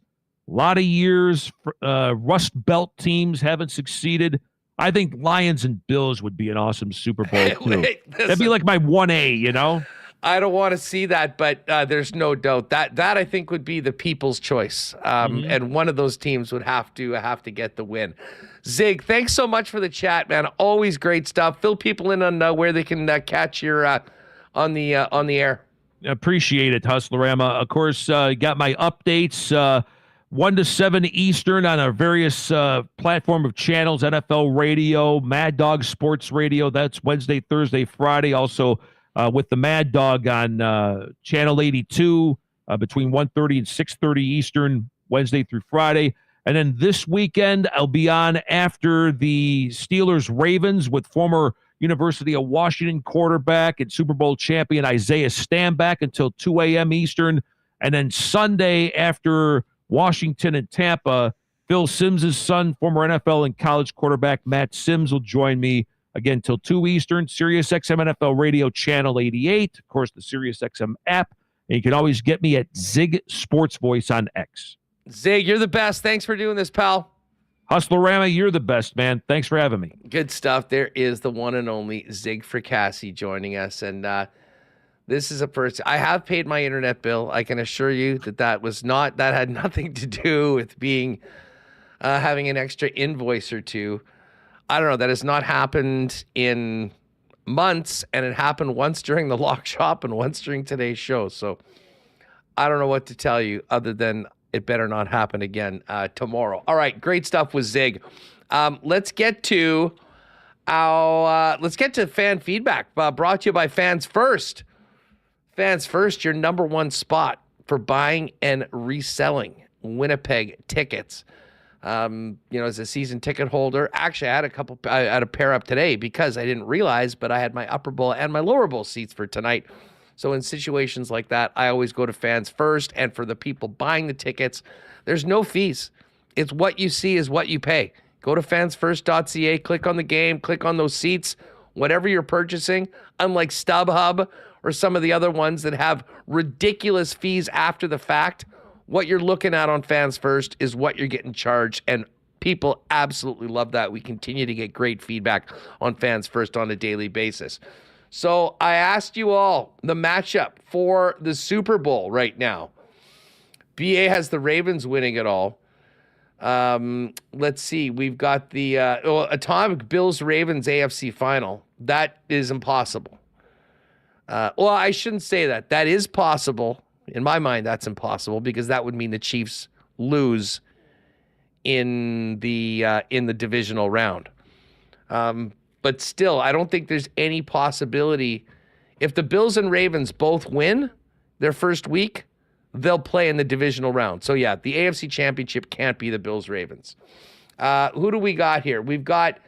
a lot of years, Rust Belt teams haven't succeeded. I think Lions and Bills would be an awesome Super Bowl, too. That'd be like my 1A, I don't want to see that, but there's no doubt that I think would be the people's choice, and one of those teams would have to get the win. Zig, thanks so much for the chat, man. Always great stuff. Fill people in on where they can catch your on the air. Appreciate it, Hustlerama. Of course, got my updates 1 to 7 Eastern on our various platform of channels: NFL Radio, Mad Dog Sports Radio. That's Wednesday, Thursday, Friday. Also. With the Mad Dog on Channel 82 between 1:30 and 6:30 Eastern, Wednesday through Friday. And then this weekend, I'll be on after the Steelers-Ravens with former University of Washington quarterback and Super Bowl champion Isaiah Stanback until 2 a.m. Eastern. And then Sunday after Washington and Tampa, Phil Simms' son, former NFL and college quarterback Matt Simms, will join me again till 2 Eastern. SiriusXM NFL Radio Channel 88. Of course, the SiriusXM app. And you can always get me at Zig Sports Voice on X. Zig, you're the best. Thanks for doing this, pal. Hustler-Rama, you're the best, man. Thanks for having me. Good stuff. There is the one and only Zig Fracassi joining us. And this is a first. I have paid my internet bill. I can assure you that had nothing to do with being having an extra invoice or two. I don't know. That has not happened in months, and it happened once during the lock shop and once during today's show. So I don't know what to tell you other than it better not happen again tomorrow. All right, great stuff with Zig. Let's get to fan feedback brought to you by Fans First. Fans First, your number one spot for buying and reselling Winnipeg tickets. As a season ticket holder, actually I had a pair up today because I didn't realize, but I had my upper bowl and my lower bowl seats for tonight. So in situations like that, I always go to Fans First. And for the people buying the tickets, there's no fees. It's what you see is what you pay. Go to fansfirst.ca, click on the game, click on those seats, whatever you're purchasing, unlike StubHub or some of the other ones that have ridiculous fees after the fact. What you're looking at on Fans First is what you're getting charged, and people absolutely love that. We continue to get great feedback on Fans First on a daily basis. So I asked you all the matchup for the Super Bowl right now. BA has the Ravens winning it all. Let's see. We've got the Atomic Bills-Ravens AFC final. That is impossible. Well, I shouldn't say that. That is possible. In my mind, that's impossible because that would mean the Chiefs lose in the divisional round. But still, I don't think there's any possibility. If the Bills and Ravens both win their first week, they'll play in the divisional round. So, yeah, the AFC Championship can't be the Bills-Ravens. Who do we got here? We've got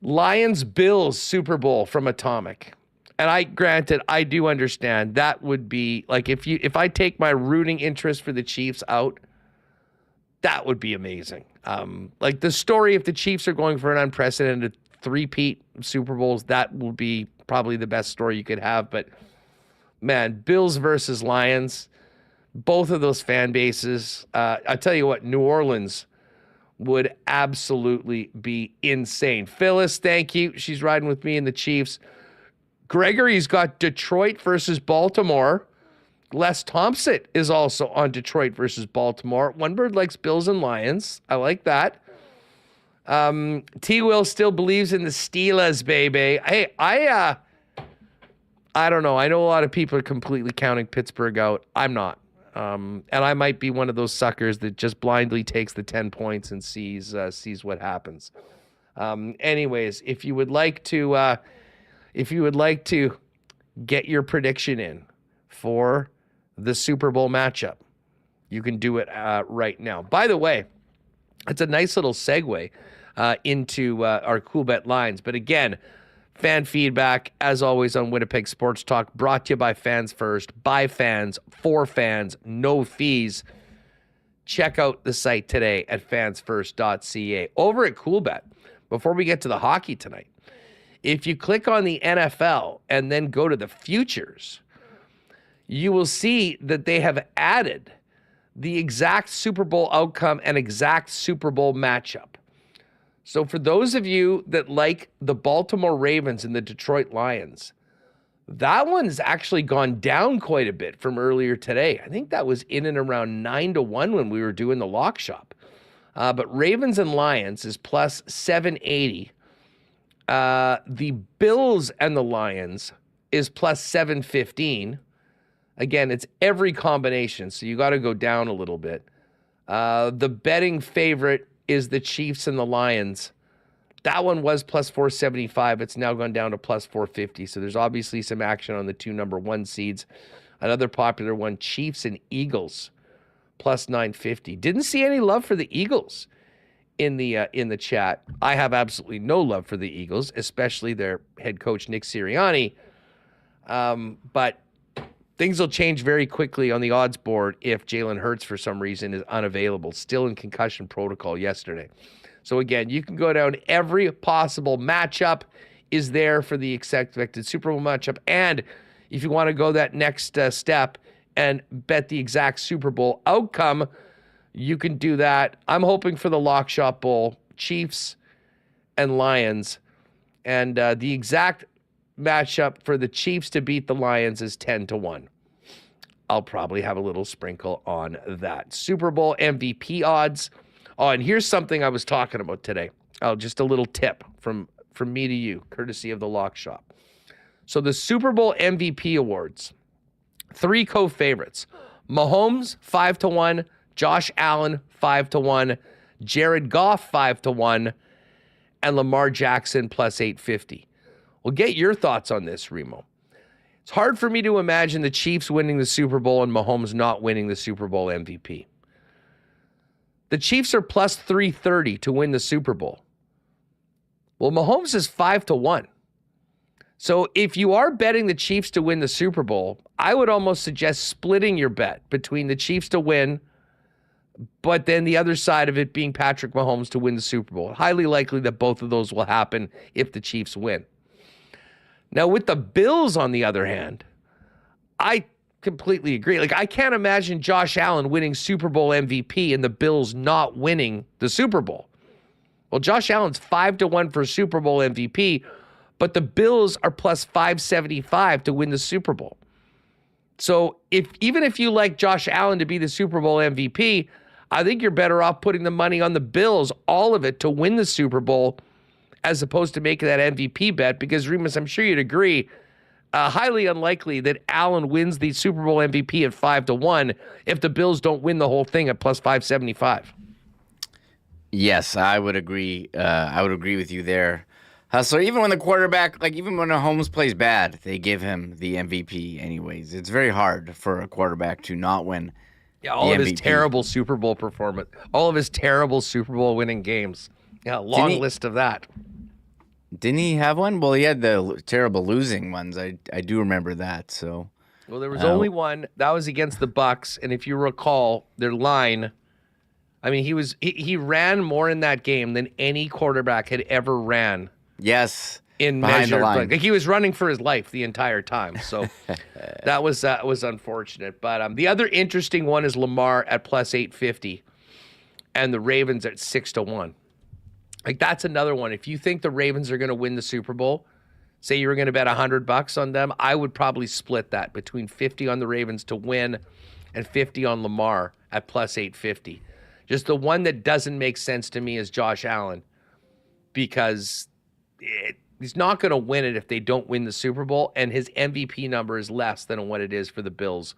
Lions-Bills Super Bowl from Atomic. And I do understand that would be like if I take my rooting interest for the Chiefs out, that would be amazing. Like the story, if the Chiefs are going for an unprecedented three-peat Super Bowls, that will be probably the best story you could have. But man, Bills versus Lions, both of those fan bases. I tell you what, New Orleans would absolutely be insane. Phyllis, thank you. She's riding with me in the Chiefs. Gregory's got Detroit versus Baltimore. Les Thompson is also on Detroit versus Baltimore. One Bird likes Bills and Lions. I like that. T-Will still believes in the Steelers, baby. Hey, I don't know. I know a lot of people are completely counting Pittsburgh out. I'm not. And I might be one of those suckers that just blindly takes the 10 points and sees what happens. Anyways, if you would like to get your prediction in for the Super Bowl matchup, you can do it right now. By the way, it's a nice little segue into our Coolbet lines. But again, fan feedback, as always, on Winnipeg Sports Talk, brought to you by Fans First, by fans, for fans, no fees. Check out the site today at fansfirst.ca. Over at Coolbet, before we get to the hockey tonight, if you click on the NFL and then go to the futures, you will see that they have added the exact Super Bowl outcome and exact Super Bowl matchup. So for those of you that like the Baltimore Ravens and the Detroit Lions, that one's actually gone down quite a bit from earlier today. I think that was in and around 9-1 when we were doing the lock shop. But Ravens and Lions is plus 780. The Bills and the Lions is plus 715. Again, it's every combination, so you got to go down a little bit. The betting favorite is the Chiefs and the Lions. That one was plus 475. It's now gone down to plus 450. So there's obviously some action on the two number one seeds. Another popular one, Chiefs and Eagles, plus 950. Didn't see any love for the Eagles in the chat. I have absolutely no love for the Eagles, especially their head coach Nick Sirianni. But things will change very quickly on the odds board if Jalen Herz, for some reason, is unavailable, still in concussion protocol yesterday. So again, you can go down every possible matchup is there for the expected Super Bowl matchup. And if you want to go that next step and bet the exact Super Bowl outcome, you can do that. I'm hoping for the Lock Shop Bowl, Chiefs and Lions. And the exact matchup for the Chiefs to beat the Lions is 10-1. I'll probably have a little sprinkle on that. Super Bowl MVP odds. Oh, and here's something I was talking about today. Oh, just a little tip from me to you, courtesy of the Lock Shop. So the Super Bowl MVP awards, 3 co-favorites. Mahomes, 5-1. Josh Allen, 5-1. Jared Goff, 5-1. And Lamar Jackson, plus 850. Well, get your thoughts on this, Remo. It's hard for me to imagine the Chiefs winning the Super Bowl and Mahomes not winning the Super Bowl MVP. The Chiefs are plus 330 to win the Super Bowl. Well, Mahomes is 5-1. So if you are betting the Chiefs to win the Super Bowl, I would almost suggest splitting your bet between the Chiefs to win, but then the other side of it being Patrick Mahomes to win the Super Bowl. Highly likely that both of those will happen if the Chiefs win. Now, with the Bills, on the other hand, I completely agree. Like, I can't imagine Josh Allen winning Super Bowl MVP and the Bills not winning the Super Bowl. Well, Josh Allen's 5-1 for Super Bowl MVP, but the Bills are plus 575 to win the Super Bowl. So even if you like Josh Allen to be the Super Bowl MVP, I think you're better off putting the money on the Bills, all of it, to win the Super Bowl, as opposed to making that MVP bet, because, Remis, I'm sure you'd agree, highly unlikely that Allen wins the Super Bowl MVP at 5-1 if the Bills don't win the whole thing at plus 575. Yes, I would agree. I would agree with you there. So even when the quarterback, like even when Mahomes plays bad, they give him the MVP anyways. It's very hard for a quarterback to not win. Yeah, all of his terrible Super Bowl performance, all of his terrible Super Bowl winning games. Yeah, long list of that. Didn't he have one? Well, he had the terrible losing ones. I do remember that. So, well, there was only one that was against the Bucs, and if you recall, their line. I mean, he ran more in that game than any quarterback had ever ran. Yes, in measured, like he was running for his life the entire time. So that was unfortunate. But the other interesting one is Lamar at plus 850, and the Ravens at 6-1. Like, that's another one. If you think the Ravens are going to win the Super Bowl, say you were going to bet $100 on them, I would probably split that between 50 on the Ravens to win and 50 on Lamar at plus 850. Just the one that doesn't make sense to me is Josh Allen, because he's not going to win it if they don't win the Super Bowl, and his MVP number is less than what it is for the Bills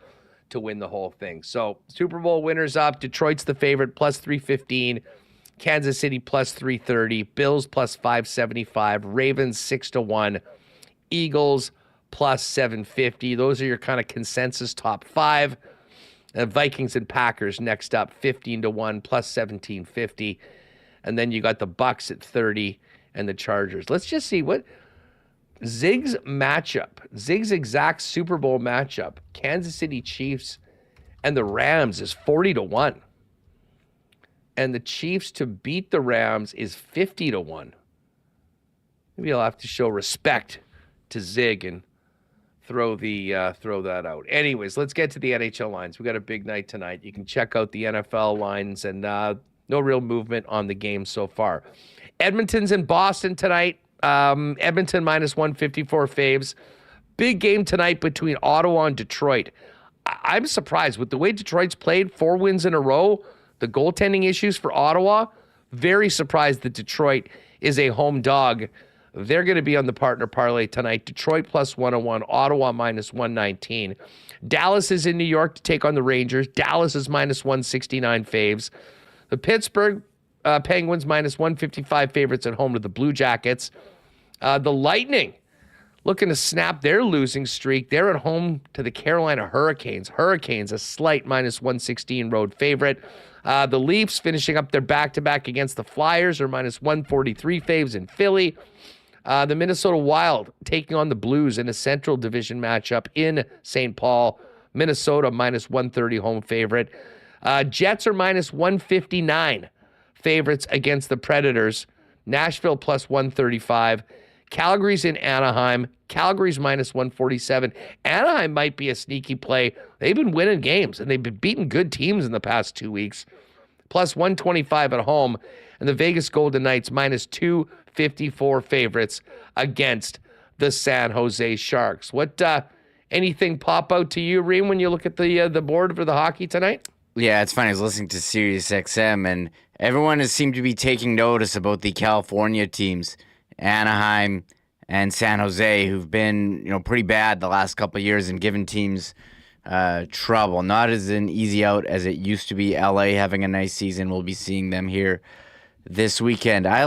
to win the whole thing. So Super Bowl winners up. Detroit's the favorite, plus 315. Kansas City plus 330, Bills plus 575, Ravens 6-1, Eagles plus 750. Those are your kind of consensus top 5. Vikings and Packers next up, 15-1 plus 1750, and then you got the Bucks at 30 and the Chargers. Let's just see what Zig's exact Super Bowl matchup. Kansas City Chiefs and the Rams is 40-1. And the Chiefs to beat the Rams is 50-1. Maybe I'll have to show respect to Zig and throw that out. Anyways, let's get to the NHL lines. We got a big night tonight. You can check out the NFL lines, and no real movement on the game so far. Edmonton's in Boston tonight. Edmonton minus 154 faves. Big game tonight between Ottawa and Detroit. I'm surprised with the way Detroit's played, 4 wins in a row. The goaltending issues for Ottawa, very surprised that Detroit is a home dog. They're going to be on the partner parlay tonight. Detroit plus 101, Ottawa minus 119. Dallas is in New York to take on the Rangers. Dallas is minus 169 faves. The Pittsburgh Penguins minus 155 favorites at home to the Blue Jackets. The Lightning looking to snap their losing streak. They're at home to the Carolina Hurricanes. Hurricanes, a slight -116 road favorite. The Leafs finishing up their back-to-back against the Flyers are -143 faves in Philly. The Minnesota Wild taking on the Blues in a Central Division matchup in St. Paul. Minnesota -130 home favorite. Jets are -159 favorites against the Predators. Nashville +135. Calgary's in Anaheim. Calgary's -147. Anaheim might be a sneaky play. They've been winning games, and they've been beating good teams in the past 2 weeks. +125 at home. And the Vegas Golden Knights -254 favorites against the San Jose Sharks. What anything pop out to you, Reem, when you look at the board for the hockey tonight? Yeah, it's funny. I was listening to SiriusXM, and everyone has seemed to be taking notice about the California teams, Anaheim and San Jose, who've been pretty bad the last couple of years and given teams trouble. Not as an easy out as it used to be. LA having a nice season. We'll be seeing them here this weekend. I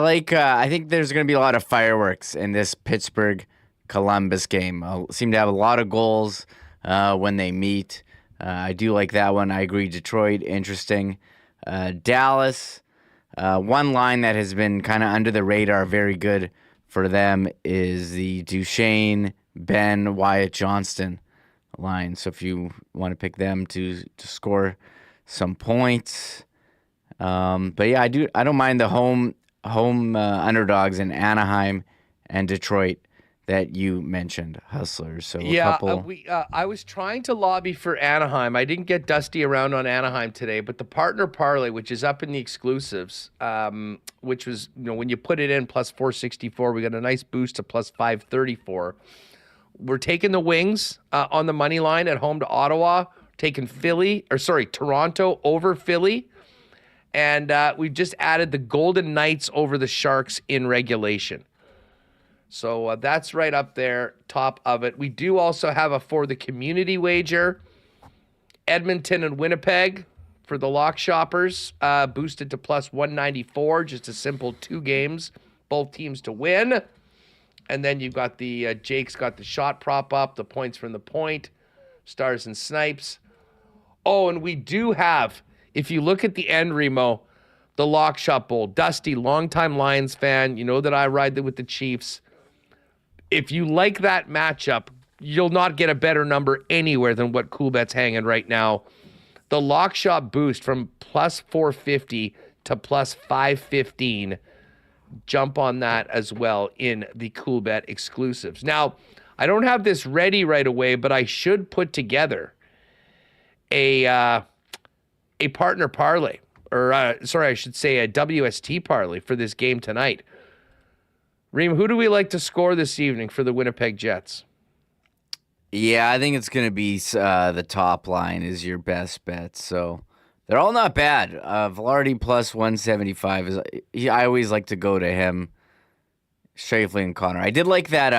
think there's going to be a lot of fireworks in this Pittsburgh-Columbus game. Seem to have a lot of goals when they meet. I do like that one. I agree. Detroit, interesting. Dallas, one line that has been kind of under the radar, very good for them, is the Duchesne, Ben, Wyatt Johnston line. So if you want to pick them to score some points. But yeah, I don't mind the home underdogs in Anaheim and Detroit that you mentioned, Hustlers. So I was trying to lobby for Anaheim. I didn't get Dusty around on Anaheim today, but the partner parlay, which is up in the exclusives, which was when you put it in +464, we got a nice boost to +534. We're taking the Wings on the money line at home to Ottawa, taking Toronto over Philly. And we've just added the Golden Knights over the Sharks in regulation. So that's right up there, top of it. We do also have for the community wager, Edmonton and Winnipeg for the lock shoppers, boosted to +194, just a simple 2 games, both teams to win. And then you've got Jake's got the shot prop up, the points from the point, Stars and Snipes. Oh, and we do have, if you look at the end, Remo, the Lock Shop Bowl. Dusty, longtime Lions fan. You know that I ride with the Chiefs. If you like that matchup, you'll not get a better number anywhere than what Coolbet's hanging right now. The Lock Shop boost from +450 to +515. Jump on that as well in the Coolbet exclusives. Now, I don't have this ready right away, but I should put together a partner parlay, or I should say a WST parlay for this game tonight. Reem, who do we like to score this evening for the Winnipeg Jets? Yeah, I think it's going to be the top line is your best bet. So they're all not bad. Velarde +175 I always like to go to him. Scheifele and Connor. I did like that.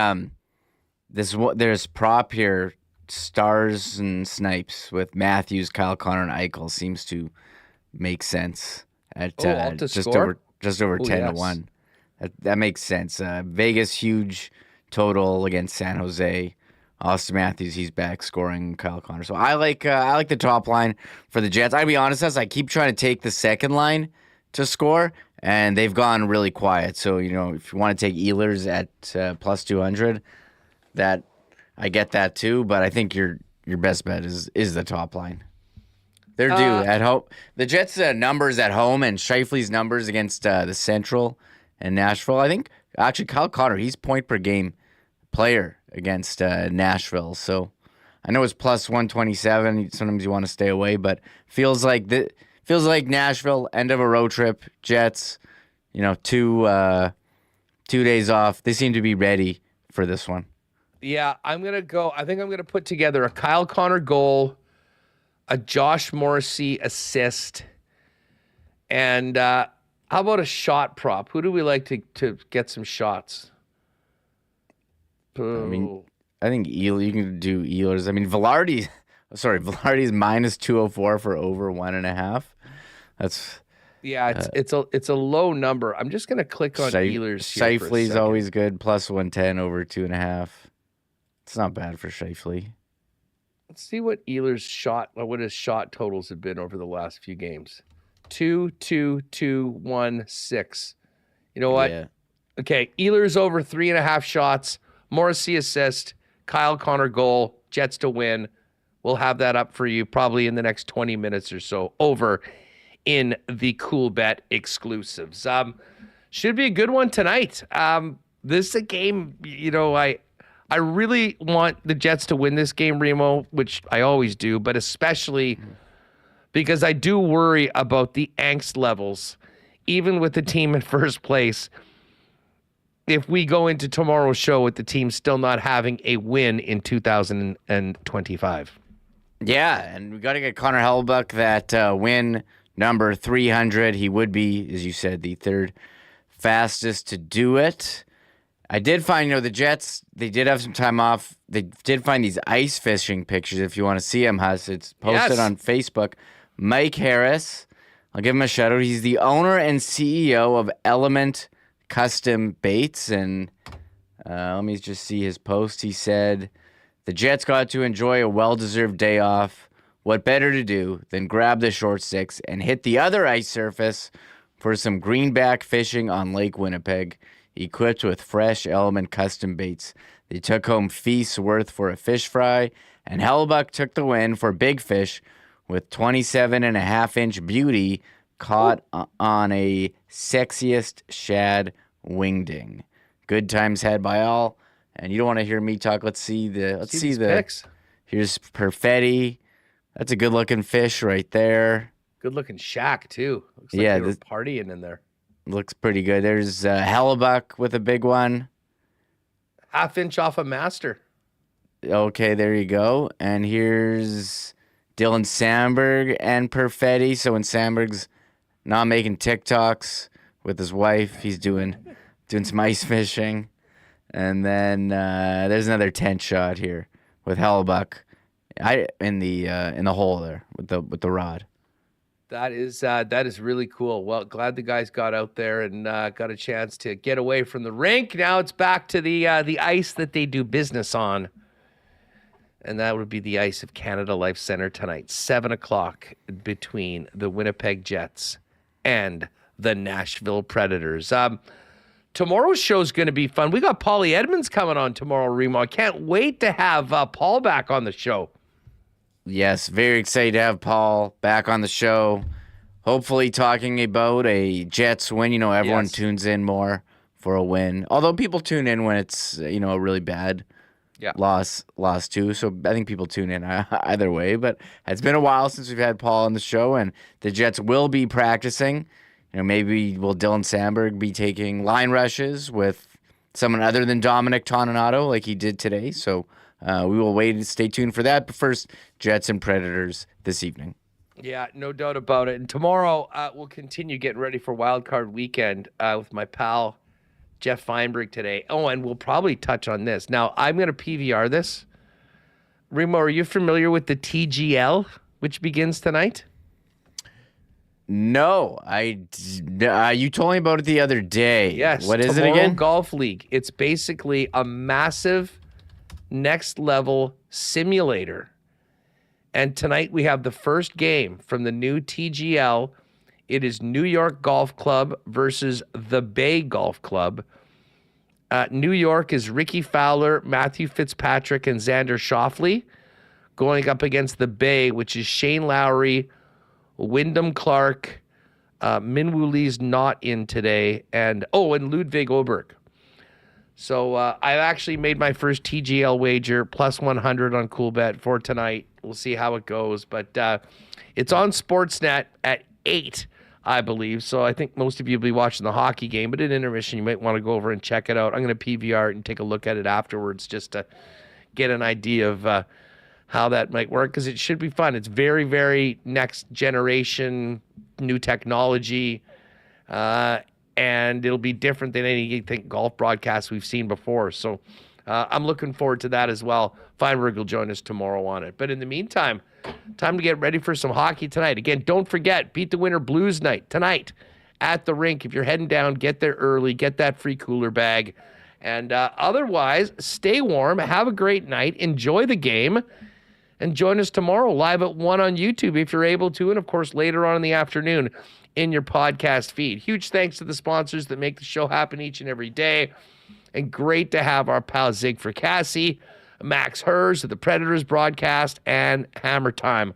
There's prop here. Stars and Snipes with Matthews, Kyle Connor, and Eichel seems to make sense at just over 10-1. That makes sense. Vegas huge total against San Jose. Austin Matthews, he's back scoring. Kyle Connor. So I like the top line for the Jets. I'll be honest, as I keep trying to take the second line to score, and they've gone really quiet. So if you want to take Ehlers at +200, that. I get that too, but I think your best bet is the top line. They're due at home. The Jets' numbers at home and Scheifele's numbers against the Central and Nashville. I think actually Kyle Connor, he's point per game player against Nashville. So I know it's +127. Sometimes you want to stay away, but feels like Nashville, end of a road trip. Jets, 2 days off. They seem to be ready for this one. Yeah, I'm going to go. I think I'm going to put together a Kyle Connor goal, a Josh Morrissey assist, and how about a shot prop? Who do we like to get some shots? I think you can do Ehlers. Velarde is -204 for over 1.5. That's it's a low number. I'm just going to click on Ehlers here. Scheifele's always good, +110 over 2.5. It's not bad for Scheifele. Let's see what Ehlers shot, or what his shot totals have been over the last few games. 2, 2, 2, 1, 6. You know what? Yeah. Okay, Ehlers over 3.5 shots. Morrissey assist. Kyle Connor goal. Jets to win. We'll have that up for you probably in the next 20 minutes or so over in the Coolbet exclusives. Should be a good one tonight. This is a game, I really want the Jets to win this game, Remo, which I always do, but especially because I do worry about the angst levels, even with the team in first place, if we go into tomorrow's show with the team still not having a win in 2025. Yeah, and we got to get Connor Hellebuyck that win number 300. He would be, as you said, the third fastest to do it. I did find, the Jets, they did have some time off. They did find these ice fishing pictures. If you want to see them, Huss, it's posted on Facebook. Mike Harris, I'll give him a shout out. He's the owner and CEO of Element Custom Baits. And let me just see his post. He said, the Jets got to enjoy a well-deserved day off. What better to do than grab the short sticks and hit the other ice surface for some greenback fishing on Lake Winnipeg, equipped with fresh Element custom baits. They took home feasts worth for a fish fry, and Hellebuyck took the win for big fish with 27.5-inch beauty caught on a sexiest shad wingding. Good times had by all, and you don't want to hear me talk. Let's see the pics. Here's Perfetti. That's a good-looking fish right there. Good-looking shack, too. Looks like they were partying in there. Looks pretty good. There's Hellebuyck with a big one. 1/2 inch off a master. Okay, there you go. And here's Dylan Samberg and Perfetti. So when Samberg's not making TikToks with his wife, he's doing some ice fishing. And then there's another tent shot here with Hellebuyck in the hole there with the rod. That is really cool. Well, glad the guys got out there and got a chance to get away from the rink. Now it's back to the ice that they do business on, and that would be the ice of Canada Life Center tonight, 7:00 between the Winnipeg Jets and the Nashville Predators. Tomorrow's show is going to be fun. We got Paulie Edmonds coming on tomorrow, Remo. I can't wait to have Paul back on the show. Yes, very excited to have Paul back on the show. Hopefully talking about a Jets win. Everyone tunes in more for a win. Although people tune in when it's, a really bad loss too. So I think people tune in either way. But it's been a while since we've had Paul on the show, and the Jets will be practicing. Maybe will Dylan Samberg be taking line rushes with someone other than Dominic Toninato like he did today. So we will wait and stay tuned for that. But first, Jets and Predators this evening. Yeah, no doubt about it. And tomorrow we'll continue getting ready for Wild Card Weekend with my pal Jeff Feinberg today. Oh, and we'll probably touch on this. Now, I'm going to PVR this. Remo, are you familiar with the TGL, which begins tonight? No, you told me about it the other day. Yes. What is it again? Golf League. It's basically a massive next level simulator. And tonight we have the first game from the new TGL. It is New York Golf Club versus the Bay Golf Club. New York is Ricky Fowler, Matthew Fitzpatrick, and Xander Schauffele going up against the Bay, which is Shane Lowry, Wyndham Clark, Minwoo Lee's not in today, and Ludwig Oberg. So I actually made my first TGL wager, plus 100 on Coolbet for tonight. We'll see how it goes. But it's on Sportsnet at 8, I believe. So I think most of you will be watching the hockey game. But at intermission, you might want to go over and check it out. I'm going to PVR it and take a look at it afterwards just to get an idea of how that might work, because it should be fun. It's very, very next generation, new technology. And it'll be different than anything golf broadcasts we've seen before. So I'm looking forward to that as well. Feinberg will join us tomorrow on it. But in the meantime, time to get ready for some hockey tonight. Again, don't forget, Beat the Winter Blues night tonight at the rink. If you're heading down, get there early, get that free cooler bag. And otherwise, stay warm, have a great night, enjoy the game, and join us tomorrow live at 1 on YouTube if you're able to, and of course later on in the afternoon in your podcast feed. Huge thanks to the sponsors that make the show happen each and every day, and great to have our pal Zig Fracassi, Max Herz of the Predators broadcast, and Hammer Time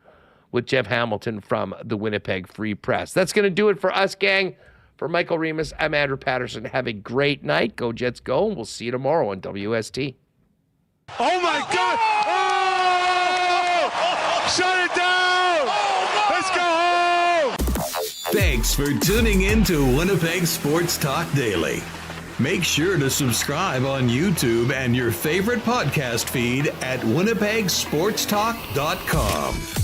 with Jeff Hamilton from the Winnipeg Free Press. That's going to do it for us, gang. For Michael Remis, I'm Andrew Paterson. Have a great night. Go Jets, go, and we'll see you tomorrow on WST. Oh, my God! Oh! Shut it down! Let's go home! Thanks for tuning in to Winnipeg Sports Talk Daily. Make sure to subscribe on YouTube and your favorite podcast feed at winnipegsportstalk.com.